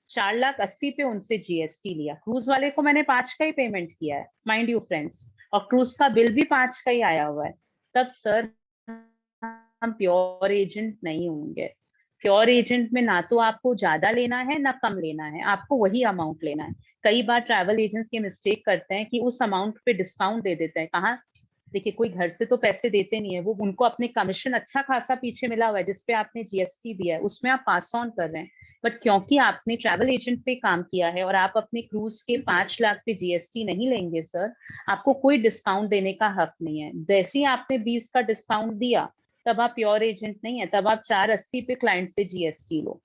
4,80,000 पे उनसे जीएसटी लिया। क्रूज वाले को मैंने 5 का ही पेमेंट किया है माइंड यू फ्रेंड्स, और क्रूज का बिल भी 5 का ही आया हुआ है। तब सर हम प्योर एजेंट नहीं होंगे। प्योर एजेंट में ना तो आपको ज्यादा लेना है ना कम लेना है, आपको वही अमाउंट लेना है। कई बार ट्रैवल एजेंट्स ये मिस्टेक करते हैं कि उस अमाउंट पे डिस्काउंट दे देते हैं। कहाँ, देखिए कोई घर से तो पैसे देते नहीं है, वो उनको अपने कमीशन अच्छा खासा पीछे मिला हुआ है जिसपे आपने जीएसटी दिया है, उसमें आप पास ऑन कर रहे हैं। बट क्योंकि आपने ट्रैवल एजेंट पे काम किया है और आप अपने क्रूज के 5 लाख पे जीएसटी नहीं लेंगे सर, आपको कोई डिस्काउंट देने का हक नहीं है। जैसे ही आपने 20 का डिस्काउंट दिया, तब आप प्योर एजेंट नहीं है, तब आप 480 पे क्लाइंट से जीएसटी लो।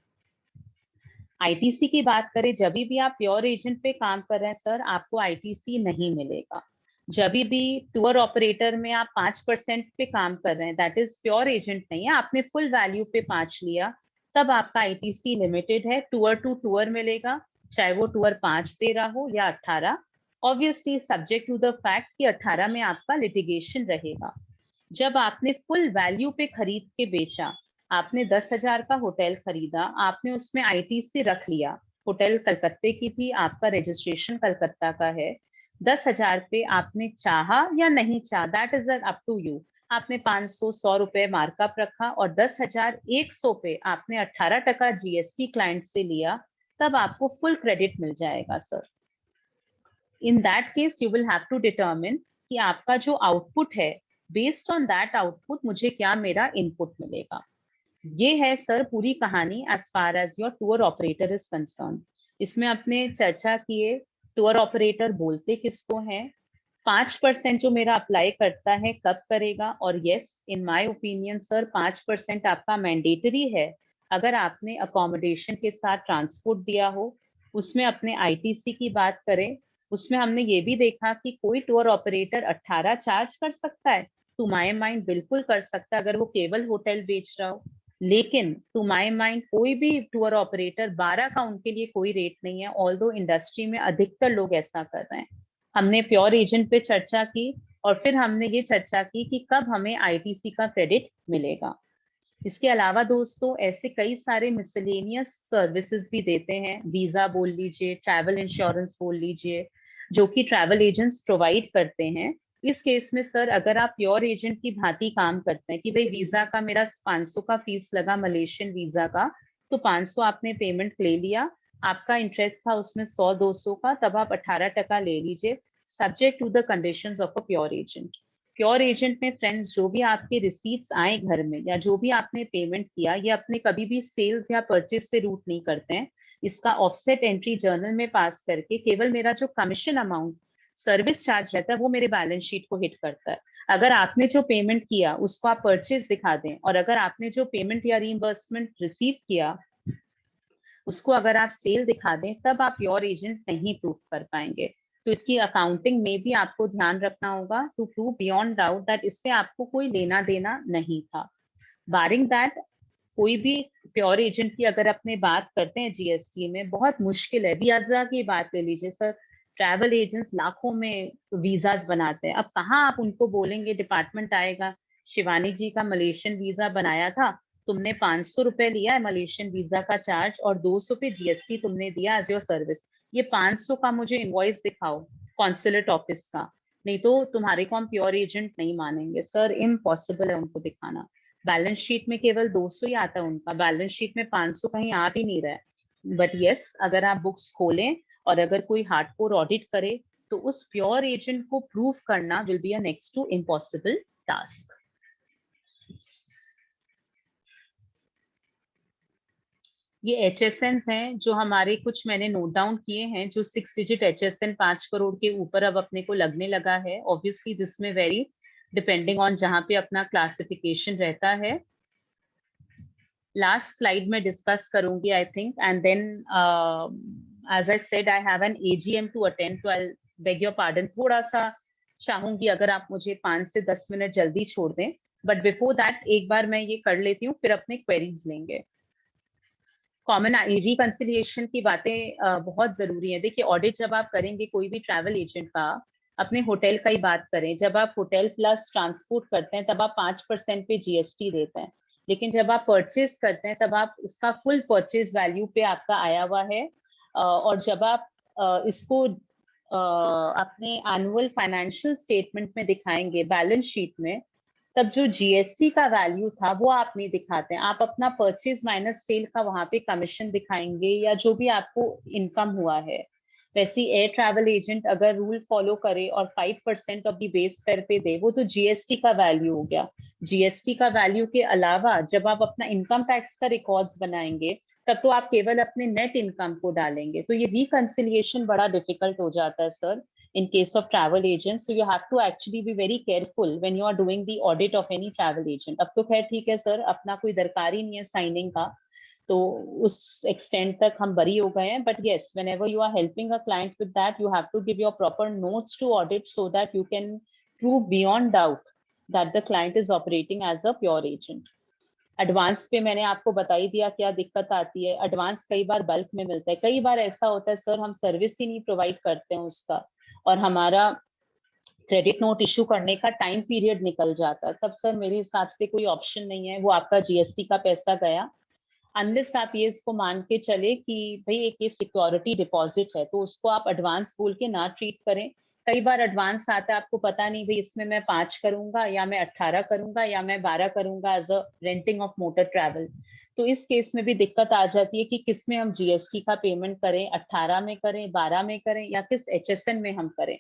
आईटीसी की बात करें, जब भी आप प्योर एजेंट पे काम कर रहे हैं सर, आपको आईटीसी नहीं मिलेगा। जब भी टूर ऑपरेटर में आप 5% पे काम कर रहे हैं, दैट इज प्योर एजेंट नहीं है, आपने फुल वैल्यू पे 5 लिया, तब आपका आईटीसी लिमिटेड है, टूर टू टूर मिलेगा, चाहे वो टूर 5 दे रहा हो या 18, obviously subject to the fact कि 18 में आपका लिटिगेशन रहेगा। जब आपने फुल वैल्यू पे खरीद के बेचा, आपने 10,000 का होटल खरीदा, आपने उसमें आईटीसी रख लिया, होटल कलकत्ते की थी, आपका रजिस्ट्रेशन कलकत्ता का है, 10,000 पे आपने चाहा या नहीं चाहा, that is up to you, आपने 500-100 रुपए मार्कअप रखा और 10,100 पे आपने 18% जीएसटी क्लाइंट से लिया, तब आपको फुल क्रेडिट मिल जाएगा sir. In that case you will have to determine कि आपका जो आउटपुट है, बेस्ड ऑन दैट आउटपुट मुझे क्या मेरा इनपुट मिलेगा। ये है सर पूरी कहानी as far as your tour operator is concern. इसमें आपने चर्चा किए टूर ऑपरेटर बोलते किसको हैं, 5% जो मेरा अप्लाई करता है कब करेगा, और yes in my opinion sir 5% आपका मैंडेटरी है अगर आपने अकोमोडेशन के साथ ट्रांसपोर्ट दिया हो। उसमें अपने आईटीसी की बात करें, उसमें हमने ये भी देखा कि कोई टूर ऑपरेटर 18 चार्ज कर सकता है, टू माय माइंड बिल्कुल कर सकता है अगर वो केवल होटल बेच रहा हो, लेकिन टू माय माइंड कोई भी टूर ऑपरेटर 12 का उनके लिए कोई रेट नहीं है, ऑल्दो इंडस्ट्री में अधिकतर लोग ऐसा कर रहे हैं। हमने प्योर एजेंट पे चर्चा की और फिर हमने ये चर्चा की कि कब हमें आईटीसी का क्रेडिट मिलेगा। इसके अलावा दोस्तों ऐसे कई सारे मिसलेनियस सर्विसेज भी देते हैं, वीजा बोल लीजिए, ट्रैवल इंश्योरेंस बोल लीजिए, जो कि ट्रैवल एजेंट्स प्रोवाइड करते हैं। इस केस में सर अगर आप प्योर एजेंट की भांति काम करते हैं कि भाई वीजा का मेरा 500 का फीस लगा मलेशियन वीजा का, तो 500 आपने पेमेंट ले लिया, आपका इंटरेस्ट था उसमें 100-200 का, तब आप 18% ले लीजिए, subject to the conditions of a pure agent. Pure agent में फ्रेंड्स जो भी आपके रिसीट्स आए घर में या जो भी आपने पेमेंट किया, ये अपने कभी भी सेल्स या परचेज से रूट नहीं करते हैं, इसका ऑफसेट एंट्री जर्नल में पास करके केवल मेरा जो कमीशन अमाउंट सर्विस चार्ज रहता है वो मेरे बैलेंस शीट को हिट करता है। अगर आपने जो पेमेंट किया उसको आप परचेज दिखा दें, और अगर आपने जो पेमेंट या रीइंबर्समेंट रिसीव किया उसको अगर आप सेल दिखा दें, तब आप प्योर एजेंट नहीं प्रूव कर पाएंगे। तो इसकी अकाउंटिंग में भी आपको ध्यान रखना होगा to prove beyond doubt that इससे आपको कोई लेना देना नहीं था। बारिंग दैट, कोई भी प्योर एजेंट की अगर अपने बात करते हैं जीएसटी में, बहुत मुश्किल है। वीजा की बात ले लीजिए सर, ट्रैवल एजेंट्स लाखों में वीजाज बनाते हैं। अब कहाँ आप उनको बोलेंगे, डिपार्टमेंट आएगा, शिवानी जी का मलेशियन वीजा बनाया था, तुमने 500 रुपए लिया है मलेशियन वीजा का चार्ज और 200 पे जीएसटी तुमने दिया एज योर सर्विस, ये 500 का मुझे इनवॉइस दिखाओ कॉन्सुलेट ऑफिस का, नहीं तो तुम्हारे को हम प्योर एजेंट नहीं मानेंगे। सर इम्पॉसिबल है उनको दिखाना। बैलेंस शीट में केवल 200 ही आता है उनका, बैलेंस शीट में 500 कहीं आ भी नहीं रहा है। बट यस, अगर आप बुक्स खोलें और अगर कोई हार्डकोर ऑडिट करे तो उस प्योर एजेंट को प्रूव करना will be a next to impossible task. ये एचएसएन हैं जो हमारे, कुछ मैंने नोट डाउन किए हैं, जो 6 डिजिट एचएसएन 5 करोड़ के ऊपर अब अपने को लगने लगा है। ऑब्वियसली दिस में वेरी डिपेंडिंग ऑन जहां पे अपना क्लासिफिकेशन रहता है। लास्ट स्लाइड में डिस्कस करूंगी I think, and then as I said I have an AGM to attend, तो आई बेग योर पार्डन, थोड़ा सा चाहूंगी अगर आप मुझे 5 से 10 मिनट जल्दी छोड़ दें। बट बिफोर दैट एक बार मैं ये कर लेती हूँ, फिर अपने क्वेरीज लेंगे। कॉमन रिकंसिलिएशन की बातें बहुत जरूरी है। देखिए ऑडिट जब आप करेंगे कोई भी ट्रैवल एजेंट का, अपने होटल का ही बात करें, जब आप होटल प्लस ट्रांसपोर्ट करते हैं तब आप 5% पे जीएसटी देते हैं, लेकिन जब आप परचेज करते हैं तब आप उसका फुल परचेज वैल्यू पे आपका आया हुआ है। और जब आप इसको अपने एनुअल फाइनेंशियल स्टेटमेंट में दिखाएंगे, बैलेंस शीट में, तब जो जीएसटी का वैल्यू था वो आप नहीं दिखाते हैं। आप अपना परचेज माइनस सेल का वहां पे कमीशन दिखाएंगे या जो भी आपको इनकम हुआ है। वैसे एयर ट्रैवल एजेंट अगर रूल फॉलो करे और 5% ऑफ द बेस फेयर पे दे, वो तो जीएसटी का वैल्यू हो गया। जीएसटी का वैल्यू के अलावा जब आप अपना इनकम टैक्स का रिकॉर्ड्स बनाएंगे, तब तो आप केवल अपने नेट इनकम को डालेंगे। तो ये रिकंसिलिएशन बड़ा डिफिकल्ट हो जाता है sir in case of travel agents. So you have to actually be very careful when you are doing the audit of any travel agent. अब तो खैर ठीक है सर, अपना कोई दरकार ही नहीं है साइनिंग का, तो उस एक्सटेंट तक हम बरी हो गए हैं। But yes, whenever you are helping a client with that, you have to give your proper notes to audit so that you can prove beyond doubt that the client is operating as a pure agent. Advance पे मैंने आपको बता ही दिया क्या दिक्कत आती है। Advance कई बार बल्क में मिलता है, कई बार ऐसा होता है सर हम सर्विस ही नहीं प्रोवाइड करते हैं उसका, और हमारा क्रेडिट नोट इशू करने का टाइम पीरियड निकल जाता है, तब सर मेरे हिसाब से कोई ऑप्शन नहीं है, वो आपका जीएसटी का पैसा गया। अनलेस आप ये इसको मान के चले कि भाई एक ये सिक्योरिटी डिपॉजिट है, तो उसको आप एडवांस बोल के ना ट्रीट करें। कई बार एडवांस आता है, आपको पता नहीं भाई इसमें मैं 5 करूंगा या मैं 18 करूंगा या मैं 12 करूंगा as a renting of motor travel. तो इस केस में भी दिक्कत आ जाती है कि किस में हम जीएसटी का पेमेंट करें, 18 में करें, 12 में करें, या किस एचएसएन में हम करें।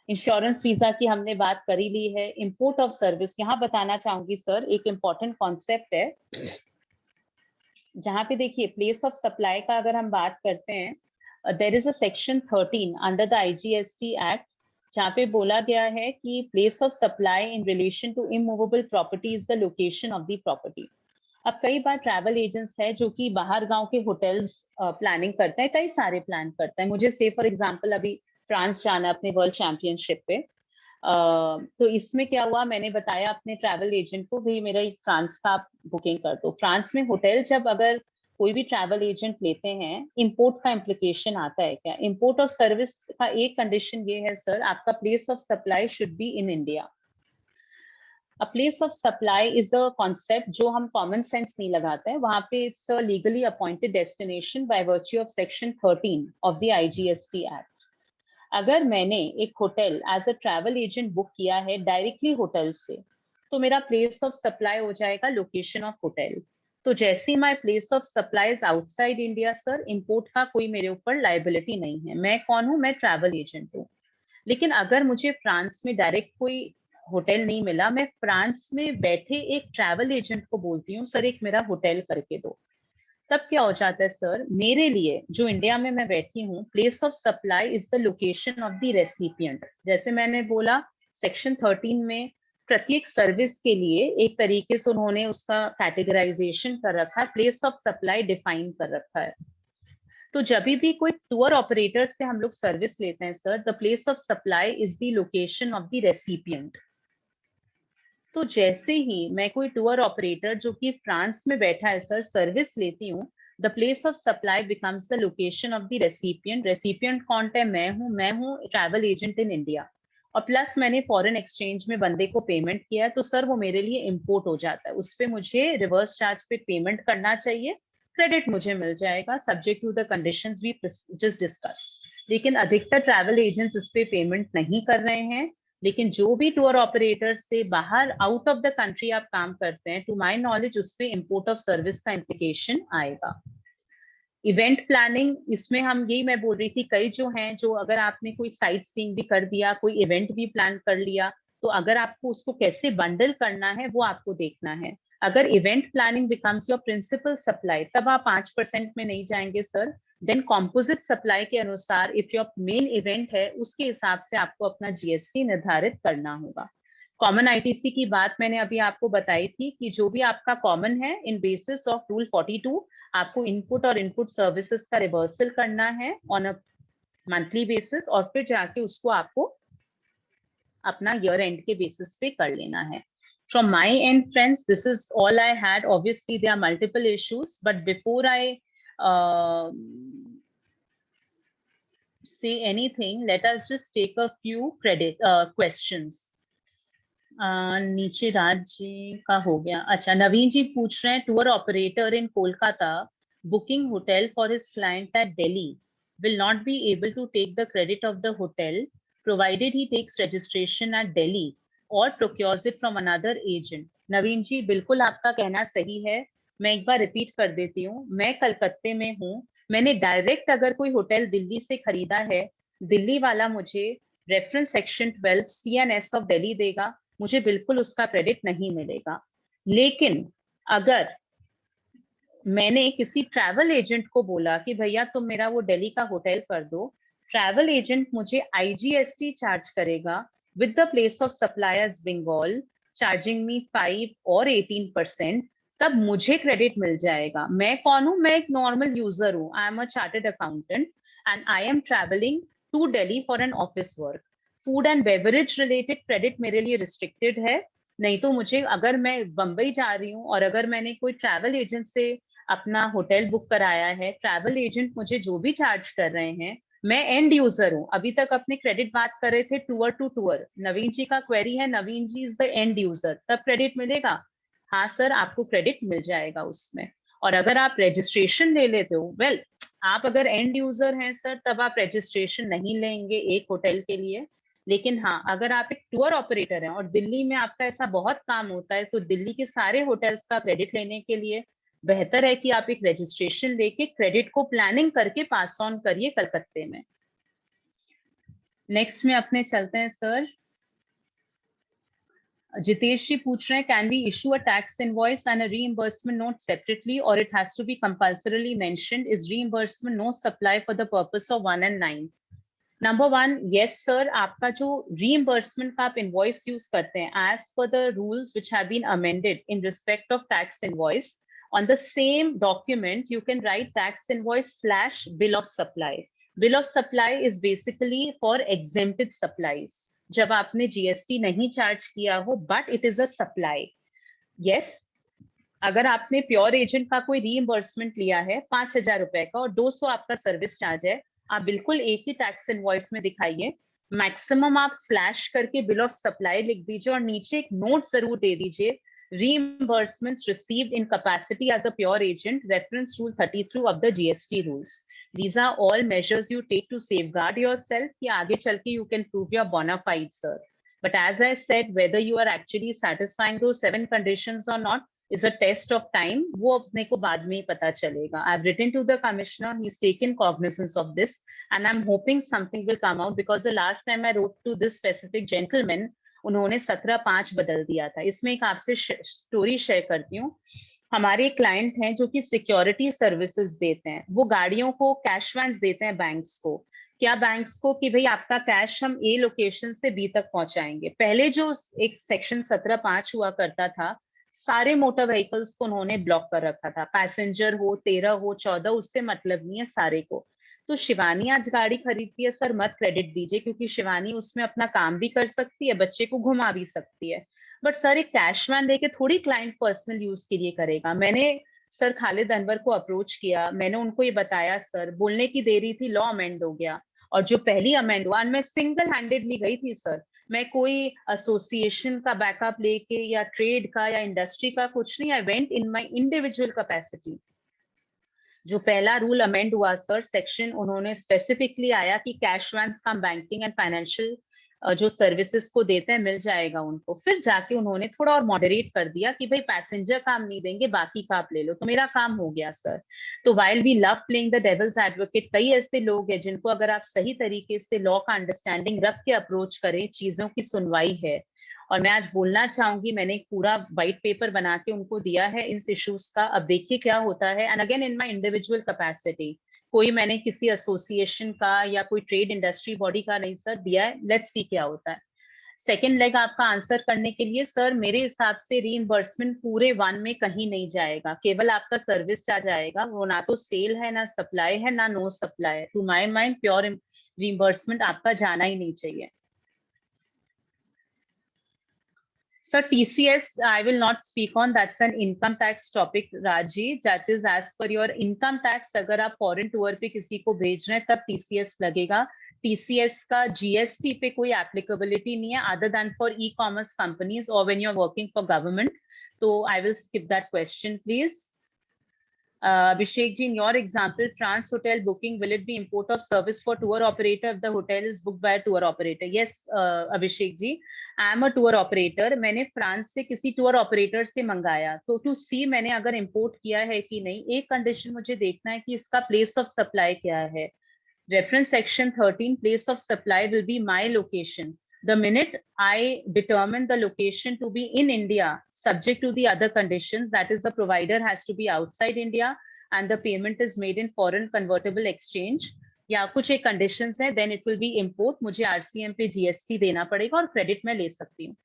इंश्योरेंस वीजा की हमने बात कर ही ली है। इंपोर्ट ऑफ सर्विस, यहाँ बताना चाहूंगी सर एक इंपॉर्टेंट कॉन्सेप्ट है, जहां पे देखिए प्लेस ऑफ सप्लाई का अगर हम बात करते हैं, there is a section 13 under the IGST act, जहाँ पे बोला गया है कि place of supply in relation to immovable property is the location of the property. अब कई बार ट्रैवल एजेंट्स है जो कि बाहर गांव के होटल्स प्लानिंग करते हैं, कई सारे प्लान करते हैं। मुझे से फॉर एग्जांपल अभी फ्रांस जाना है अपने वर्ल्ड चैंपियनशिप पे, तो इसमें क्या हुआ, मैंने बताया अपने ट्रैवल एजेंट को भाई मेरा एक फ्रांस का बुकिंग कर दो। फ्रांस में होटल जब अगर कोई भी ट्रैवल एजेंट लेते हैं, इंपोर्ट का इम्प्लीकेशन आता है क्या? इंपोर्ट ऑफ सर्विस का एक कंडीशन ये है सर, आपका place of supply should be in India. A place of supply is the concept जो हम कॉमन सेंस नहीं लगाते हैं, वहां पे it's a legally appointed destination by virtue of section 13 of the IGST act. अगर मैंने एक hotel as a travel agent book किया है डायरेक्टली होटल से, तो मेरा प्लेस ऑफ सप्लाई हो जाएगा लोकेशन ऑफ होटल। तो जैसे my place of supply is outside India sir, import का कोई मेरे ऊपर लाइबिलिटी नहीं है। मैं कौन हूं? मैं ट्रैवल एजेंट हूँ। लेकिन अगर मुझे फ्रांस में डायरेक्ट कोई होटल नहीं मिला, मैं फ्रांस में बैठे एक ट्रैवल एजेंट को बोलती हूँ सर एक मेरा होटल करके दो, तब क्या हो जाता है सर, मेरे लिए जो इंडिया में मैं बैठी हूँ, place of supply is the location of the recipient. जैसे मैंने बोला सेक्शन 13 में प्रत्येक सर्विस के लिए एक तरीके से उन्होंने उसका कैटेगराइजेशन कर रखा है, प्लेस ऑफ सप्लाई डिफाइन कर रखा है। तो जब भी कोई टूर ऑपरेटर से हम लोग सर्विस लेते हैं sir, the place of supply is the location of the recipient. तो जैसे ही मैं कोई टूर ऑपरेटर जो कि फ्रांस में बैठा है सर सर्विस लेती हूँ, the place of supply becomes the location of the recipient. Recipient कौन है? मैं हूँ ट्रैवल एजेंट इन इंडिया, और प्लस मैंने फॉरेन एक्सचेंज में बंदे को पेमेंट किया है, तो सर वो मेरे लिए इम्पोर्ट हो जाता है, उस पर मुझे रिवर्स चार्ज पे पेमेंट करना चाहिए, क्रेडिट मुझे मिल जाएगा subject to the conditions we just discuss. लेकिन अधिकतर ट्रैवल एजेंट्स इस पे पेमेंट नहीं कर रहे हैं। लेकिन जो भी टूर ऑपरेटर से बाहर आउट ऑफ द कंट्री आप काम करते हैं, टू माय नॉलेज उस पे इंपोर्ट ऑफ सर्विस का इम्प्लीकेशन आएगा। इवेंट प्लानिंग, इसमें हम यही मैं बोल रही थी, कई जो हैं, जो अगर आपने कोई साइट सीइंग भी कर दिया, कोई इवेंट भी प्लान कर लिया, तो अगर आपको उसको कैसे बंडल करना है वो आपको देखना है। अगर event planning becomes your principal supply, तब आप 5% में नहीं जाएंगे सर। देन कॉम्पोजिट सप्लाई के अनुसार इफ योर मेन इवेंट है, उसके हिसाब से आपको अपना जीएसटी निर्धारित करना होगा। कॉमन आईटीसी की बात मैंने अभी आपको बताई थी कि जो भी आपका कॉमन है, इन बेसिस ऑफ रूल 42 आपको इनपुट और इनपुट सर्विसेज का रिवर्सल करना है ऑन अ मंथली बेसिस, और फिर जाके उसको आपको अपना ईयर एंड के बेसिस पे कर लेना है। From my end, friends, this is all I had. Obviously, there are multiple issues, but before I say anything, let us just take a few questions. नीचे राज जी का हो गया। अच्छा, नवीन जी पूछ रहे हैं, tour operator in Kolkata booking hotel for his client at Delhi will not be able to take the credit of the hotel provided he takes registration at Delhi or procures it from another agent. नवीन जी, बिल्कुल आपका कहना सही है। मैं एक बार repeat कर देती हूँ, मैं कलकत्ते में हूँ, मैंने डायरेक्ट अगर कोई होटल दिल्ली से खरीदा है, दिल्ली वाला मुझे reference section 12 CNS of Delhi देगा, मुझे बिल्कुल उसका क्रेडिट नहीं मिलेगा। लेकिन अगर मैंने किसी ट्रैवल एजेंट को बोला कि भैया तुम मेरा वो दिल्ली का होटल कर दो, ट्रैवल एजेंट मुझे IGST चार्ज करेगा with the place of supply as Bengal, charging me 5 और 18%, तब मुझे क्रेडिट मिल जाएगा। मैं कौन हूं? मैं एक नॉर्मल यूजर हूं। I am a chartered accountant and I am travelling to Delhi for an office work. Food and beverage related credit मेरे लिए रिस्ट्रिक्टेड है। नहीं तो मुझे, अगर मैं बंबई जा रही हूँ और अगर मैंने कोई ट्रैवल एजेंट से अपना होटल बुक कराया है, ट्रैवल एजेंट मुझे जो भी चार्ज कर रहे हैं, मैं एंड यूजर हूं। अभी तक अपने क्रेडिट बात कर रहे थे टूर टू टूर, नवीन जी का क्वेरी है, नवीन जी इज द एंड यूजर, तब क्रेडिट मिलेगा? हाँ सर, आपको क्रेडिट मिल जाएगा उसमें। और अगर आप रजिस्ट्रेशन ले लेते हो, वेल, आप अगर एंड यूजर हैं सर, तब आप रजिस्ट्रेशन नहीं लेंगे एक होटल के लिए। लेकिन हाँ, अगर आप एक टूर ऑपरेटर हैं और दिल्ली में आपका ऐसा बहुत काम होता है, तो दिल्ली के सारे होटल्स का क्रेडिट लेने के लिए बेहतर है कि आप एक रजिस्ट्रेशन लेके क्रेडिट को प्लानिंग करके पास ऑन करिए कलकत्ते में। नेक्स्ट में अपने चलते हैं सर। जितेश जी पूछ रहे हैं, can we issue a tax invoice and a reimbursement note separately और it has to be compulsorily mentioned? Is reimbursement note supply for the purpose of 1 and 9? Number 1, yes sir, आपका जो रीइंबर्समेंट का आप invoice use करते हैं, as per the rules which have been amended in respect of tax invoice, on the same document you can write tax invoice / bill of supply. Bill of supply is basically for exempted supplies, जब आपने GST नहीं charge किया हो but it is a supply. Yes, अगर आपने pure agent का कोई reimbursement लिया है 5,000 रुपए का और 200 आपका सर्विस चार्ज है, आप बिल्कुल एक ही टैक्स इनवॉइस में दिखाइए, मैक्सिमम आप स्लैश करके बिल ऑफ सप्लाई लिख दीजिए और नीचे एक नोट जरूर दे दीजिए, reimbursements received in capacity as a pure agent, reference rule 33 of the GST rules. These are all measures you take to safeguard yourself कि आगे चल के you can prove your bona fide, sir. But as I said, whether you are actually satisfying those 7 conditions or not is a test of time. वो अपने को बाद में ही पता चलेगा. I've written to the commissioner, he's taken cognizance of this, and I'm hoping something will come out, because the last time I wrote to this specific gentleman, उन्होंने 17/5 बदल दिया था। इसमें एक आपसे स्टोरी शेयर करती हूँ। हमारे क्लाइंट हैं जो कि सिक्योरिटी सर्विसेज देते हैं, वो गाड़ियों को कैश वैन्स देते हैं बैंक्स को। क्या बैंक्स को कि भाई आपका कैश हम ए लोकेशन से बी तक पहुंचाएंगे। पहले जो एक सेक्शन 17(5) हुआ करता था, सारे मोटर व्हीकल्स को उन्होंने ब्लॉक कर रखा था, पैसेंजर हो 13 हो 14, उससे मतलब नहीं है, सारे को। तो शिवानी आज गाड़ी खरीदती है सर, मत क्रेडिट दीजिए, क्योंकि शिवानी उसमें अपना काम भी कर सकती है, बच्चे को घुमा भी सकती है। बट सर एक कैश वैन लेके थोड़ी क्लाइंट पर्सनल यूज के लिए करेगा। मैंने सर खालिद अनवर को अप्रोच किया, मैंने उनको ये बताया, सर बोलने की देरी थी, लॉ अमेंड हो गया। और जो पहली अमेंड हुआ, मैं सिंगल हैंडेडली गई थी सर, मैं कोई एसोसिएशन का बैकअप लेके या ट्रेड का या इंडस्ट्री का कुछ नहीं, I went in my individual capacity. जो पहला रूल अमेंड हुआ सर, सेक्शन उन्होंने स्पेसिफिकली आया कि कैश वैन्स का बैंकिंग एंड फाइनेंशियल जो सर्विसेज को देते हैं मिल जाएगा उनको। फिर जाके उन्होंने थोड़ा और मॉडरेट कर दिया कि भाई पैसेंजर काम नहीं देंगे, बाकी का आप ले लो, तो मेरा काम हो गया सर। तो while we love playing the devil's advocate, कई ऐसे लोग हैं जिनको अगर आप सही तरीके से लॉ का अंडरस्टैंडिंग रख के अप्रोच करें, चीजों की सुनवाई है। और मैं आज बोलना चाहूंगी, मैंने एक पूरा व्हाइट पेपर बना के उनको दिया है इन इश्यूज का, अब देखिए क्या होता है। And again in my individual capacity, कोई मैंने किसी एसोसिएशन का या कोई ट्रेड इंडस्ट्री बॉडी का नहीं सर दिया है, लेट्स सी क्या होता है। सेकेंड लेग आपका आंसर करने के लिए सर, मेरे हिसाब से रीइंबर्समेंट पूरे वन में कहीं नहीं जाएगा, केवल आपका सर्विस चार्ज आएगा। वो ना तो सेल है, ना सप्लाई है, ना नो सप्लाई है। To my mind pure reimbursement आपका जाना ही नहीं चाहिए। So TCS, I will not speak on. That's an income tax topic, Raji. That is as per your income tax. अगर आप फॉरेन टूर पे किसी को भेज रहे हैं तब TCS लगेगा। TCS का GST पे कोई एप्लीकेबिलिटी नहीं है other than for e-commerce companies or when you're working for government. तो I will skip that question, please. Abhishek ji, in your example, trans hotel booking, will it be import of service for tour operator if the hotel is booked by a tour operator? Yes, Abhishek ji, I am a tour operator. मैंने France से किसी tour operator से मंगाया, तो to सी मैंने अगर import किया है कि नहीं, एक कंडीशन मुझे देखना है कि इसका प्लेस ऑफ सप्लाई क्या है। Reference section 13, place of supply will be my location. The minute I determine the location to be in India, subject to the other conditions, that is the provider has to be outside India and the payment is made in foreign convertible exchange, या कुछ एक conditions है, then it will be import. मुझे RCM पे GST देना पड़ेगा और credit मैं ले सकती हूँ।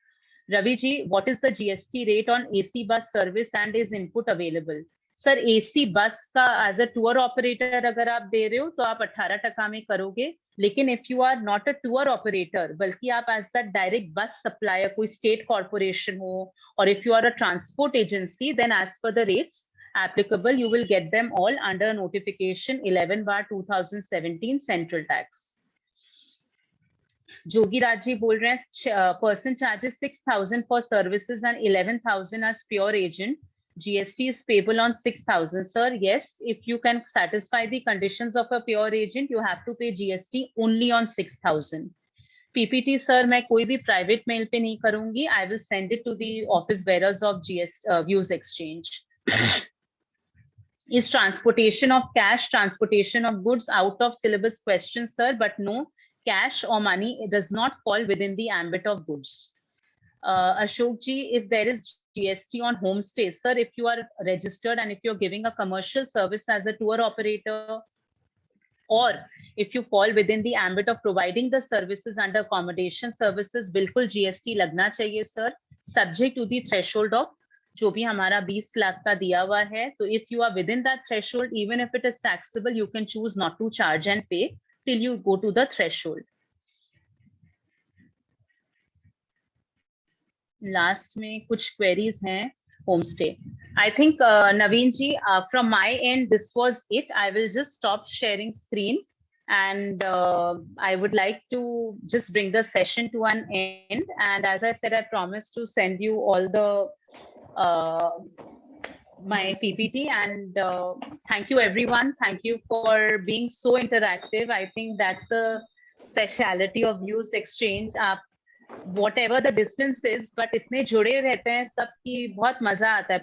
Ravi ji, what is the GST rate on AC bus service and is input available? Sir AC bus का एज अ टूर ऑपरेटर अगर आप दे रहे हो तो आप 18% में करोगे, लेकिन if you are not a tour operator बल्कि आप as the direct bus supplier, कोई स्टेट कॉर्पोरेशन हो, और if you are a transport agency, then as per the rates applicable you will get them all under notification 11/2017 central tax. जोगी राज जी बोल रहे हैं person charges 6,000 for services and 11,000 as pure agent. GST is payable on 6,000. Sir, yes, if you can satisfy the conditions of a pure agent, you have to pay GST only on 6,000. PPT sir, मैं कोई भी private mail पे नहीं करूंगी. I will send it to the office bearers of Views Exchange. Is transportation of cash, transportation of goods out of syllabus question, sir? But no, cash or money, it does not fall within the ambit of goods. Ashok ji, if there is GST on homestay, sir, if you are registered and if you're giving a commercial service as a tour operator, or if you fall within the ambit of providing the services under accommodation services, बिल्कुल GST लगना चाहिए sir, subject to the threshold of जो भी हमारा 20 लाख का दिया हुआ है. तो if you are within that threshold, even if it is taxable, you can choose not to charge and pay till you go to the threshold. Last में कुछ क्वेरीज हैं homestay. I think Naveen ji, from my end, this was it. I will just stop sharing screen and I would like to just bring the session to an end. And as I said, I promised to send you all the my PPT, and thank you everyone. Thank you for being so interactive. I think that's the speciality of Views Exchange. whatever the distance is, but इतने जुड़े रहते हैं सब कि बहुत मजा आता है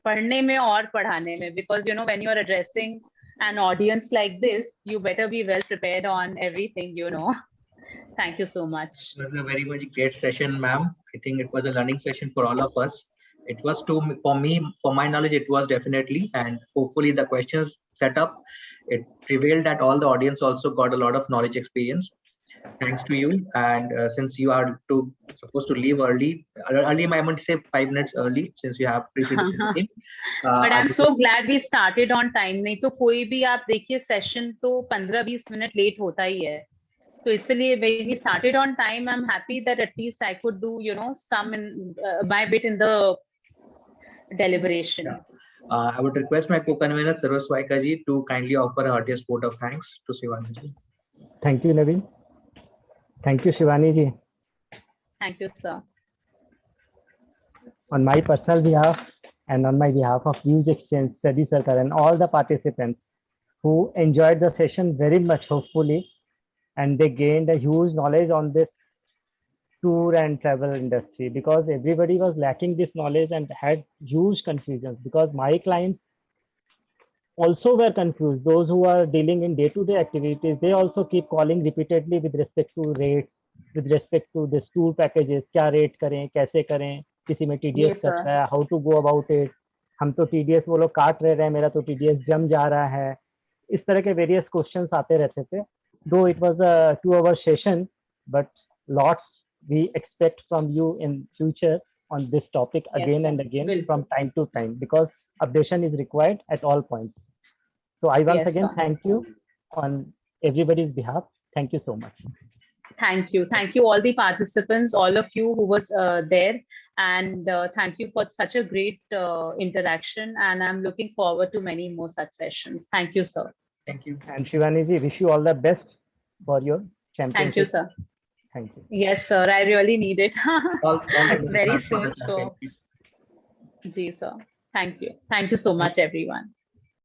पढ़ने में और पढ़ाने में, because you know when you are addressing an audience like this, you better be well prepared on everything, you know. Thank you so much. It was a very, very great session, ma'am. I think it was a learning session for all of us. It was for me, for my knowledge, it was definitely, and hopefully the questions set up, it prevailed that all the audience also got a lot of knowledge experience. Thanks to you. And since you are supposed to leave early, I want to say 5 minutes early, since you have pre-presentation. But I'm so glad we started on time. नहीं तो कोई भी आप देखिए session तो 15-20 minute late होता ही है. तो इसलिए when we started on time, I'm happy that at least I could do, some in my bit in the deliberation. Yeah. I would request my co-convener Sarva Swaika ji to kindly offer a heartiest vote of thanks to Shivani ji. Thank you, Naveen. Thank you, Shivani ji. Thank you, sir. On my personal behalf and on my behalf of Huge Exchange Study Circle and all the participants who enjoyed the session very much, hopefully, and they gained a huge knowledge on this tour and travel industry, because everybody was lacking this knowledge and had huge confusions, because my clients also were confused. Those who are dealing in day-to-day activities, they also keep calling repeatedly with respect to rates, with respect to this tour packages, क्या rate करें, कैसे करें, किसी में TDS cut रहा है, how to go about it, हम तो TDS वो लोग काट रहे हैं, मेरा तो TDS जम जा रहा है. इस तरह के various questions आते रहते थे. Though it was a 2-hour session, but lots we expect from you in future on this topic again and again from time to time, because updation is required at all points. So I once again thank you on everybody's behalf. Thank you so much. Thank you. Thank you all the participants, all of you who was there, and thank you for such a great interaction, and I'm looking forward to many more such sessions. Thank you, sir. Thank you. And Shivani ji, wish you all the best for your championship. Thank you, sir. Thank you. Yes, sir. I really need it. All Very soon. So, ji, sir. Thank you. Thank you so much, everyone.